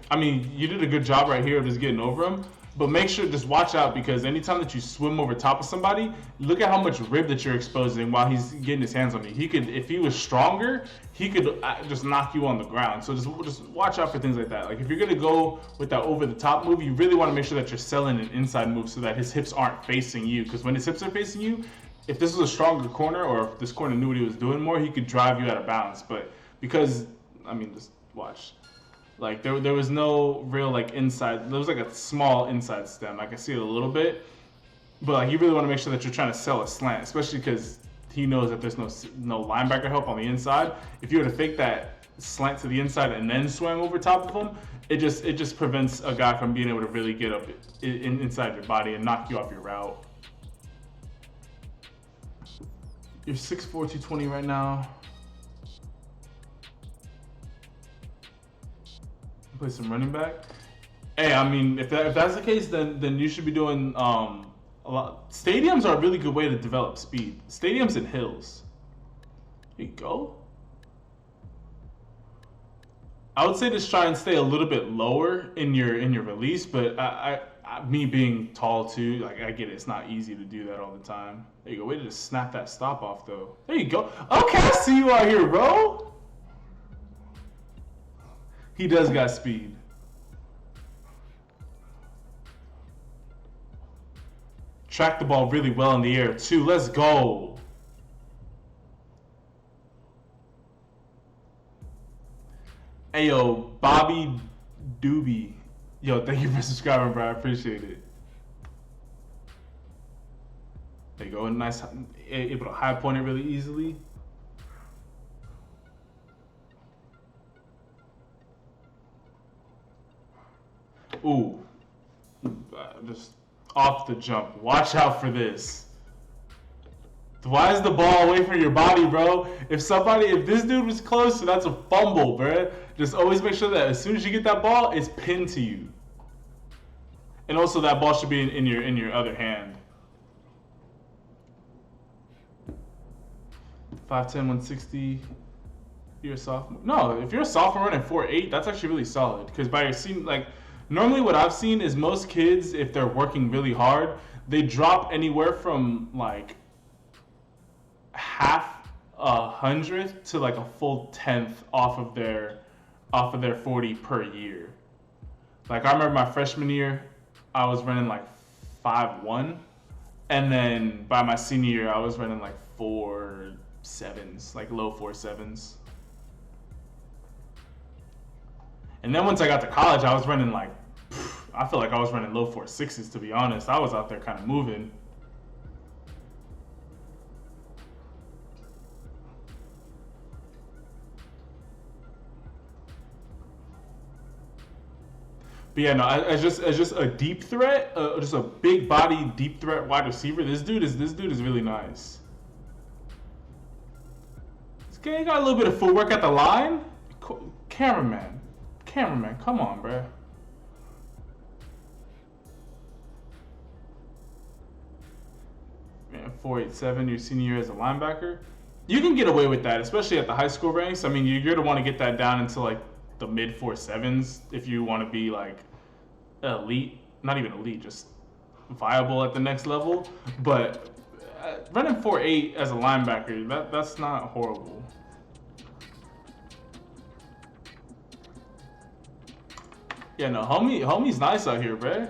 I mean, you did a good job right here of just getting over him, but make sure just watch out because anytime that you swim over top of somebody, look at how much rib that you're exposing while he's getting his hands on you. He could, if he was stronger, he could just knock you on the ground. So just watch out for things like that. Like if you're gonna go with that over the top move, you really want to make sure that you're selling an inside move so that his hips aren't facing you. Because when his hips are facing you, if this was a stronger corner, or if this corner knew what he was doing more, he could drive you out of bounds. But because, I mean, just watch. Like, there was no real, like, inside. There was, like, a small inside stem. I can see it a little bit. But, like, you really want to make sure that you're trying to sell a slant, especially because he knows that there's no linebacker help on the inside. If you were to fake that slant to the inside and then swing over top of him, it just prevents a guy from being able to really get up inside your body and knock you off your route. You're 6'4", 220 right now. Play some running back. Hey, I mean, if that's the case, then you should be doing a lot. Stadiums are a really good way to develop speed. Stadiums and hills. There you go. I would say just try and stay a little bit lower in your release, but me being tall too, like I get it. It's not easy to do that all the time. There you go. Way to just snap that stop off though. There you go. Okay, I see you out here, bro. He does got speed. Track the ball really well in the air too. Let's go. Hey yo, Bobby Doobie. Yo, thank you for subscribing, bro. I appreciate it. There you go. Nice, able to high point it really easily. Ooh, just off the jump. Watch out for this. Why is the ball away from your body, bro? If this dude was close, so that's a fumble, bro. Just always make sure that as soon as you get that ball, it's pinned to you. And also that ball should be in your other hand. 5'10", 160. You're a sophomore. No, if you're a sophomore running 4'8", that's actually really solid. Because by your seam, like normally what I've seen is most kids, if they're working really hard, they drop anywhere from like half a hundredth to like a full tenth off of their 40 per year. Like I remember my freshman year, I was running like 5'1", and then by my senior year, I was running like 4.7s, like low 4.7s. And then once I got to college, I was running like, I feel like I was running low 4.6s to be honest. I was out there kind of moving. But yeah, no, as just a deep threat, just a big body deep threat wide receiver. This dude is really nice. This guy got a little bit of footwork at the line. Cameraman, come on, bro. Man, 4.87 your senior year as a linebacker. You can get away with that, especially at the high school ranks. I mean, you're gonna want to get that down into like the mid 4.7s if you want to be like elite, not even elite, just viable at the next level. But running 4.8 as a linebacker, that's not horrible. Yeah, no, homie's nice out here, bro.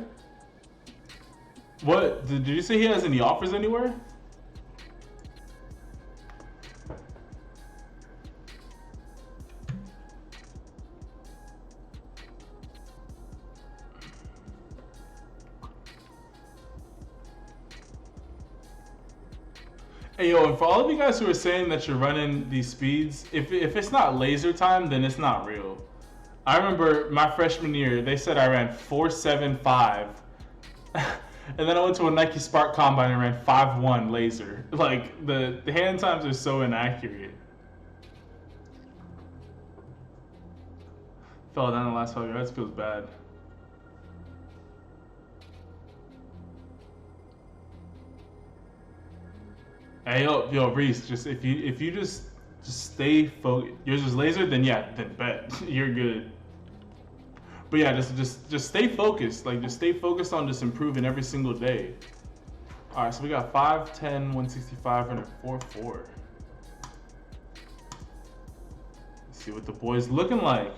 What did you say? He has any offers anywhere? Hey yo, and for all of you guys who are saying that you're running these speeds, if it's not laser time, then it's not real. I remember my freshman year, they said I ran 4.75, and then I went to a Nike Spark Combine and ran 5.1 laser. Like the hand times are so inaccurate. Fell down the last 5 yards, feels bad. Hey yo Reese, just if you just stay focused. Yours is laser, then yeah, then bet you're good. But yeah, just stay focused. Like just stay focused on just improving every single day. All right, so we got 5'10", 165, and a 4.4. Let's see what the boys looking like.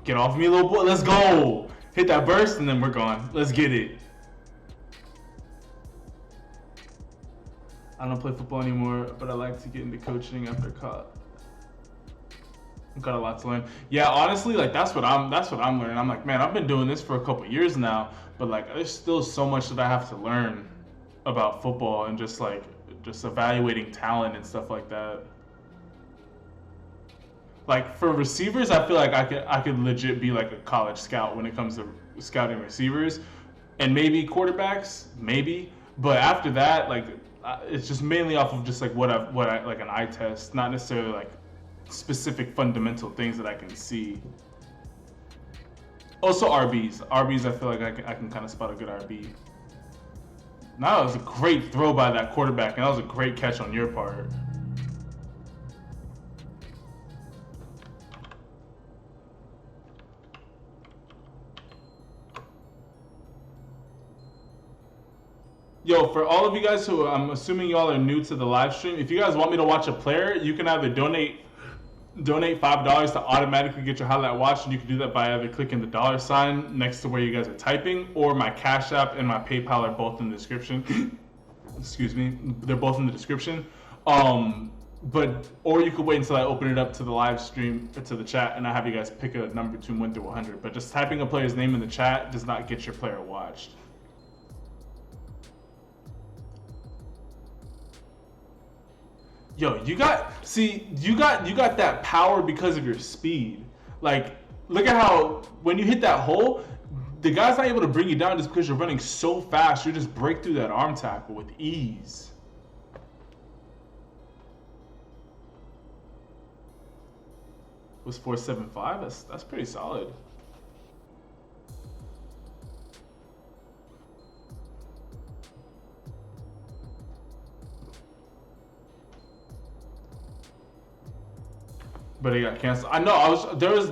Get off me, little boy. Let's go. Hit that burst, and then we're gone. Let's get it. I don't play football anymore, but I like to get into coaching after college. I've got a lot to learn. Yeah, honestly, like that's what I'm learning. I'm like, man, I've been doing this for a couple years now, but like there's still so much that I have to learn about football and just evaluating talent and stuff like that. Like for receivers, I feel like I could legit be like a college scout when it comes to scouting receivers, and maybe quarterbacks, maybe. But after that, like it's just mainly off of just like what I like an eye test, not necessarily like specific fundamental things that I can see. Also RBs, I feel like I can kind of spot a good RB. Now that was a great throw by that quarterback, and that was a great catch on your part. Yo, for all of you guys who, I'm assuming y'all are new to the live stream, if you guys want me to watch a player, you can either donate $5 to automatically get your highlight watched, and you can do that by either clicking the $ next to where you guys are typing, or my Cash App and my PayPal are both in the description. Excuse me, they're both in the description. Or you could wait until I open it up to the live stream, to the chat, and I have you guys pick a number between 1 through 100. But just typing a player's name in the chat does not get your player watched. Yo, you got that power because of your speed. Like, look at how when you hit that hole, the guy's not able to bring you down just because you're running so fast. You just break through that arm tackle with ease. Was 4.75? That's pretty solid. But it got canceled. I know. There was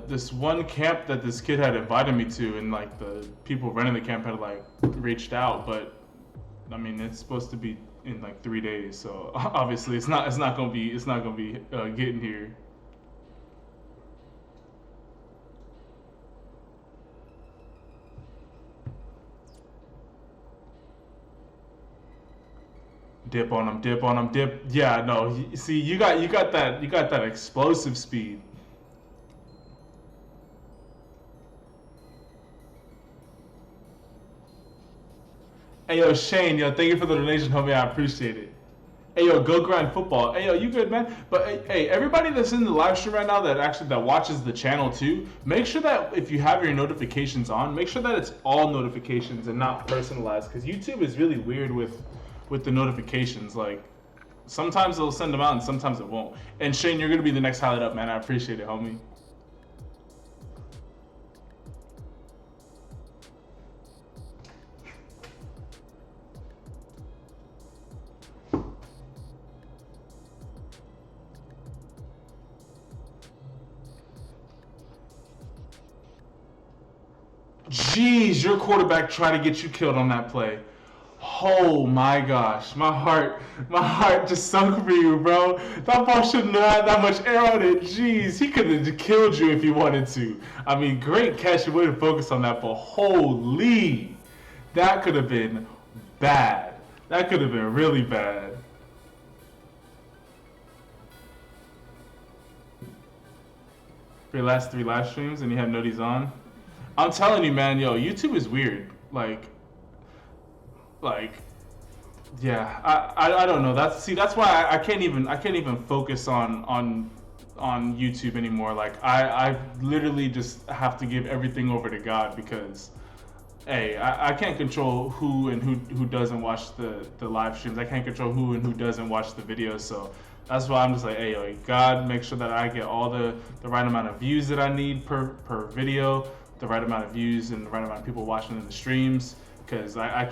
this one camp that this kid had invited me to, and like the people running the camp had like reached out, but I mean it's supposed to be in like 3 days, so obviously it's not gonna be getting here. Dip on him, dip. Yeah, no. See, you got that explosive speed. Hey yo, Shane, yo, thank you for the donation, homie. I appreciate it. Hey yo, go grind football. Hey yo, you good, man? But hey, everybody that's in the live stream right now that watches the channel too, make sure that if you have your notifications on, make sure that it's all notifications and not personalized, because YouTube is really weird with the notifications. Like sometimes it'll send them out and sometimes it won't. And Shane, you're gonna be the next highlight up, man. I appreciate it, homie. Jeez, your quarterback tried to get you killed on that play. Oh my gosh, my heart just sunk for you, bro. That ball shouldn't have had that much air on it. Jeez, he could have killed you if he wanted to. I mean, great catch. You wouldn't focus on that, but holy, that could have been bad. That could have been really bad. For your last 3 live streams and you have noties on, I'm telling you, man, yo, YouTube is weird. Like, yeah, I don't know. That's why I can't even focus on YouTube anymore. Like I literally just have to give everything over to God, because hey, I can't control who and who doesn't watch the live streams. I can't control who and who doesn't watch the videos. So that's why I'm just like, hey, God, make sure that I get all the right amount of views that I need per video, the right amount of views and the right amount of people watching in the streams. Because I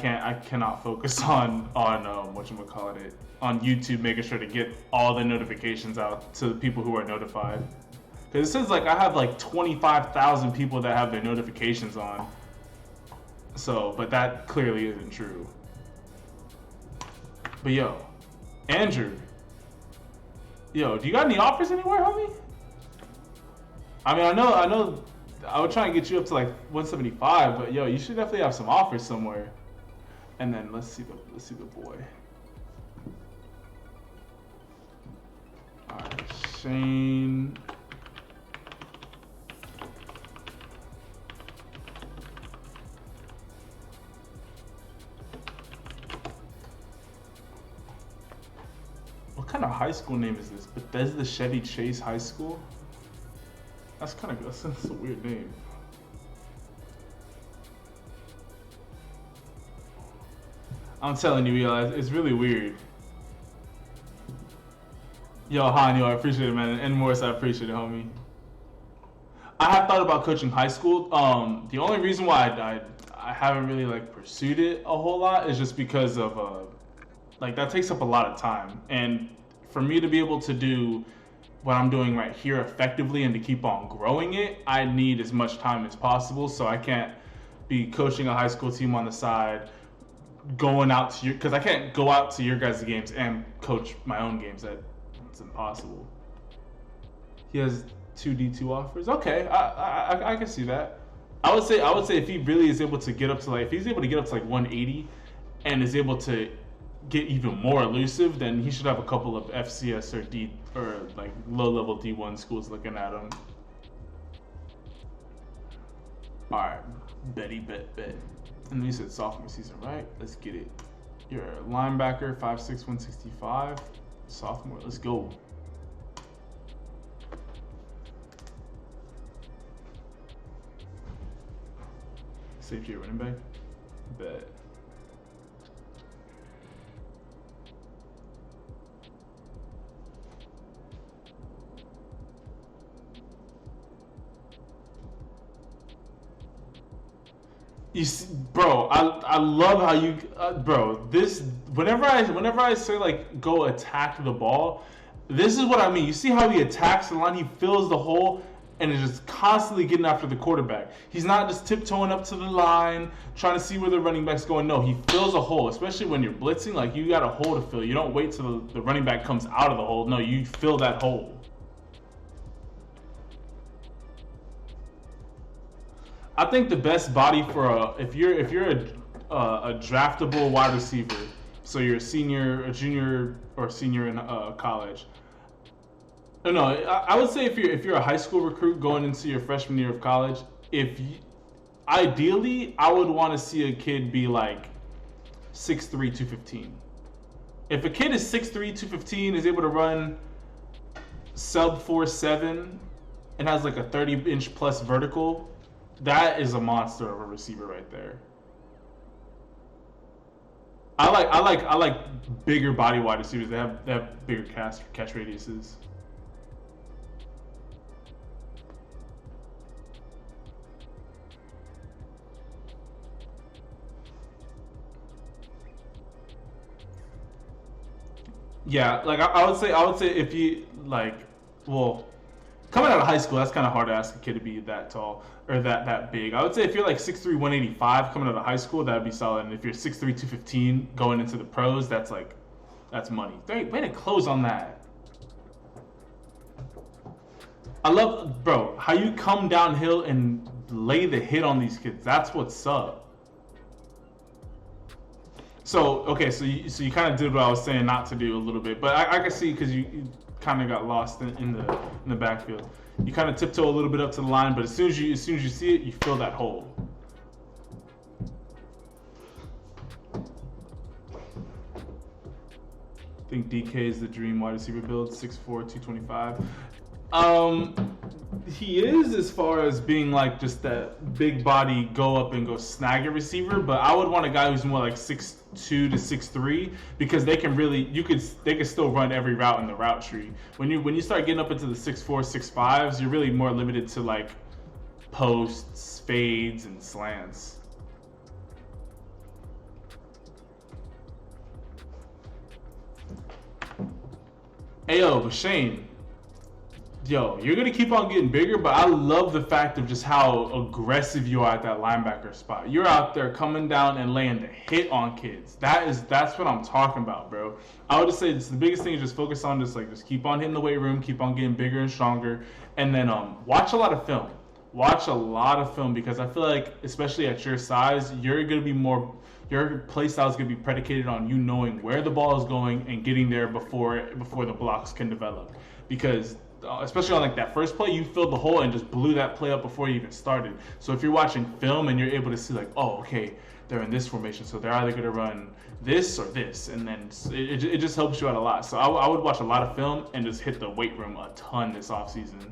cannot focus on whatchamacallit, on YouTube, making sure to get all the notifications out to the people who are notified. Because it says like I have like 25,000 people that have their notifications on. So, but that clearly isn't true. But yo, Andrew, yo, do you got any offers anywhere, homie? I mean, I know I would try and get you up to like 175, but yo, you should definitely have some offers somewhere. And then let's see the boy. All right, Shane. What kind of high school name is this? Bethesda Chevy Chase High School? That's kind of good. That's a weird name. I'm telling you, yo, it's really weird. Yo, Han, yo, I appreciate it, man. And Morris, I appreciate it, homie. I have thought about coaching high school. The only reason why I haven't really like pursued it a whole lot is just because of like that takes up a lot of time, and for me to be able to do what I'm doing right here effectively and to keep on growing it, I need as much time as possible. So I can't be coaching a high school team on the side, going out to your, because I can't go out to your guys' games and coach my own games. That's impossible. He has 2 D2 offers. Okay, I can see that. I would say if he really is able to get up to like, if he's able to get up to like 180 and is able to get even more elusive, then he should have a couple of FCS or like low-level D1 schools looking at him. All right, bet. And then you said sophomore season, right? Let's get it. You're a linebacker, 5'6", 165. Sophomore, let's go. Safety or running back? Bet. You see, bro, I love how you, bro. This whenever I say like go attack the ball, this is what I mean. You see how he attacks the line? He fills the hole and is just constantly getting after the quarterback. He's not just tiptoeing up to the line trying to see where the running back's going. No, he fills a hole, especially when you're blitzing. Like you got a hole to fill. You don't wait till the running back comes out of the hole. No, you fill that hole. I think the best body for if you're a draftable wide receiver, so you're a senior, a junior, or senior in college. No, I would say if you're a high school recruit going into your freshman year of college, ideally I would want to see a kid be like 6'3", 215. If a kid is 6'3", 215, is able to run sub 4.7 and has like a 30-inch plus vertical, that is a monster of a receiver right there. I like bigger body wide receivers. They have bigger catch radiuses. Yeah, like I would say if you like, well, coming out of high school, that's kind of hard to ask a kid to be that tall or that big. I would say if you're like 6'3", 185 coming out of high school, that'd be solid. And if you're 6'3", 215 going into the pros, that's money. Way to close on that. I love, bro, how you come downhill and lay the hit on these kids. That's what's up. So, okay, so you kind of did what I was saying not to do a little bit, but I can see because you kind of got lost in the backfield. You kind of tiptoe a little bit up to the line, but as soon as you see it, you fill that hole. I think DK is the dream wide receiver build, 6'4", 225. He is, as far as being like just that big body go up and go snag a receiver, but I would want a guy who's more like 6'2" to 6'3", because they can still run every route in the route tree. When you start getting up into the 6'4", 6'5s, you're really more limited to like posts, fades, and slants. Ayo, but Shane, yo, you're going to keep on getting bigger, but I love the fact of just how aggressive you are at that linebacker spot. You're out there coming down and laying the hit on kids. That's what I'm talking about, bro. I would just say the biggest thing is just focus on just keep on hitting the weight room, keep on getting bigger and stronger, and then watch a lot of film. watch a lot of film because I feel like, especially at your size, your play style is gonna be predicated on you knowing where the ball is going and getting there before the blocks can develop. Because especially on like that first play, you filled the hole and just blew that play up before you even started. So if you're watching film and you're able to see like, oh, okay, they're in this formation, so they're either gonna run this or this, and then it just helps you out a lot. So I would watch a lot of film and just hit the weight room a ton this offseason.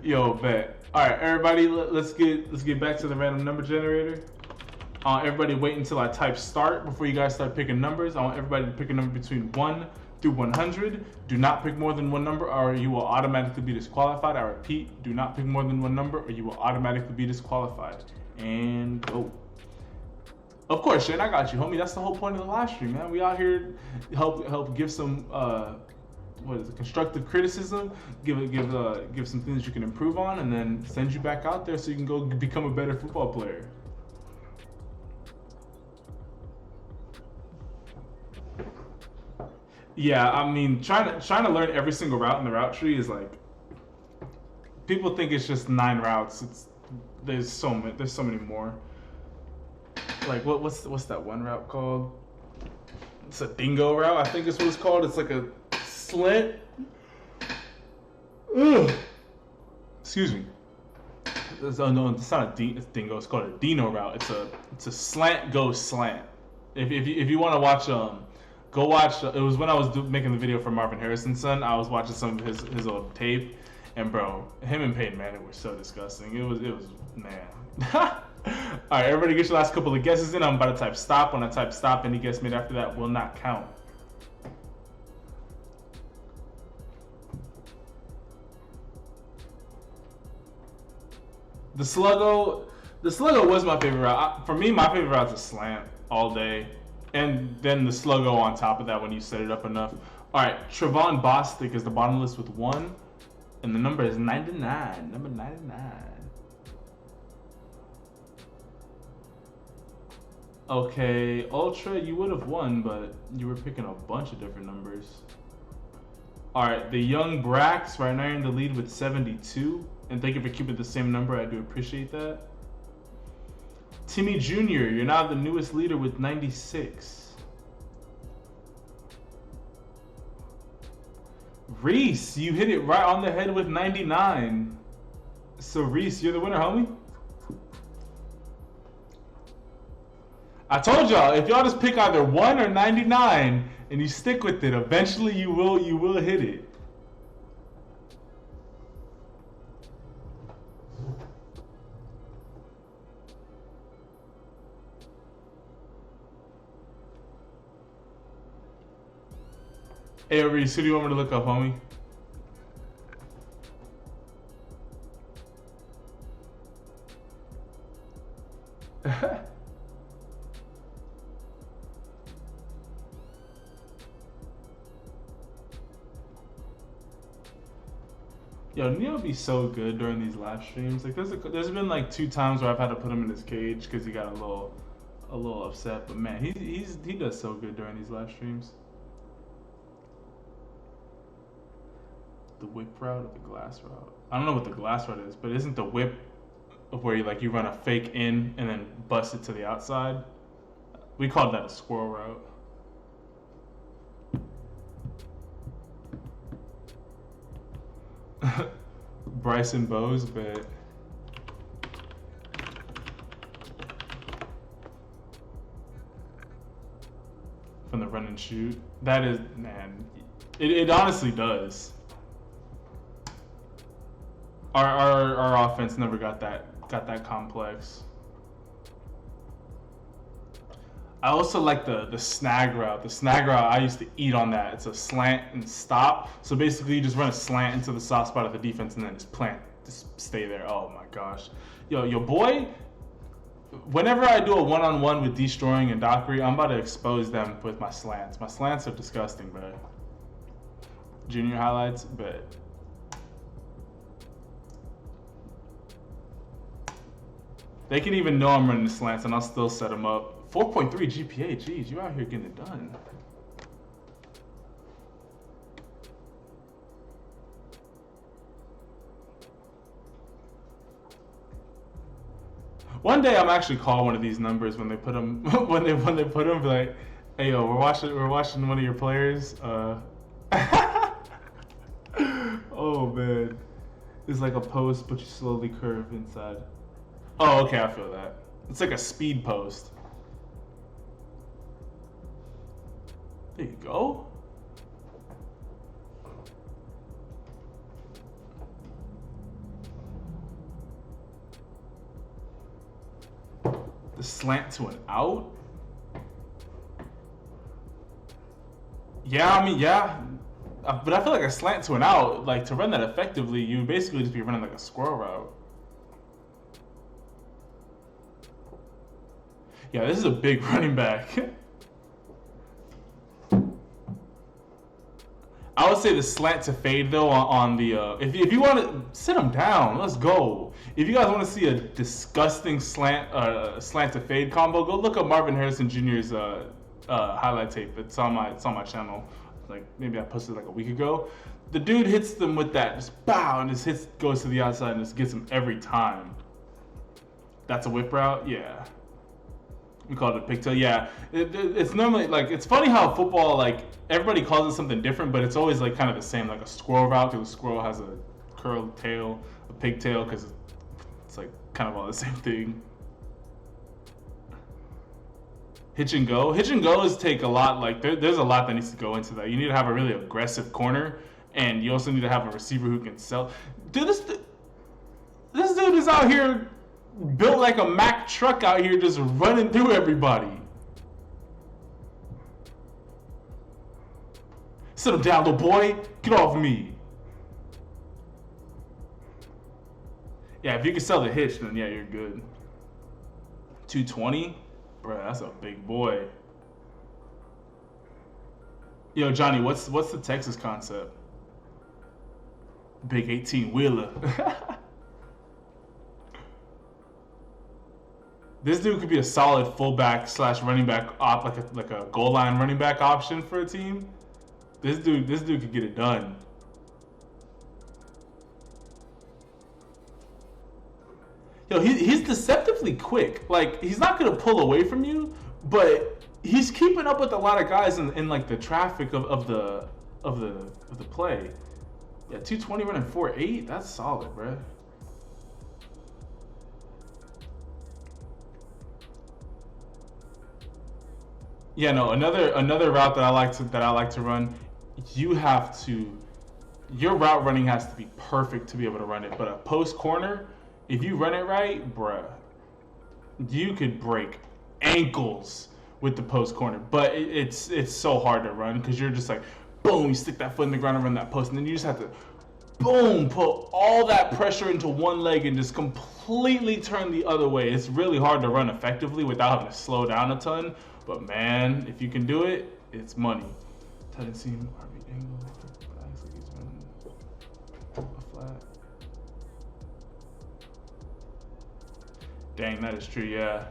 Yo, bet. All right, everybody, let's get back to the random number generator. Everybody wait until I type start before you guys start picking numbers. I want everybody to pick a number between 1 through 100. Do not pick more than one number or you will automatically be disqualified. I repeat, do not pick more than one number or you will automatically be disqualified. And go. Of course, Shane, I got you, homie. That's the whole point of the live stream, man. We out here help give some constructive criticism, give some things you can improve on, and then send you back out there so you can go become a better football player. Yeah, I mean, trying to learn every single route in the route tree is like, people think it's just 9 routes. There's so many more. Like what's that one route called? It's a dingo route, I think is what it's called. It's like a slant. Ugh. Excuse me. No, it's not a dingo. It's called a dino route. It's a slant go slant. If you want to watch go watch. It was when I was making the video for Marvin Harrison's son. I was watching some of his old tape, and bro, him and Peyton Manning were so disgusting. It was man. All right, everybody, get your last couple of guesses in. I'm about to type stop. When I type stop, any guess made after that will not count. The sluggo was my favorite route. For me, my favorite route is a slant all day. And then the sluggo on top of that when you set it up enough. All right, Trevon Bostic is the bottom list with 1. And the number is 99. Number 99. Okay, Ultra, you would have won, but you were picking a bunch of different numbers. All right, the young Brax, right now you're in the lead with 72. And thank you for keeping the same number. I do appreciate that. Timmy Jr., you're now the newest leader with 96. Reese, you hit it right on the head with 99. So Reese, you're the winner, homie. I told y'all, if y'all just pick either 1 or 99 and you stick with it, eventually you will hit it. Hey, Reese, who do you want me to look up, homie? Yo, Neil be so good during these live streams. Like, there's been like 2 times where I've had to put him in his cage because he got a little upset. But man, he does so good during these live streams. The whip route or the glass route? I don't know what the glass route is, but isn't the whip where you run a fake in and then bust it to the outside? We called that a squirrel route. Bryson Bowes, but from the run and shoot. That is, man, it honestly does. Our offense never got that complex. I also like the snag route. The snag route, I used to eat on that. It's a slant and stop. So basically, you just run a slant into the soft spot of the defense and then just stay there. Oh my gosh, yo boy. Whenever I do a one-on-one with Destroying and Dockery, I'm about to expose them with my slants. My slants are disgusting, bro. Junior highlights, but. They can even know I'm running the slants, and I'll still set them up. 4.3 GPA. Jeez, you out here getting it done. One day I'm actually call one of these numbers when they put them when they put them, be like, hey yo, we're watching one of your players. Oh man, it's like a post, but you slowly curve inside. Oh, okay, I feel that. It's like a speed post. There you go. The slant to an out? Yeah, I mean, yeah. But I feel like a slant to an out, like to run that effectively, you basically just be running like a squirrel route. Yeah, this is a big running back. I would say the slant to fade though on the if you want to sit him down, let's go. If you guys want to see a disgusting slant to fade combo, go look up Marvin Harrison Jr.'s highlight tape. It's on my channel. Like maybe I posted like a week ago. The dude hits them with that, just bow, and his hits goes to the outside and just gets him every time. That's a whip route, yeah. We call it a pigtail. Yeah, it's normally like, it's funny how football, like everybody calls it something different, but it's always like kind of the same, like a squirrel route, because a squirrel has a curled tail, a pigtail, because it's like kind of all the same thing. Hitch and go is take a lot, like there's a lot that needs to go into that. You need to have a really aggressive corner, and you also need to have a receiver who can sell. Dude, this dude is out here built like a Mack truck out here, just running through everybody. Sit him down, little boy. Get off me. Yeah, if you can sell the hitch, then yeah, you're good. 220? Bro, that's a big boy. Yo, Johnny, what's the Texas concept? Big 18-wheeler. This dude could be a solid fullback / running back op, like a goal line running back option for a team. This dude could get it done. Yo, he's deceptively quick. Like, he's not gonna pull away from you, but he's keeping up with a lot of guys in like the traffic of the play. Yeah, 220 running 4.8. That's solid, bro. Yeah, no. Another route that I like to run. Your route running has to be perfect to be able to run it. But a post corner, if you run it right, bruh, you could break ankles with the post corner. But it's so hard to run because you're just like, boom, you stick that foot in the ground and run that post, and then you just have to, boom, put all that pressure into one leg and just completely turn the other way. It's really hard to run effectively without having to slow down a ton. But man, if you can do it, it's money. Tight end seam, RB angle, a flat. Dang, that is true, yeah.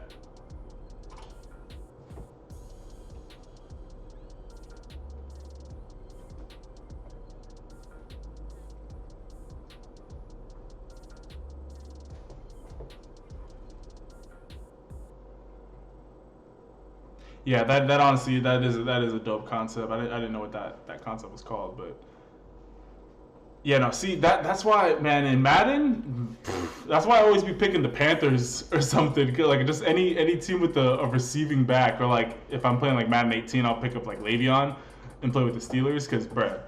Yeah, that honestly, that is a dope concept. I didn't know what that concept was called, but yeah, no. See, that's why, man, in Madden, that's why I always be picking the Panthers or something. Like just any team with a receiving back, or like if I'm playing like Madden 18, I'll pick up like Le'Veon and play with the Steelers, because bruh,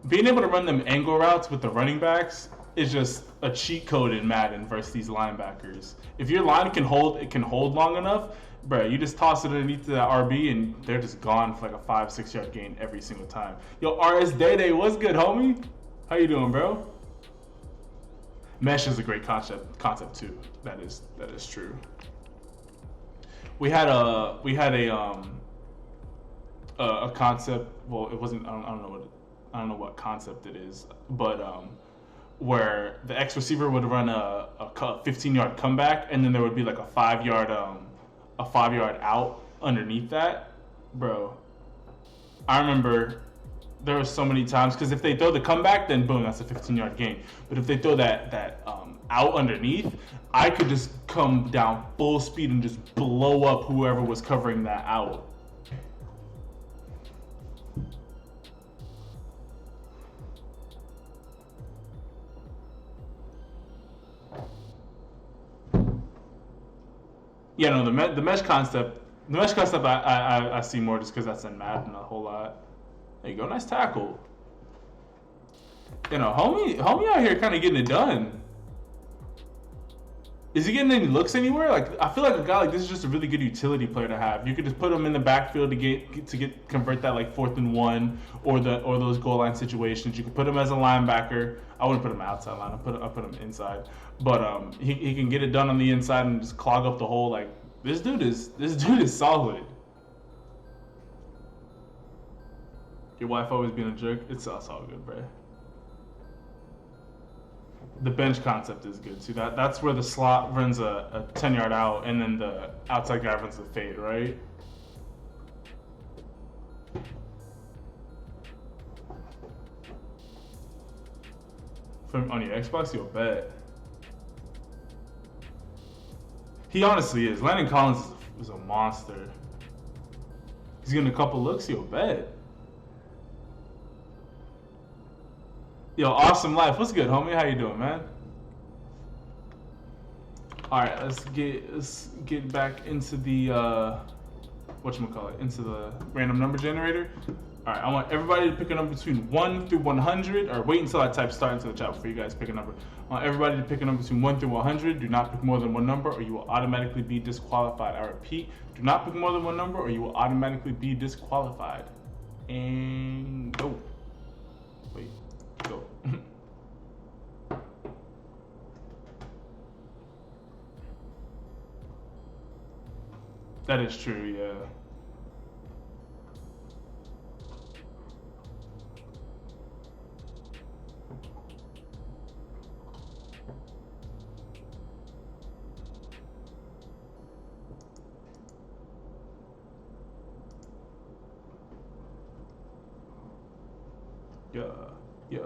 being able to run them angle routes with the running backs is just a cheat code in Madden versus these linebackers. If your line can hold long enough, bro, you just toss it underneath that RB and they're just gone for like a 5-6 yard gain every single time. Yo, RS Day, what's good, homie? How you doing, bro? Mesh is a great concept too. That is true. We had a concept. Well, it wasn't. I don't know what concept it is, but where the X receiver would run a 15-yard comeback, and then there would be like a 5-yard out underneath that, bro. I remember there were so many times, because if they throw the comeback, then boom, that's a 15-yard gain. But if they throw that out underneath, I could just come down full speed and just blow up whoever was covering that out. Yeah, no, the mesh concept. The mesh concept I see more just because that's in Madden a whole lot. There you go, nice tackle. You know, homie out here kind of getting it done. Is he getting any looks anywhere? Like, I feel like a guy like this is just a really good utility player to have. You could just put him in the backfield to convert that like 4th and 1 or those goal line situations. You could put him as a linebacker. I wouldn't put him outside line. I put him inside. But he can get it done on the inside and just clog up the hole. Like, this dude is solid. Your wife always being a jerk. It's all good, bro. The bench concept is good too. That's where the slot runs a 10-yard out, and then the outside guy runs the fade, right? On your Xbox, you'll bet. He honestly is. Landon Collins is a monster. He's getting a couple looks, you'll bet. Yo, awesome life. What's good, homie? How you doing, man? All right, let's get back into the into the random number generator. All right, I want everybody to pick a number between 1 through 100, or wait until I type start into the chat before you guys pick a number. I want everybody to pick a number between 1 through 100. Do not pick more than one number, or you will automatically be disqualified. I repeat, do not pick more than one number, or you will automatically be disqualified. And go. Wait. Go. That is true, yeah. Yeah.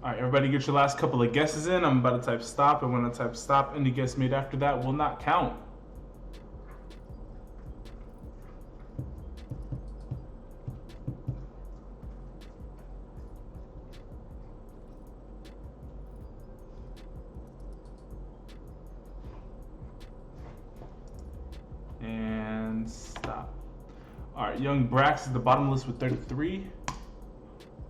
All right, everybody get your last couple of guesses in. I'm about to type stop, and when I type stop, any guess made after that will not count. And stop. All right, Young Brax is the bottom of the list with 33,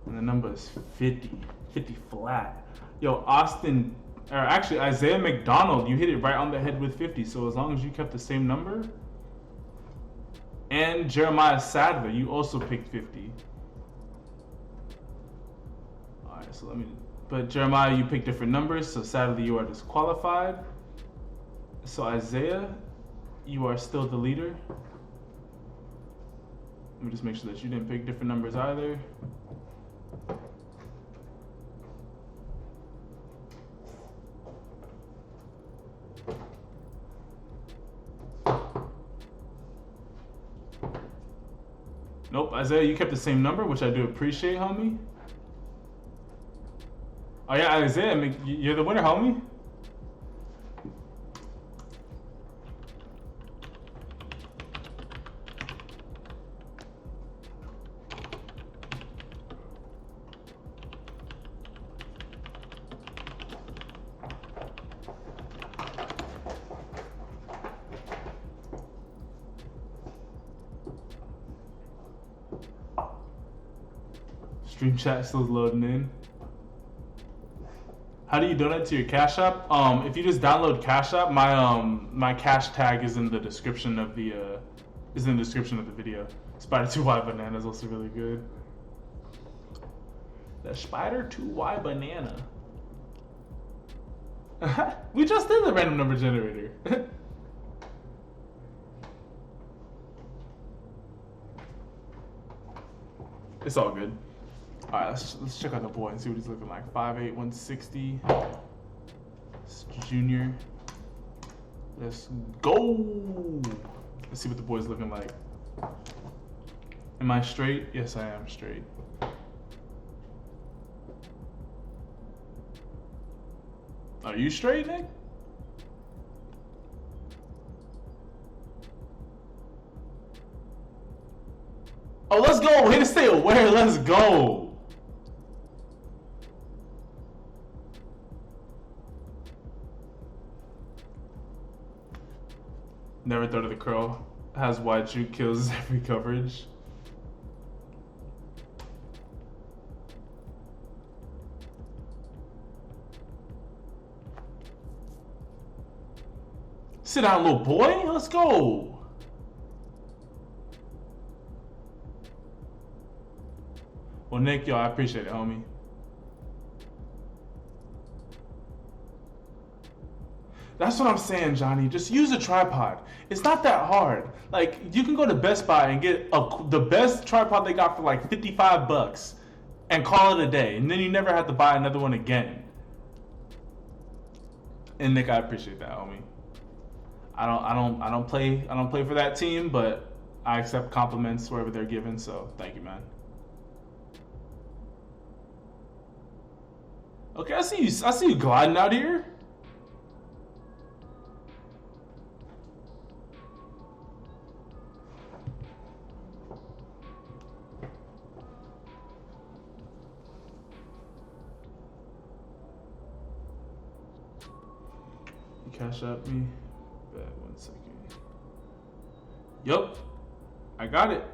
and the number is 50. 50 flat. Yo, Isaiah McDonald, you hit it right on the head with 50. So as long as you kept the same number. And Jeremiah Sadler, you also picked 50. All right, so but Jeremiah, you picked different numbers. So Sadler, you are disqualified. So Isaiah, you are still the leader. Let me just make sure that you didn't pick different numbers either. Nope, Isaiah, you kept the same number, which I do appreciate, homie. Oh yeah, Isaiah, you're the winner, homie. Stream chat still loading in. How do you donate to your Cash App? If you just download Cash App, my cash tag is in the description of the video. Spider 2Y banana is also really good. The Spider 2Y banana. We just did the random number generator. It's all good. All right, let's check out the boy and see what he's looking like. 5'8", 160. Junior. Let's go. Let's see what the boy's looking like. Am I straight? Yes, I am straight. Are you straight, Nick? Oh, let's go. Way to stay aware. Let's go. Never thought of the curl. Has wide shoot, kills every coverage. Sit down, little boy. Let's go. Well, Nick, yo, I appreciate it, homie. That's what I'm saying, Johnny. Just use a tripod. It's not that hard. Like, you can go to Best Buy and get the best tripod they got for like $55 and call it a day, and then you never have to buy another one again. And Nick, I appreciate that, homie. I don't play for that team, but I accept compliments wherever they're given. So thank you, man. Okay, I see you gliding out here. You cash out me. Bet, 1 second. Yup, I got it.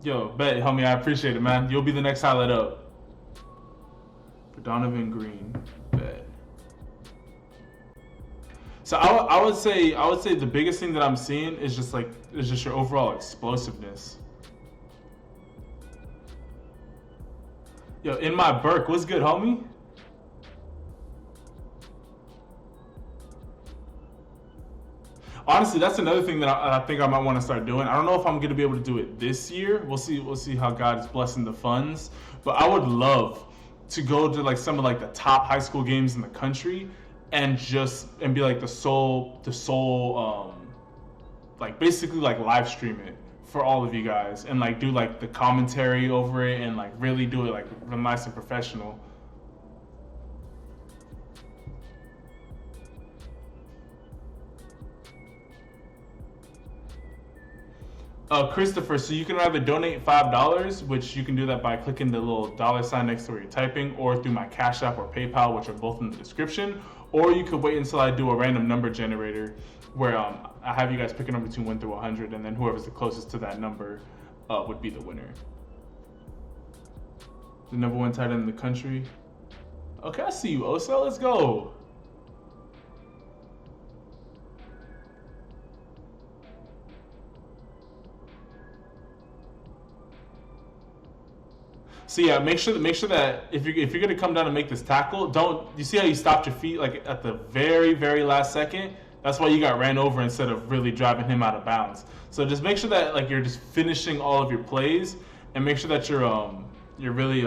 Yo, bet, homie, I appreciate it, man. You'll be the next highlight up. For Donovan Green, bet. So I would say the biggest thing that I'm seeing is just your overall explosiveness. Yo, in my Burke, what's good, homie? Honestly, that's another thing that I think I might want to start doing. I don't know if I'm going to be able to do it this year. We'll see how God is blessing the funds. But I would love to go to like some of like the top high school games in the country and be like the sole like basically like live stream it for all of you guys and like do like the commentary over it and like really do it like real nice and professional. Christopher, so you can either donate $5, which you can do that by clicking the little $ next to where you're typing, or through my CashApp or PayPal, which are both in the description. Or you could wait until I do a random number generator where I have you guys pick a number between 1 through 100, and then whoever's the closest to that number would be the winner. The number 1 tight end in the country. Okay, I see you, Osa. Let's go. So yeah, make sure that if you're gonna come down and make this tackle, you see how you stopped your feet like at the very, very last second? That's why you got ran over instead of really driving him out of bounds. So just make sure that like you're just finishing all of your plays and make sure that you're really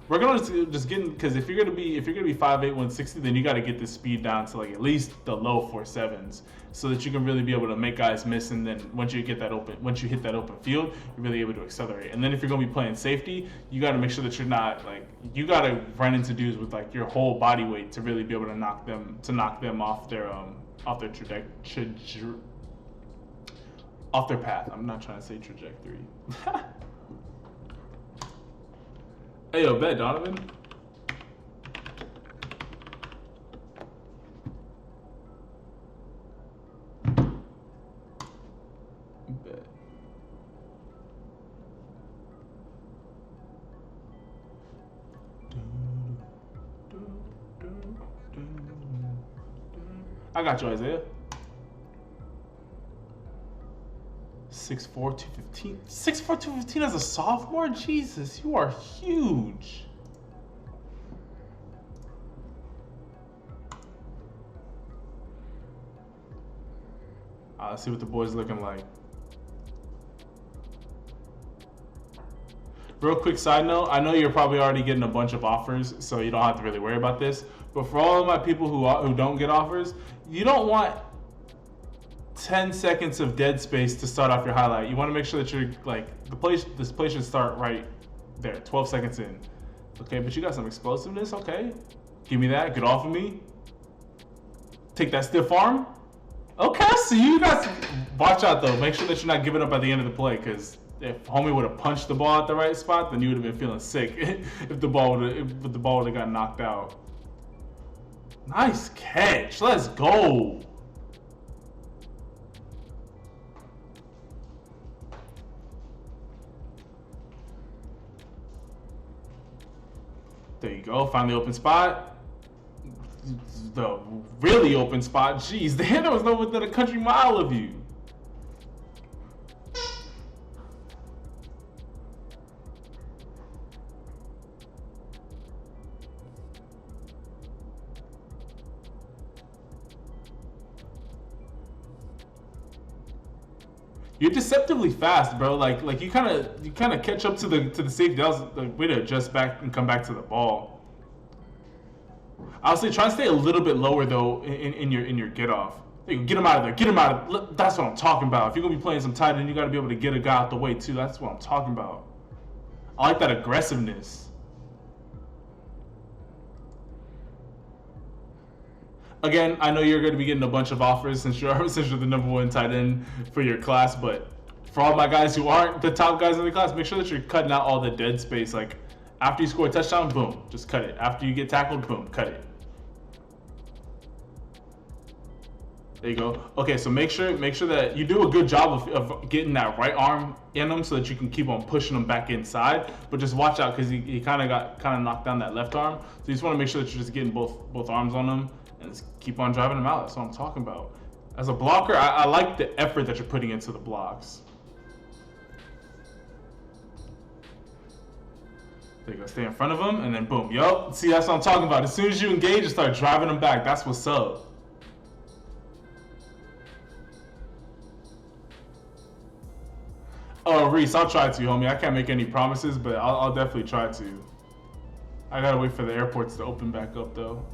we're gonna just get, because if you're gonna be 5'8", 160, then you got to get this speed down to like at least the low 4.7s, so that you can really be able to make guys miss. And then once you hit that open field, you're really able to accelerate. And then if you're gonna be playing safety, you got to make sure that you're not like, you got to run into dudes with like your whole body weight to really be able to knock them off their path. I'm not trying to say trajectory. Hey, yo, bet, Donovan. Bet. I got you, Isaiah. 6'4", 215. 6'4", 215 as a sophomore? Jesus, you are huge. Let's see what the boys looking like. real quick side note, I know you're probably already getting a bunch of offers, so you don't have to really worry about this. But for all of my people who don't get offers, you don't want 10 seconds of dead space to start off your highlight. You want to make sure that you're like this play should start right there, 12 seconds in. Okay, but you got some explosiveness. Okay, give me that. Get off of me. Take that stiff arm. Okay, so you guys watch out though. Make sure that you're not giving up at the end of the play, because if homie would have punched the ball at the right spot, then you would have been feeling sick if the ball would have got knocked out. Nice catch. Let's go. There you go. Find the open spot. The really open spot. Jeez, there was no within a country mile of you. You're deceptively fast, bro. Like you kind of catch up to the safety. That was the way to adjust back and come back to the ball. I'll say try to stay a little bit lower though in your get off. Get him out of there. Get him out of. That's what I'm talking about. If you're gonna be playing some tight end, you got to be able to get a guy out the way too. That's what I'm talking about. I like that aggressiveness. Again, I know you're going to be getting a bunch of offers since you're the number one tight end for your class, but for all my guys who aren't the top guys in the class, make sure that you're cutting out all the dead space. Like after you score a touchdown, boom, just cut it. After you get tackled, boom, cut it. There you go. Okay, so make sure that you do a good job of getting that right arm in them so that you can keep on pushing them back inside. But just watch out because he kind of knocked down that left arm. So you just want to make sure that you're just getting both arms on them. And just keep on driving them out. That's what I'm talking about. As a blocker, I like the effort that you're putting into the blocks. There you go. Stay in front of them, and then boom. Yup. See, that's what I'm talking about. As soon as you engage and start driving them back, that's what's up. Oh, Reese, I'll try to, homie. I can't make any promises, but I'll definitely try to. I gotta wait for the airports to open back up, though.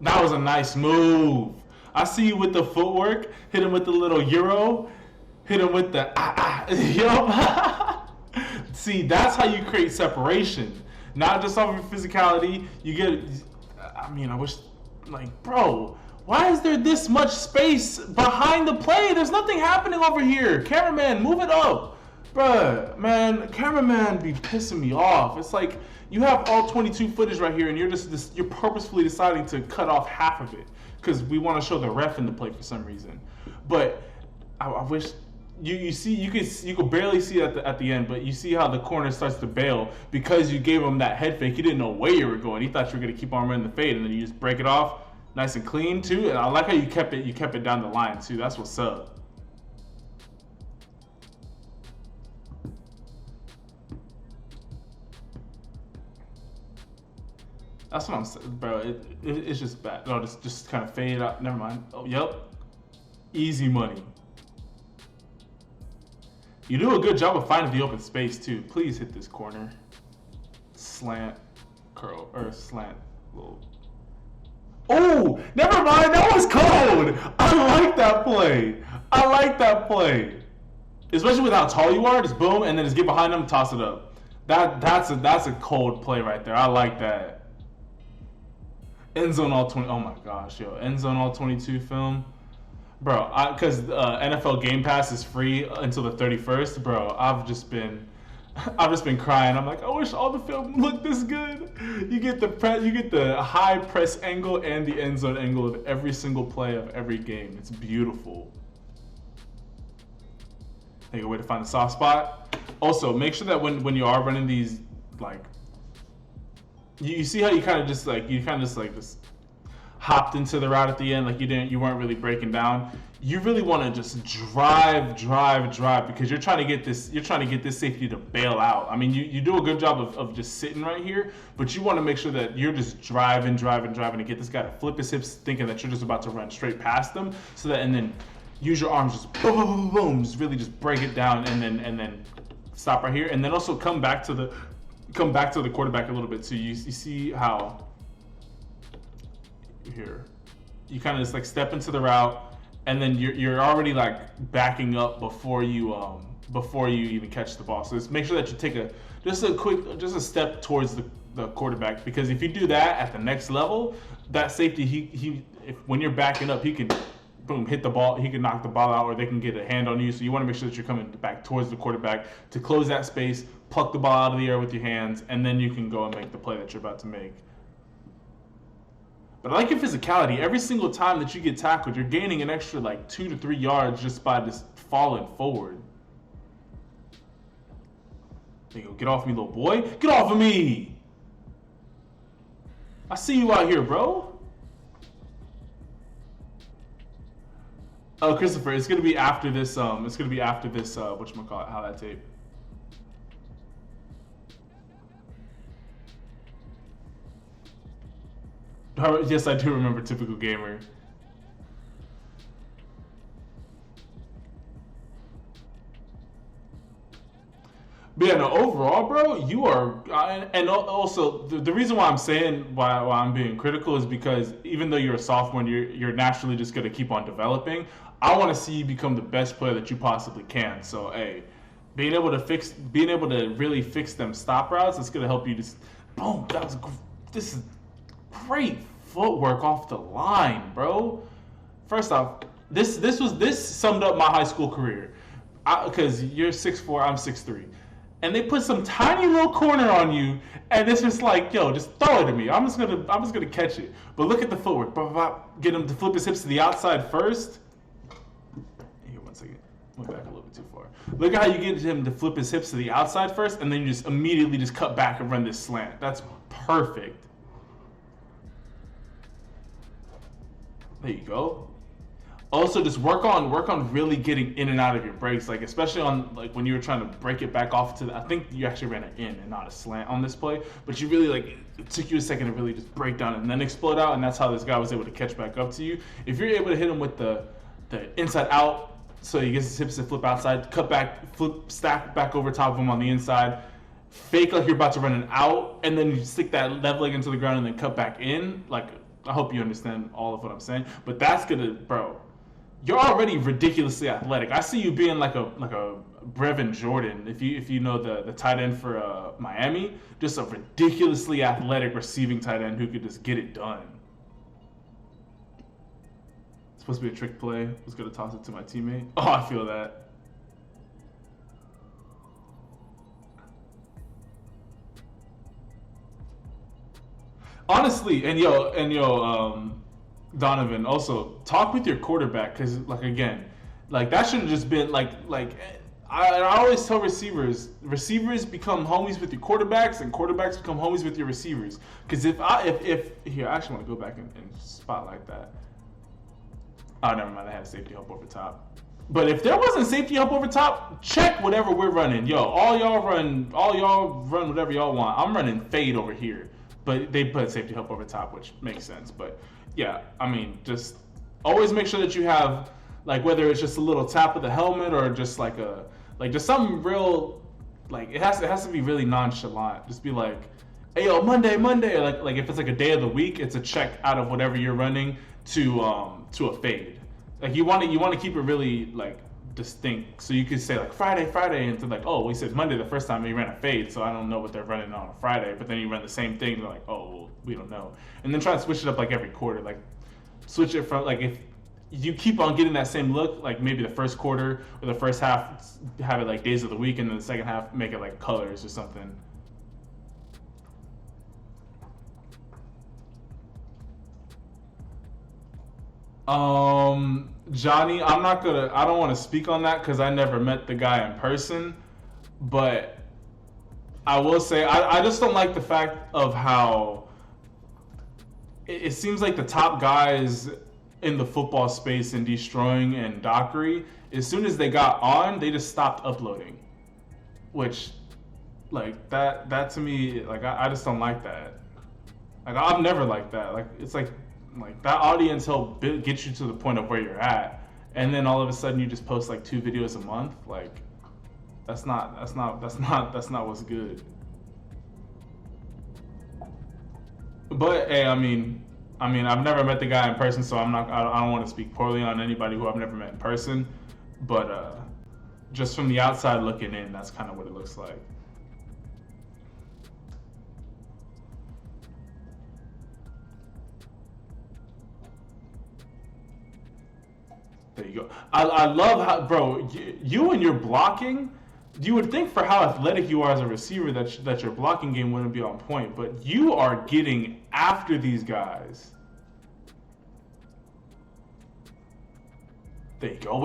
That was a nice move. I see you with the footwork. Hit him with the little Euro. Hit him with the Yup. See, that's how you create separation. Not just off your physicality. You get, I mean, I wish, like, bro, why is there this much space behind the play? There's nothing happening over here. Cameraman, move it up. Bruh, man, cameraman be pissing me off. It's like, you have all 22 footage right here, and you're purposefully deciding to cut off half of it because we want to show the ref in the play for some reason. But I wish you could barely see it at the end, but you see how the corner starts to bail because you gave him that head fake. He didn't know where you were going. He thought you were gonna keep on running the fade, and then you just break it off nice and clean too. And I like how you kept it down the line too. That's what's up. That's what I'm saying, bro. It's just bad. No, just kind of fade out. Never mind. Oh, yep. Easy money. You do a good job of finding the open space too. Please hit this corner. Slant, curl, or slant. Little. Oh, never mind. That was cold. I like that play. I like that play. Especially with how tall you are. Just boom, and then just get behind them, toss it up. That's a cold play right there. I like that. End zone all 20. Oh my gosh, yo. End zone all 22 film. Bro, because NFL Game Pass is free until the 31st, bro. I've just been crying. I'm like, I wish all the film looked this good. You get the high press angle and the end zone angle of every single play of every game. It's beautiful. Take a way to find the soft spot. Also, make sure that when you are running these, like, you see how you kind of just hopped into the route at the end, like you weren't really breaking down. you really want to just drive because you're trying to get this safety to bail out. I mean, you do a good job of just sitting right here, but you want to make sure that you're just driving to get this guy to flip his hips, thinking that you're just about to run straight past them, so that, and then use your arms, just boom, boom, boom, boom, just really just break it down, and then stop right here, and then also come back to the quarterback a little bit. So you see how here you kind of just like step into the route, and then you're already like backing up before you even catch the ball. So just make sure that you take a step towards the quarterback, because if you do that at the next level, that safety when you're backing up, he can boom hit the ball, he can knock the ball out, or they can get a hand on you. So you want to make sure that you're coming back towards the quarterback to close that space, pluck the ball out of the air with your hands, and then you can go and make the play that you're about to make. But I like your physicality. Every single time that you get tackled, you're gaining an extra like 2 to 3 yards just by just falling forward. There you go. Get off me, little boy. Get off of me. I see you out here, bro. Oh, Christopher, it's gonna be after this. Whatchamacallit, highlight tape. Yes, I do remember Typical Gamer. But yeah, no, overall, bro, you are, and also the reason why I'm saying why I'm being critical is because even though you're a sophomore and you're naturally just gonna keep on developing, I want to see you become the best player that you possibly can. So, hey, being able to really fix them stop routes, it's gonna help you just, boom, this is great footwork off the line, bro. First off, this summed up my high school career, because you're 6'4", I'm 6'3", and they put some tiny little corner on you, and it's just like, yo, just throw it to me. I'm just gonna catch it. But look at the footwork. Get him to flip his hips to the outside first. Here, 1 second. Went back a little bit too far. Look at how you get him to flip his hips to the outside first, and then you just immediately just cut back and run this slant. That's perfect. There you go. Also, just work on really getting in and out of your breaks, like especially on like when you were trying to break it back off to I think you actually ran an in and not a slant on this play, but you really like it took you a second to really just break down and then explode out, and that's how this guy was able to catch back up to you. If you're able to hit him with the inside out, so he gets his hips to flip outside, cut back, flip, stack back over top of him on the inside, fake like you're about to run an out, and then you stick that left leg into the ground and then cut back in. Like, I hope you understand all of what I'm saying, but that's gonna, bro. You're already ridiculously athletic. I see you being like a Brevin Jordan, if you know the tight end for Miami, just a ridiculously athletic receiving tight end who could just get it done. It's supposed to be a trick play. I was gonna toss it to my teammate. Oh, I feel that. Honestly, and Donovan, also talk with your quarterback, because like again, like that should have just been like I always tell receivers become homies with your quarterbacks, and quarterbacks become homies with your receivers. Because if here, I actually want to go back and spotlight that. Oh, never mind, I had safety help over top. But if there wasn't safety help over top, check whatever we're running. Yo, all y'all run whatever y'all want. I'm running fade over here, but they put safety help over top, which makes sense. But yeah, I mean, just always make sure that you have, like, whether it's just a little tap of the helmet or just like just something real, like it has to be really nonchalant. Just be like, hey yo, Monday, or like if it's like a day of the week, it's a check out of whatever you're running to a fade. Like you want to keep it really like distinct, so you could say like Friday, and to like, oh, we said Monday the first time we ran a fade, so I don't know what they're running on a Friday. But then you run the same thing, they're like, oh, well, we don't know. And then try to switch it up like every quarter, like switch it from, like, if you keep on getting that same look, like maybe the first quarter or the first half have it like days of the week, and then the second half make it like colors or something. Johnny, I don't want to speak on that because I never met the guy in person, but I will say I just don't like the fact of how it seems like the top guys in the football space and destroying and Dockery, as soon as they got on, they just stopped uploading. Which, like, that to me, like, I just don't like that. Like, I've never liked that. Like, it's like that audience helped get you to the point of where you're at, and then all of a sudden you just post like 2 videos a month. Like, that's not what's good. But hey, I mean, I've never met the guy in person, so I don't want to speak poorly on anybody who I've never met in person. But just from the outside looking in, that's kind of what it looks like. There you go. I love how, bro, you and your blocking, you would think for how athletic you are as a receiver that your blocking game wouldn't be on point, but you are getting after these guys. There you go.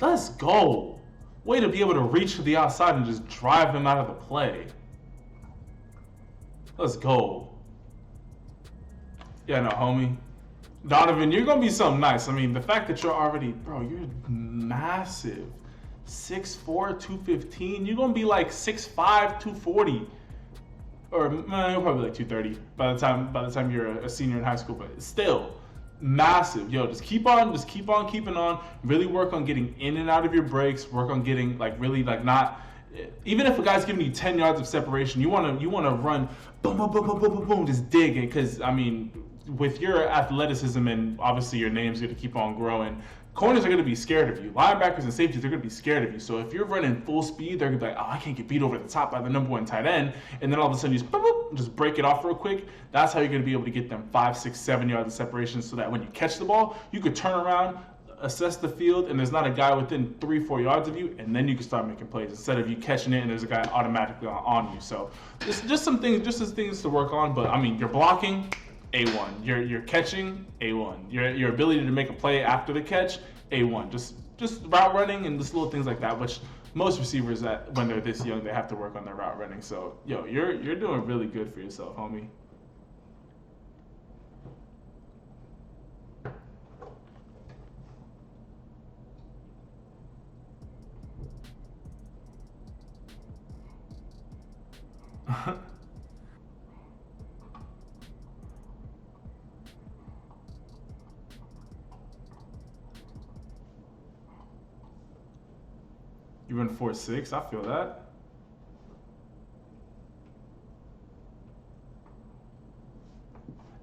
Let's go. Way to be able to reach to the outside and just drive them out of the play. Let's go. Yeah, no, homie. Donovan, you're going to be something nice. I mean, the fact that you're already, bro, you're massive. 6'4", 215. You're going to be like 6'5", 240. Or you're probably like 230 by the time you're a senior in high school, but still massive. Yo, just keep on keeping on. Really work on getting in and out of your breaks. Work on getting not, even if a guy's giving you 10 yards of separation, you want to run boom, boom, boom, boom, boom, boom, boom, just dig it. Because I mean, with your athleticism and obviously your name's going to keep on growing, corners are going to be scared of you. Linebackers and safeties, they're going to be scared of you. So if you're running full speed, they're going to be like, oh, I can't get beat over the top by the number 1 tight end. And then all of a sudden you just break it off real quick. That's how you're going to be able to get them 5, 6, 7 yards of separation so that when you catch the ball, you could turn around, assess the field, and there's not a guy within 3, 4 yards of you, and then you can start making plays instead of you catching it and there's a guy automatically on you. So just some things to work on. But I mean, you're blocking, A1. You're catching, A1. Your ability to make a play after the catch, A1. Just route running and just little things like that, which most receivers when they're this young, they have to work on their route running. So yo, you're doing really good for yourself, homie. You run 4.6. I feel that.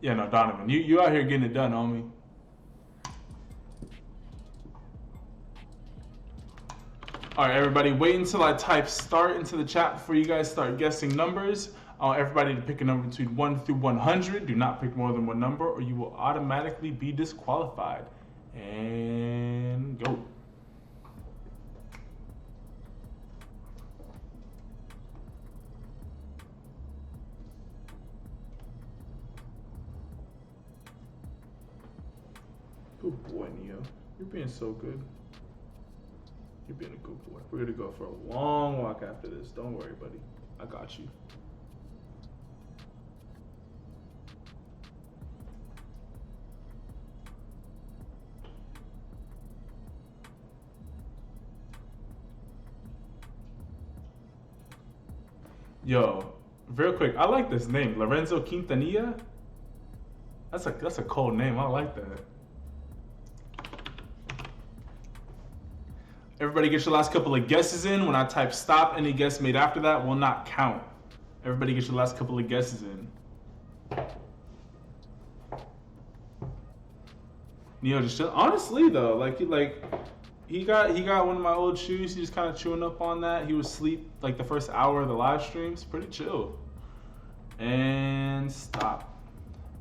Yeah, no, Donovan, you out here getting it done, homie. All right, everybody, wait until I type start into the chat before you guys start guessing numbers. I want everybody to pick a number between 1 through 100. Do not pick more than one number or you will automatically be disqualified. And go. Good boy, Neo. You're being so good. You're being a good boy. We're gonna go for a long walk after this. Don't worry, buddy. I got you. Yo, real quick, I like this name, Lorenzo Quintanilla. That's a cool name. I like that. Everybody get your last couple of guesses in. When I type stop, any guess made after that will not count. Everybody get your last couple of guesses in. Neo just chill. Honestly though, he got one of my old shoes. He just kind of chewing up on that. He was asleep like the first hour of the live streams. Pretty chill. And stop.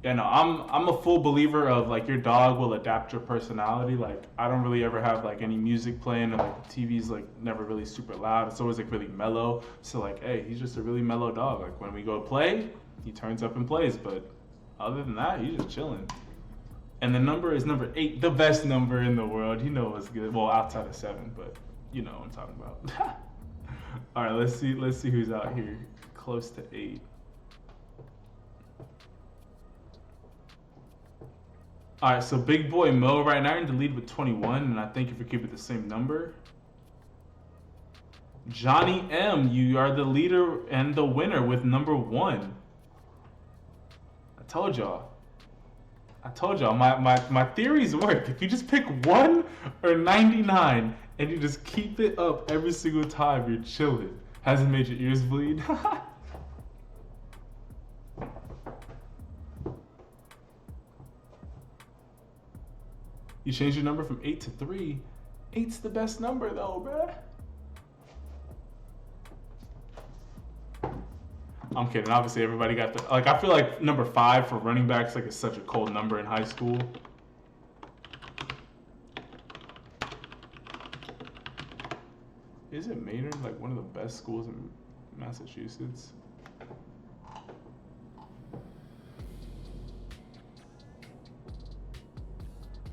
Yeah, no, I'm a full believer of like your dog will adapt your personality. Like I don't really ever have like any music playing, or like the TV's like never really super loud. It's always like really mellow. So like, hey, he's just a really mellow dog. Like when we go play, he turns up and plays. But other than that, he's just chilling. And the number is number 8, the best number in the world. You know what's good. Well, outside of 7, but you know what I'm talking about. All right, let's see who's out here close to 8. All right, so Big Boy Mo right now in the lead with 21, and I thank you for keeping the same number. Johnny M, you are the leader and the winner with number 1. I told y'all. My theories work. If you just pick 1 or 99 and you just keep it up every single time, you're chilling. Hasn't made your ears bleed. You changed your number from 8 to 3. 8's the best number though, bruh. I'm kidding. Obviously, everybody got the I feel like number 5 for running backs is such a cold number in high school. Isn't Maynard one of the best schools in Massachusetts?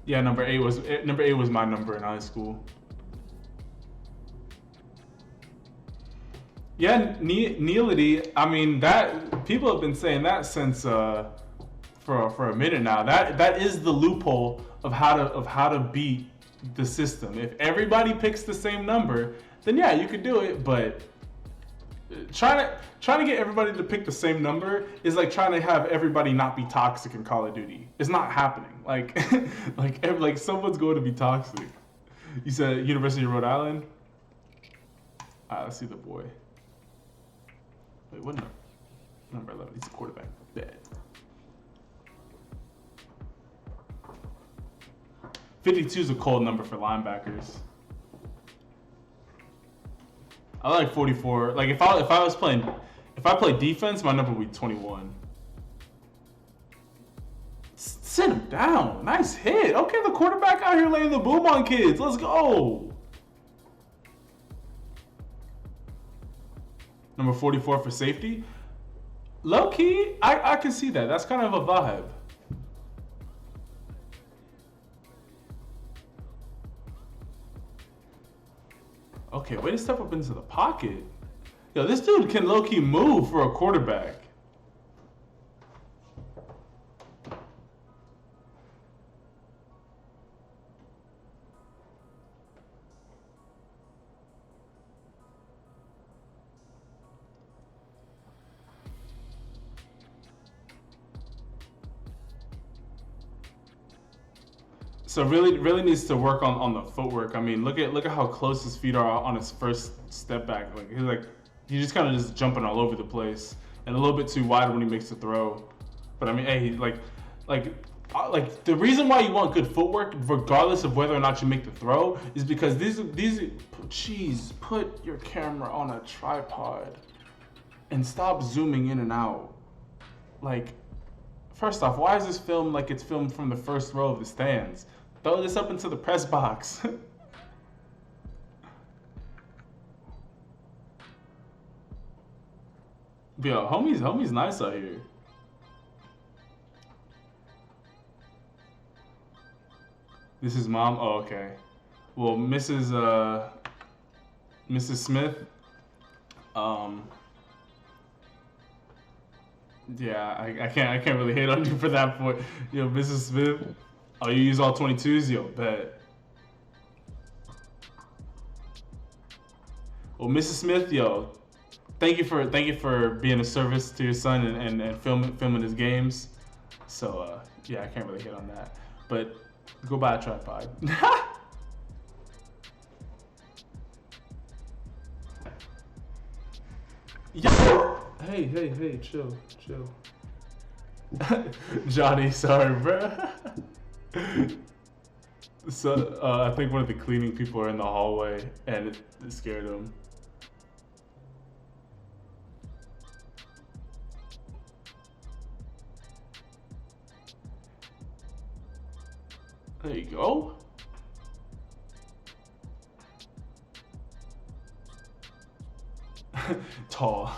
Yeah, number 8 was my number in high school. Yeah, Neility. I mean, that people have been saying that since for a minute now. That is the loophole of how to beat the system. If everybody picks the same number, then yeah, you could do it. But trying to get everybody to pick the same number is like trying to have everybody not be toxic in Call of Duty. It's not happening. Like someone's going to be toxic. You said University of Rhode Island. Let's see the boy. Wait, what number? Number 11. He's a quarterback. Dead. 52 is a cold number for linebackers. I like 44. Like if I played defense, my number would be 21. Sit him down. Nice hit. Okay, the quarterback out here laying the boom on kids. Let's go. Number 44 for safety. Low key, I can see that. That's kind of a vibe. Okay, way to step up into the pocket. Yo, this dude can low key move for a quarterback. So really needs to work on the footwork. I mean, look at how close his feet are on his first step back. He's just kind of just jumping all over the place and a little bit too wide when he makes the throw. But I mean, hey, like the reason why you want good footwork, regardless of whether or not you make the throw, is because these. Jeez, put your camera on a tripod and stop zooming in and out. Like, first off, why is this filmed like it's filmed from the first row of the stands? Throw this up into the press box. Yo, homie's nice out here. This is mom? Oh, okay. Well, Mrs. Smith, yeah, I can't really hate on you for that point. Yo, Mrs. Smith. Oh, you use all 22s? Yo, bet. Well, Mrs. Smith, yo, thank you for being a service to your son and filming his games. So yeah, I can't really hit on that. But go buy a tripod. Yo, hey, chill. Johnny, sorry, bro. So I think one of the cleaning people are in the hallway and it scared him. There you go. Tall.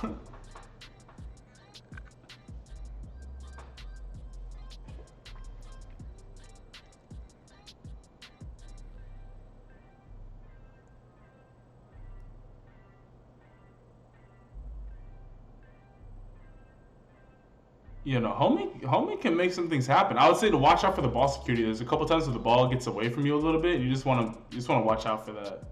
homie can make some things happen. I would say to watch out for the ball security. There's a couple times where the ball gets away from you a little bit. You just want to watch out for that.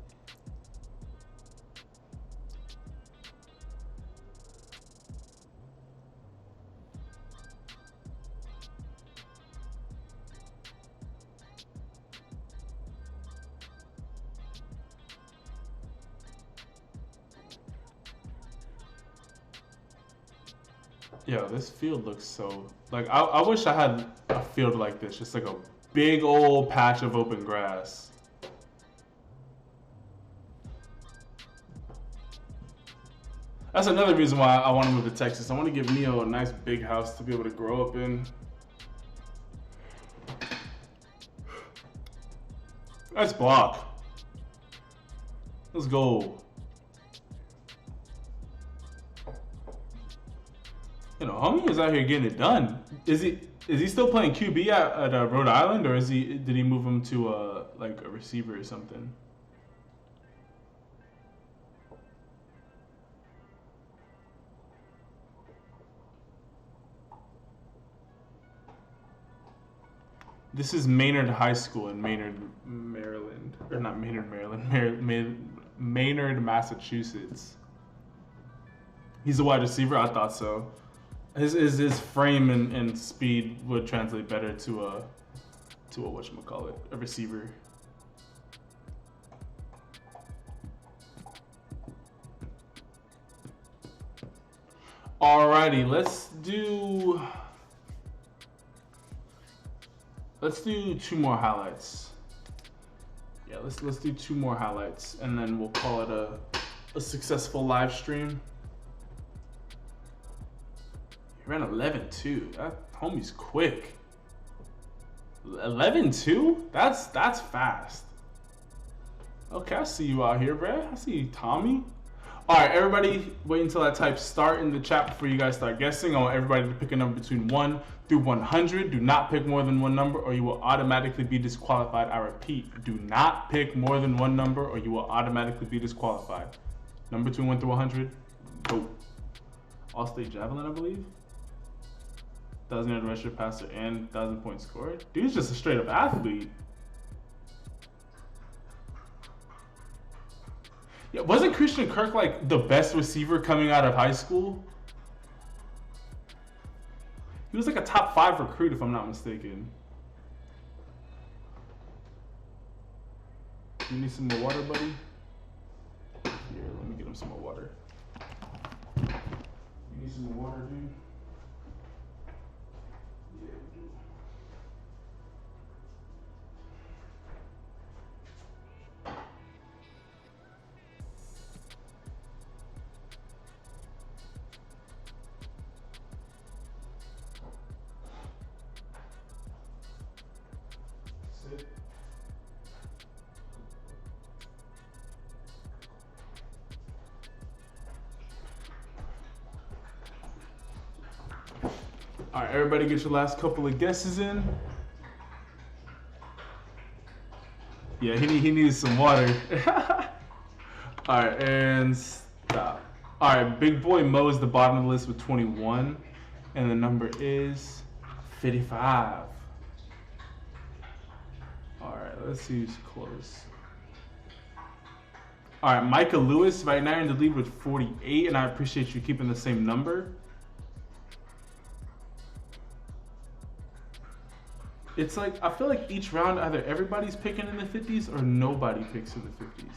Yo, this field looks so... Like, I wish I had a field like this. Just like a big old patch of open grass. That's another reason why I want to move to Texas. I want to give Neo a nice big house to be able to grow up in. Nice block. Let's go. Homie is out here getting it done. Is he still playing QB at Rhode Island, or did he move him to like a receiver or something? This is Maynard High School in Maynard, Maryland, or not Maynard, Maryland, Maynard, Massachusetts. He's a wide receiver. I thought so. His frame and speed would translate better to a whatchamacallit, a receiver. Alrighty, let's do 2 more highlights. Yeah, let's do 2 more highlights, and then we'll call it a successful live stream. Ran 11.2. That homie's quick. 11.2? That's fast. Okay, I see you out here, bruh. I see you, Tommy. All right, everybody, wait until I type start in the chat before you guys start guessing. I want everybody to pick a number between 1 through 100. Do not pick more than one number, or you will automatically be disqualified. I repeat, do not pick more than one number, or you will automatically be disqualified. Number between 1 through 100. Go. All-state javelin, I believe. 1,000-yard rusher, passer, and 1,000 points scored. Dude's just a straight-up athlete. Yeah, wasn't Christian Kirk like the best receiver coming out of high school? He was like a top 5 recruit, if I'm not mistaken. You need some more water, buddy? Here, let me get him some more water. You need some more water, dude? Yeah, we do. Sit. All right, everybody get your last couple of guesses in. Yeah, he needs some water. All right, and stop. All right, Big Boy Mo is the bottom of the list with 21, and the number is 55. All right, let's see who's close. All right, Micah Lewis, right now in the lead with 48, and I appreciate you keeping the same number. It's like, I feel like each round either everybody's picking in the 50s or nobody picks in the 50s.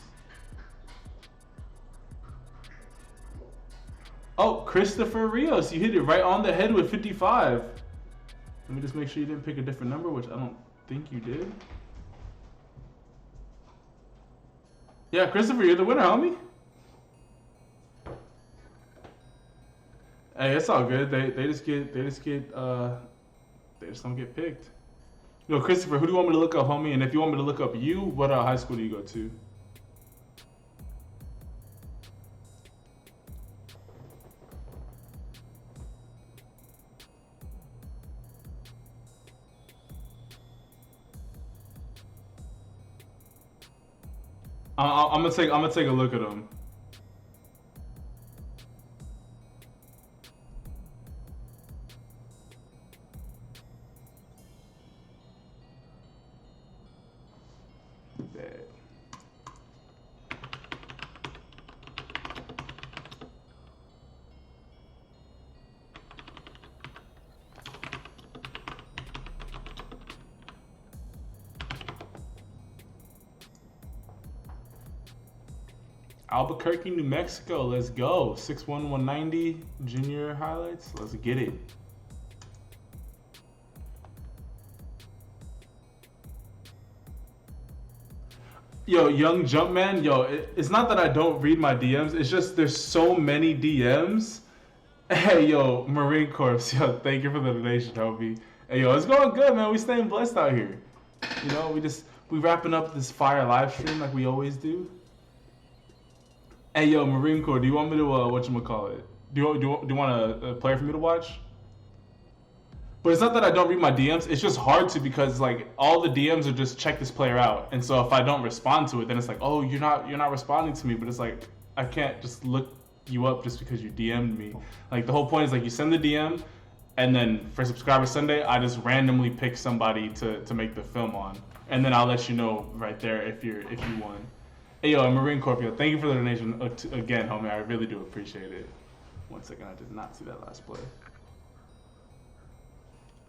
Oh, Christopher Rios, you hit it right on the head with 55. Let me just make sure you didn't pick a different number, which I don't think you did. Yeah, Christopher, you're the winner, homie. Hey, it's all good. They just don't get picked. Yo, Christopher, who do you want me to look up, homie? And if you want me to look up you, what high school do you go to? I'm gonna take a look at him. Albuquerque, New Mexico. Let's go. 6'1", 190 junior highlights. Let's get it. Yo, young Jumpman. Yo, it's not that I don't read my DMs. It's just there's so many DMs. Hey, yo, Marine Corps. Yo, thank you for the donation, Toby. Hey, yo, it's going good, man. We staying blessed out here. You know, we wrapping up this fire live stream like we always do. Hey, yo, Marine Corps, do you want me to, whatchamacallit? Do you want a player for me to watch? But it's not that I don't read my DMs. It's just hard to because, like, all the DMs are just check this player out. And so if I don't respond to it, then it's like, oh, you're not responding to me. But it's like, I can't just look you up just because you DM'd me. Like, the whole point is, like, you send the DM, and then for Subscriber Sunday, I just randomly pick somebody to make the film on. And then I'll let you know right there if you won. Hey, yo, Marine Corps, yo, thank you for the donation again, homie. I really do appreciate it. 1 second, I did not see that last play.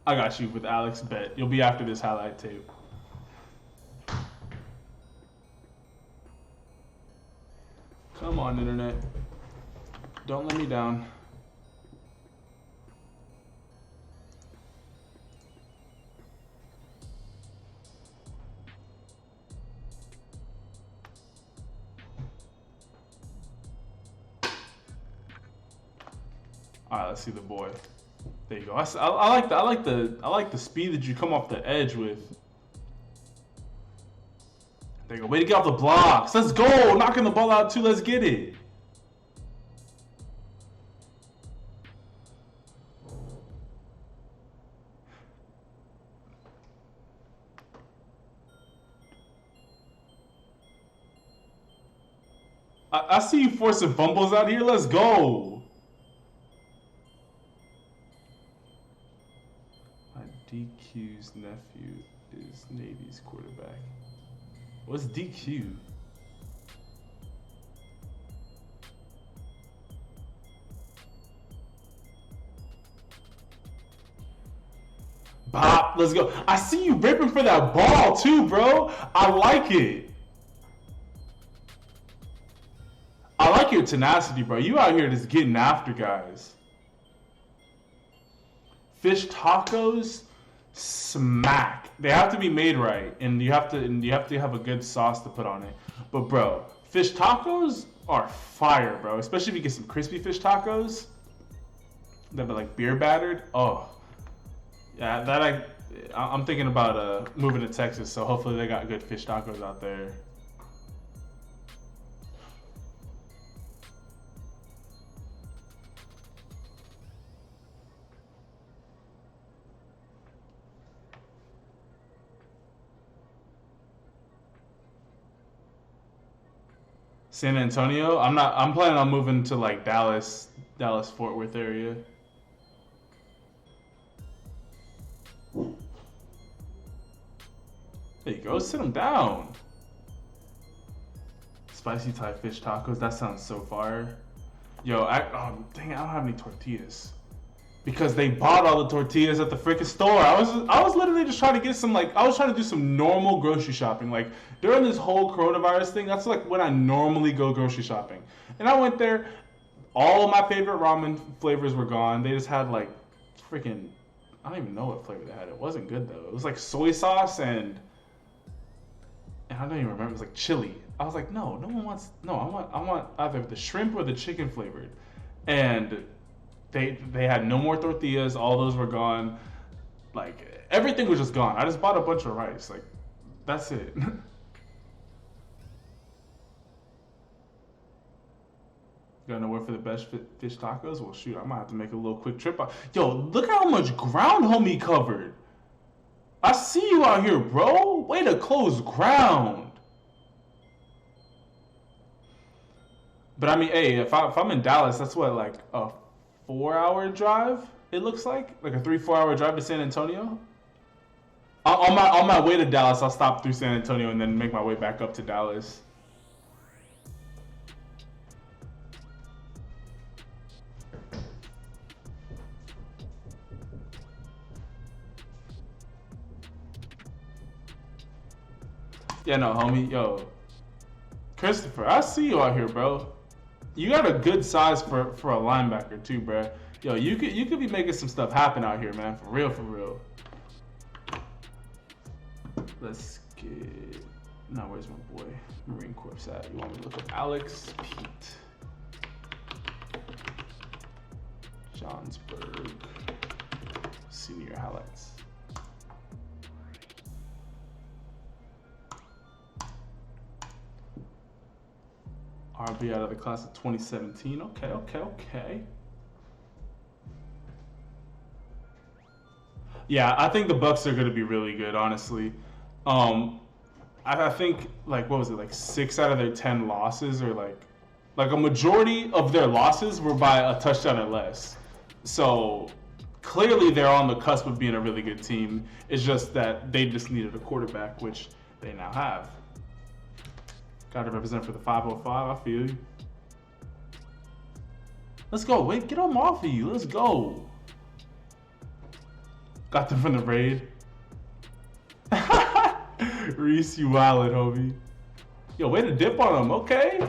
I got you with Alex Bet. You'll be after this highlight tape. Come on, internet. Don't let me down. All right, let's see the boy. There you go. I like the speed that you come off the edge with. There you go. Way to get off the blocks. Let's go. Knocking the ball out too. Let's get it. I see you forcing fumbles out here. Let's go. DQ's nephew is Navy's quarterback. What's DQ? Bop, let's go. I see you ripping for that ball too, bro. I like it. I like your tenacity, bro. You out here just getting after guys. Fish tacos? Smack. They have to be made right, and you have to have a good sauce to put on it. But bro, fish tacos are fire, bro. Especially if you get some crispy fish tacos that are like beer battered. Oh, yeah. That I'm thinking about moving to Texas, so hopefully they got good fish tacos out there. San Antonio? I'm planning on moving to like Dallas, Fort Worth area. There you go, sit them down. Spicy Thai fish tacos, that sounds so fire. Yo, dang it, I don't have any tortillas. Because they bought all the tortillas at the freaking store. I was literally just trying to get some, like, I was trying to do some normal grocery shopping. Like, during this whole coronavirus thing, that's like when I normally go grocery shopping. And I went there, all of my favorite ramen flavors were gone. They just had like freaking, I don't even know what flavor they had. It wasn't good though. It was like soy sauce and I don't even remember. It was like chili. I was like, no one wants, no, I want either the shrimp or the chicken flavored. And they had no more tortillas. All those were gone. Like everything was just gone. I just bought a bunch of rice. Like that's it. Got nowhere for the best fish tacos? Well, shoot, I might have to make a little quick trip. Yo, look at how much ground homie covered. I see you out here, bro. Way to close ground. But I mean, hey, if I'm in Dallas, that's what, like a 4-hour drive. It looks like a 3-4 hour drive to San Antonio. On my way to Dallas, I'll stop through San Antonio and then make my way back up to Dallas. Yeah, no, homie, yo, Christopher, I see you out here, bro. You got a good size for a linebacker too, bro. Yo, you could be making some stuff happen out here, man. For real, for real. Let's get. Now, where's my boy? Marine Corps at? You want me to look up Alex Pete? Johnsburg. Senior highlights. RB out of the class of 2017. Okay. Yeah, I think the Bucks are going to be really good, honestly. I think, like, what was it, like 6 out of their 10 losses, or like a majority of their losses were by a touchdown or less. So clearly they're on the cusp of being a really good team. It's just that they just needed a quarterback, which they now have. Got to represent for the 505. I feel you. Let's go. Wait, get them off of you. Let's go. Got them from the raid. Reese, you wildin', homie. Yo, way to dip on them. Okay.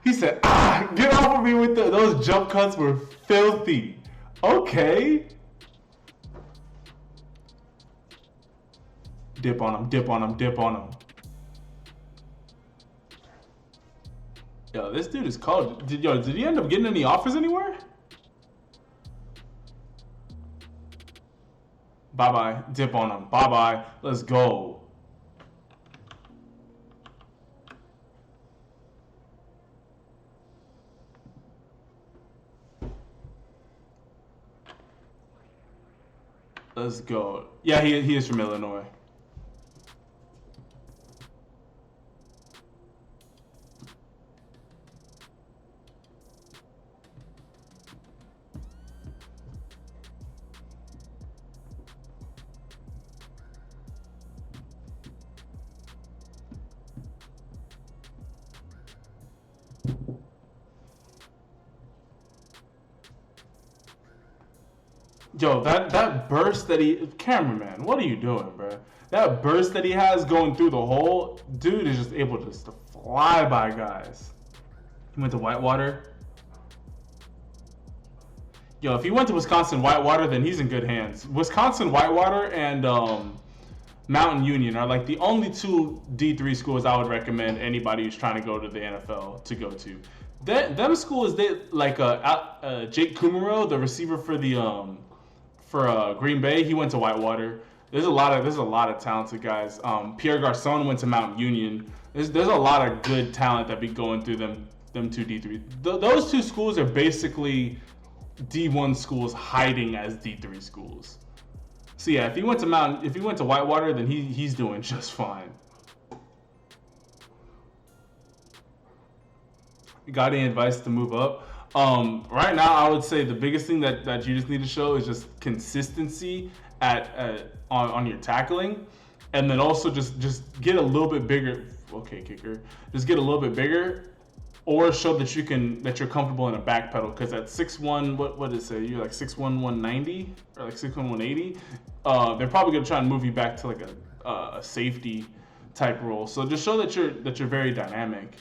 He said, get off of me with those jump cuts were filthy. Okay. Dip on him. Yo, this dude is cold. Did he end up getting any offers anywhere? Bye-bye. Dip on him. Bye-bye. Let's go. Let's go. Yeah, he is from Illinois. Yo, that burst that cameraman, what are you doing, bro? That burst that he has going through the hole, dude is just able to fly by guys. He went to Whitewater. Yo, if he went to Wisconsin Whitewater, then he's in good hands. Wisconsin Whitewater and Mountain Union are like the only 2 D3 schools I would recommend anybody who's trying to go to the NFL to go to. Them schools, Jake Kumaro, the receiver for the Green Bay, he went to Whitewater. There's a lot of talented guys. Pierre Garcon went to Mount Union. There's a lot of good talent that be going through them 2 D3. Those 2 schools are basically D1 schools hiding as D3 schools. So yeah, if he went to Whitewater, then he's doing just fine. You got any advice to move up? Right now, I would say the biggest thing that you just need to show is just consistency on your tackling, and then also just get a little bit bigger. Okay, kicker, just get a little bit bigger, or show that you're comfortable in a back pedal. Because at 6'1", what did it say? You're like 6'1", 190 or like 6'1", 180. They're probably gonna try and move you back to like a safety type role. So just show that you're very dynamic.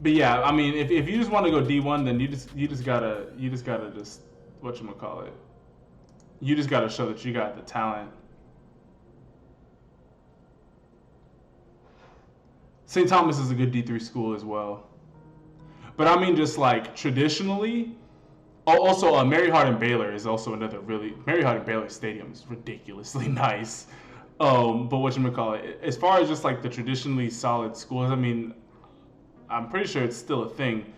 But yeah, I mean, if you just want to go D1, then you just gotta whatchamacallit. You just gotta show that you got the talent. St. Thomas is a good D3 school as well. But I mean, just like traditionally, also Mary Hardin Baylor is also another Mary Hardin Baylor Stadium is ridiculously nice. But whatchamacallit, as far as just like the traditionally solid schools, I mean, I'm pretty sure it's still a thing.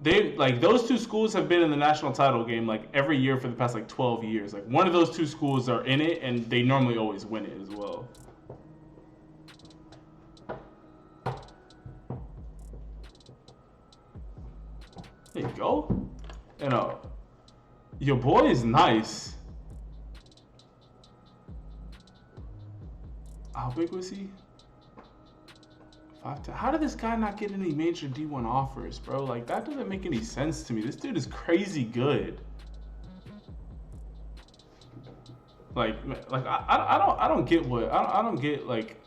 Those 2 schools have been in the national title game like every year for the past like 12 years. Like one of those 2 schools are in it, and they normally always win it as well. There you go. You know, your boy is nice. How big was he? 5'10". How did this guy not get any major D1 offers, bro? Like, that doesn't make any sense to me. This dude is crazy good. Like I don't get what I don't get like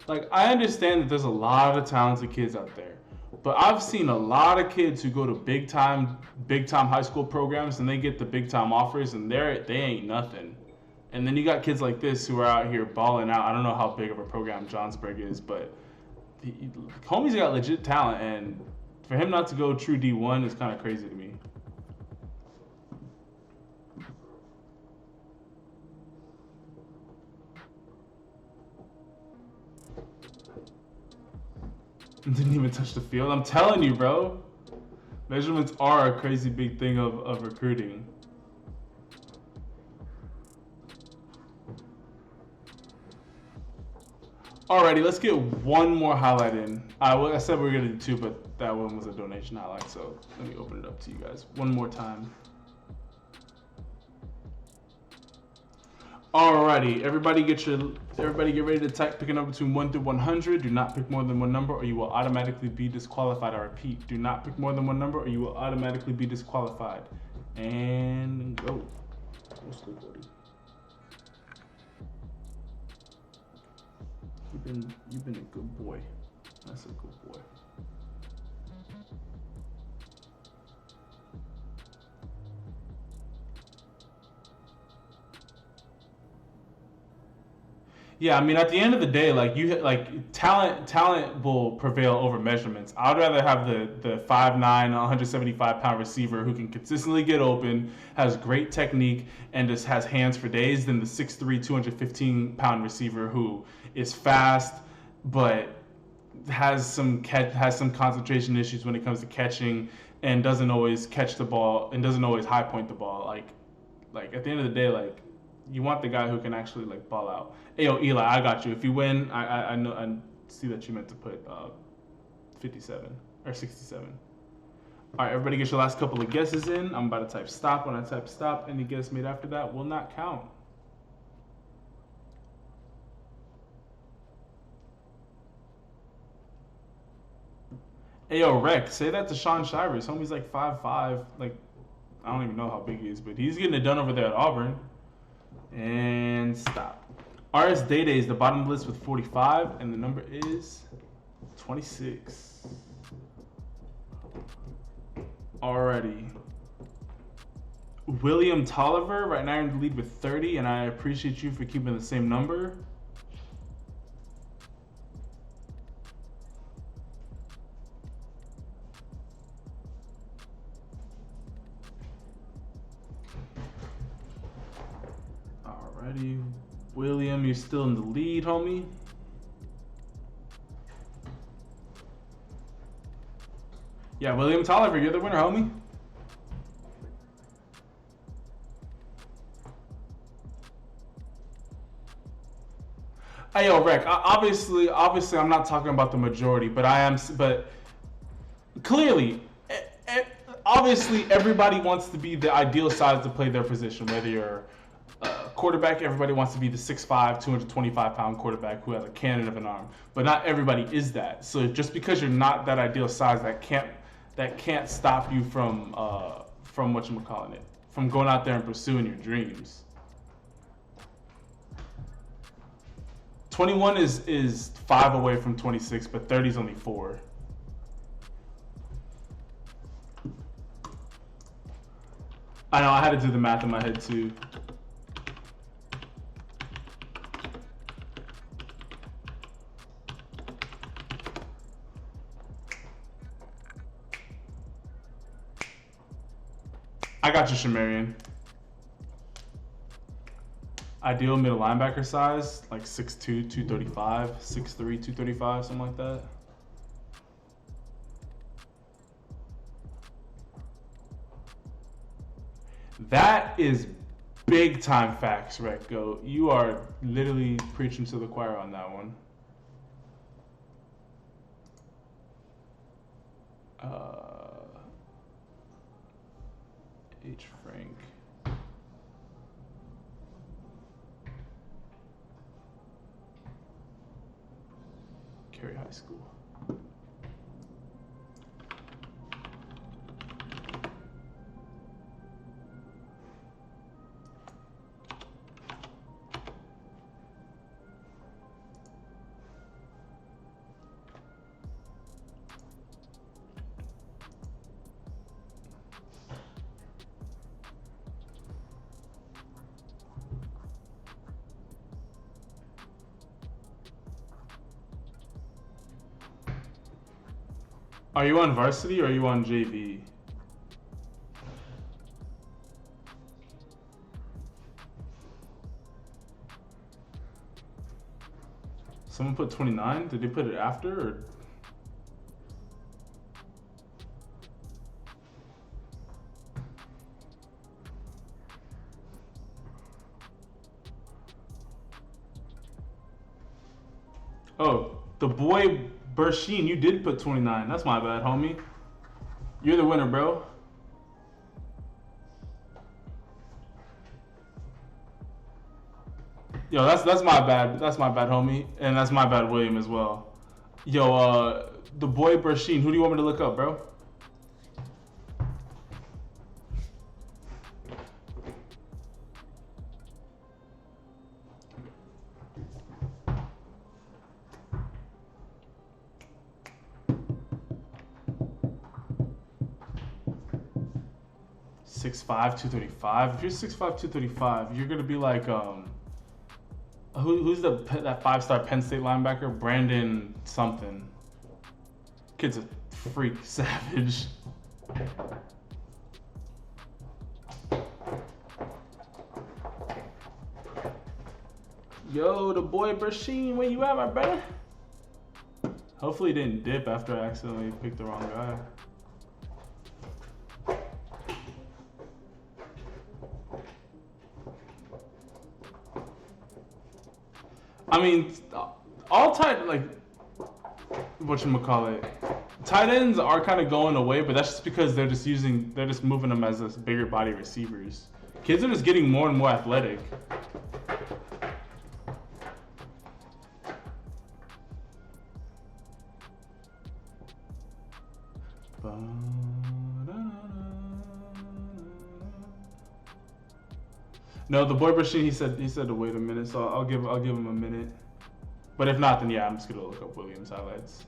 I understand that there's a lot of talented kids out there, but I've seen a lot of kids who go to big time high school programs and they get the big time offers and they ain't nothing. And then you got kids like this who are out here balling out. I don't know how big of a program Johnsburg is, but homie's got legit talent, and for him not to go true D1 is kind of crazy to me. Didn't even touch the field. I'm telling you, bro. Measurements are a crazy big thing of recruiting. Alrighty, let's get one more highlight in. I said we were going to do two, but that one was a donation highlight, so let me open it up to you guys one more time. Alrighty, everybody get ready to type, pick a number between 1 through 100. Do not pick more than one number or you will automatically be disqualified. I repeat, do not pick more than one number or you will automatically be disqualified. And go. Let's go, buddy. You've been a good boy. That's a good boy. Yeah, I mean, at the end of the day, talent will prevail over measurements. I'd rather have the 5'9", 175-pound receiver who can consistently get open, has great technique, and just has hands for days than the 6'3", 215-pound receiver who is fast, but has some concentration issues when it comes to catching, and doesn't always catch the ball and doesn't always high point the ball. Like at the end of the day, you want the guy who can actually ball out. Hey, yo, Eli, I got you. If you win, I know I see that you meant to put 57 or 67. All right, everybody, get your last couple of guesses in. I'm about to type stop. When I type stop, any guess made after that will not count. Hey, yo, Rec, say that to Sean Shivers. Homie's 5'5". I don't even know how big he is, but he's getting it done over there at Auburn. And stop. RS Day Day is the bottom of the list with 45, and the number is 26. Alrighty. William Tolliver, right now you're in the lead with 30, and I appreciate you for keeping the same number. Alrighty. William, you're still in the lead, homie. Yeah, William Tolliver, you're the winner, homie. Hey, yo, Rec, obviously, I'm not talking about the majority, but but clearly, obviously, everybody wants to be the ideal size to play their position, whether you're quarterback, everybody wants to be the 6'5", 225-pound quarterback who has a cannon of an arm, but not everybody is that. So just because you're not that ideal size, that can't stop you from whatchamacallit, from going out there and pursuing your dreams. 21 is 5 away from 26, but 30 is only 4. I know, I had to do the math in my head too. I got you, Shamarian. Ideal middle linebacker size, 6'2", 235, 6'3", 235, something like that. That is big time facts, Recco. You are literally preaching to the choir on that one. H. Frank. Cary High School. Are you on varsity or are you on JV? Someone put 29? Did they put it after or? Oh, the boy Bersheen, you did put 29. That's my bad, homie. You're the winner, bro. Yo, that's my bad. That's my bad, homie. And that's my bad, William, as well. Yo, the boy Bersheen, who do you want me to look up, bro? Six five, 235. If you're 6'5", 235, you're gonna be like who's that 5-star Penn State linebacker? Brandon something. Kid's a freak savage. Yo, the boy Bersheen, where you at, my brother? Hopefully he didn't dip after I accidentally picked the wrong guy. I mean, all tight, like, whatchamacallit, tight ends are kind of going away, but that's just because they're just moving them as bigger body receivers. Kids are just getting more and more athletic. No, the boy Bersheen, he said to wait a minute, so I'll give him a minute. But if not, then yeah, I'm just gonna look up Williams highlights.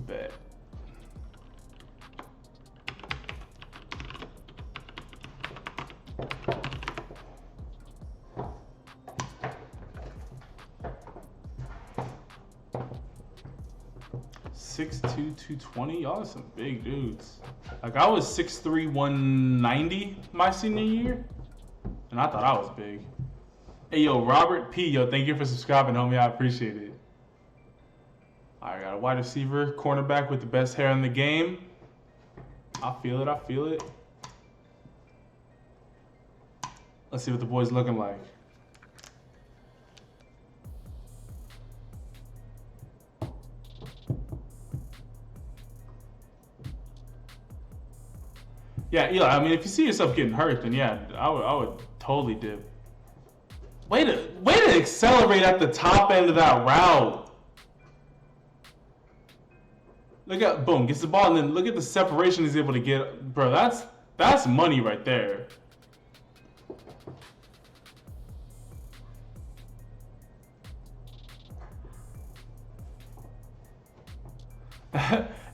Bet. Six two, 220. Y'all are some big dudes. Like, I was 6'3", 190 my senior year, and I thought I was big. Hey, yo, Robert P. Yo, thank you for subscribing, homie. I appreciate it. I got a wide receiver, cornerback with the best hair in the game. I feel it. I feel it. Let's see what the boy's looking like. Yeah, Eli, I mean, if you see yourself getting hurt, then yeah, I would totally dip. Way to accelerate at the top end of that route. Look at, boom, gets the ball, and then look at the separation he's able to get. Bro, that's money right there.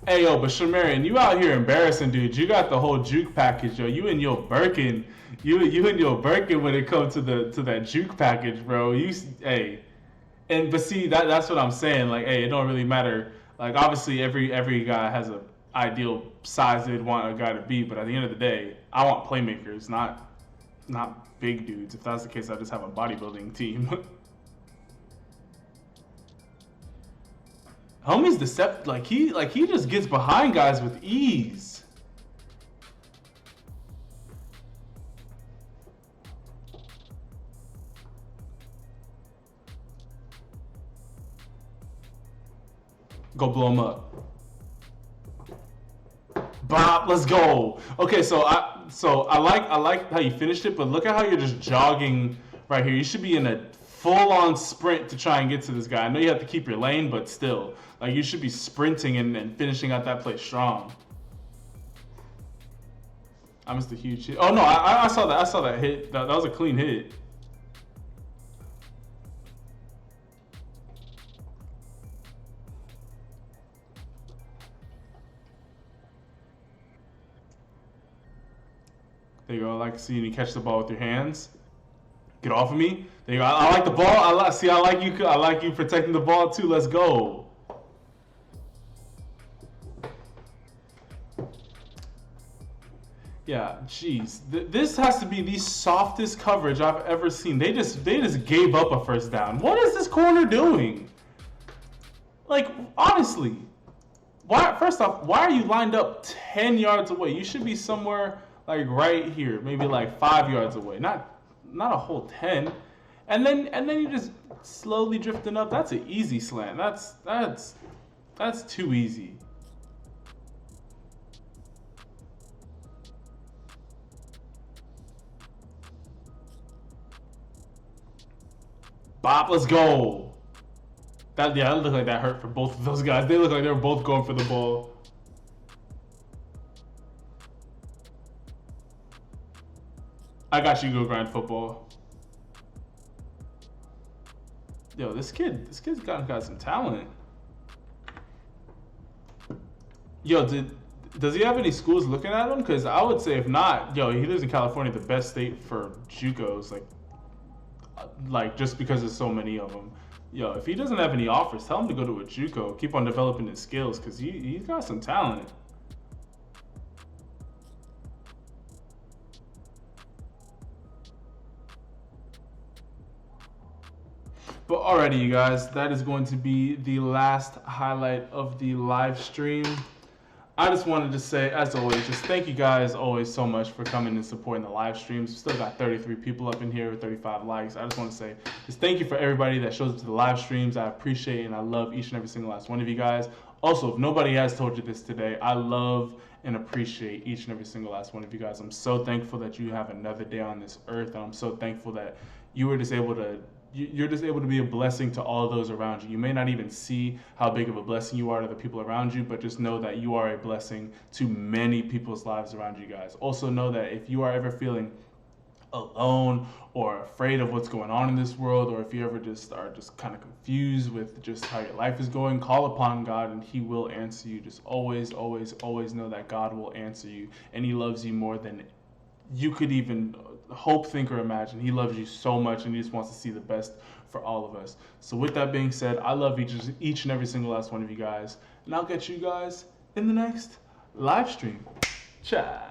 Hey, yo, but Shamarian, you out here embarrassing, dude. You got the whole juke package, yo. You and your Birkin, you and your Birkin when it comes to that juke package, bro. Hey, but see, that's what I'm saying. Like, hey, it don't really matter. Like, obviously, every guy has a ideal size they'd want a guy to be, but at the end of the day, I want playmakers, not big dudes. If that's the case, I just have a bodybuilding team. Homie's deceptive. He just gets behind guys with ease. Go blow him up. Bop, let's go. Okay, so I like how you finished it, but look at how you're just jogging right here. You should be in a full-on sprint to try and get to this guy. I know you have to keep your lane, but still, like, you should be sprinting and finishing out that play strong. I missed a huge hit. Oh no, I saw that. I saw that hit. That was a clean hit. There you go. I like seeing you catch the ball with your hands. Get off of me. There you go. I like the ball. I like you. I like you protecting the ball too. Let's go. Yeah, jeez. This has to be the softest coverage I've ever seen. They just gave up a first down. What is this corner doing? Like, honestly, first off, why are you lined up 10 yards away? You should be somewhere like right here, maybe like 5 yards away, not a whole 10. And then you just slowly drifting up. That's an easy slant. That's too easy. Bop, let's go. That looked like that hurt for both of those guys. They look like they were both going for the ball. I got you, go grind football. Yo, this kid's got some talent. Yo, does he have any schools looking at him? Because I would say if not, yo, he lives in California, the best state for JUCOs, like just because there's so many of them. Yo, if he doesn't have any offers, tell him to go to a JUCO. Keep on developing his skills because he's got some talent. But alrighty, you guys, that is going to be the last highlight of the live stream. I just wanted to say, as always, just thank you guys always so much for coming and supporting the live streams. We still got 33 people up in here with 35 likes. I just want to say, just thank you for everybody that shows up to the live streams. I appreciate and I love each and every single last one of you guys. Also, if nobody has told you this today, I love and appreciate each and every single last one of you guys. I'm so thankful that you have another day on this earth, and I'm so thankful that you're just able to be a blessing to all those around you. You may not even see how big of a blessing you are to the people around you, but just know that you are a blessing to many people's lives around you guys. Also know that if you are ever feeling alone or afraid of what's going on in this world, or if you ever just are just kind of confused with just how your life is going, call upon God and he will answer you. Just always, always, always know that God will answer you, and he loves you more than you could even hope, think, or imagine. He loves you so much, and he just wants to see the best for all of us. So with that being said, I love each and every single last one of you guys, and I'll catch you guys in the next live stream. Ciao.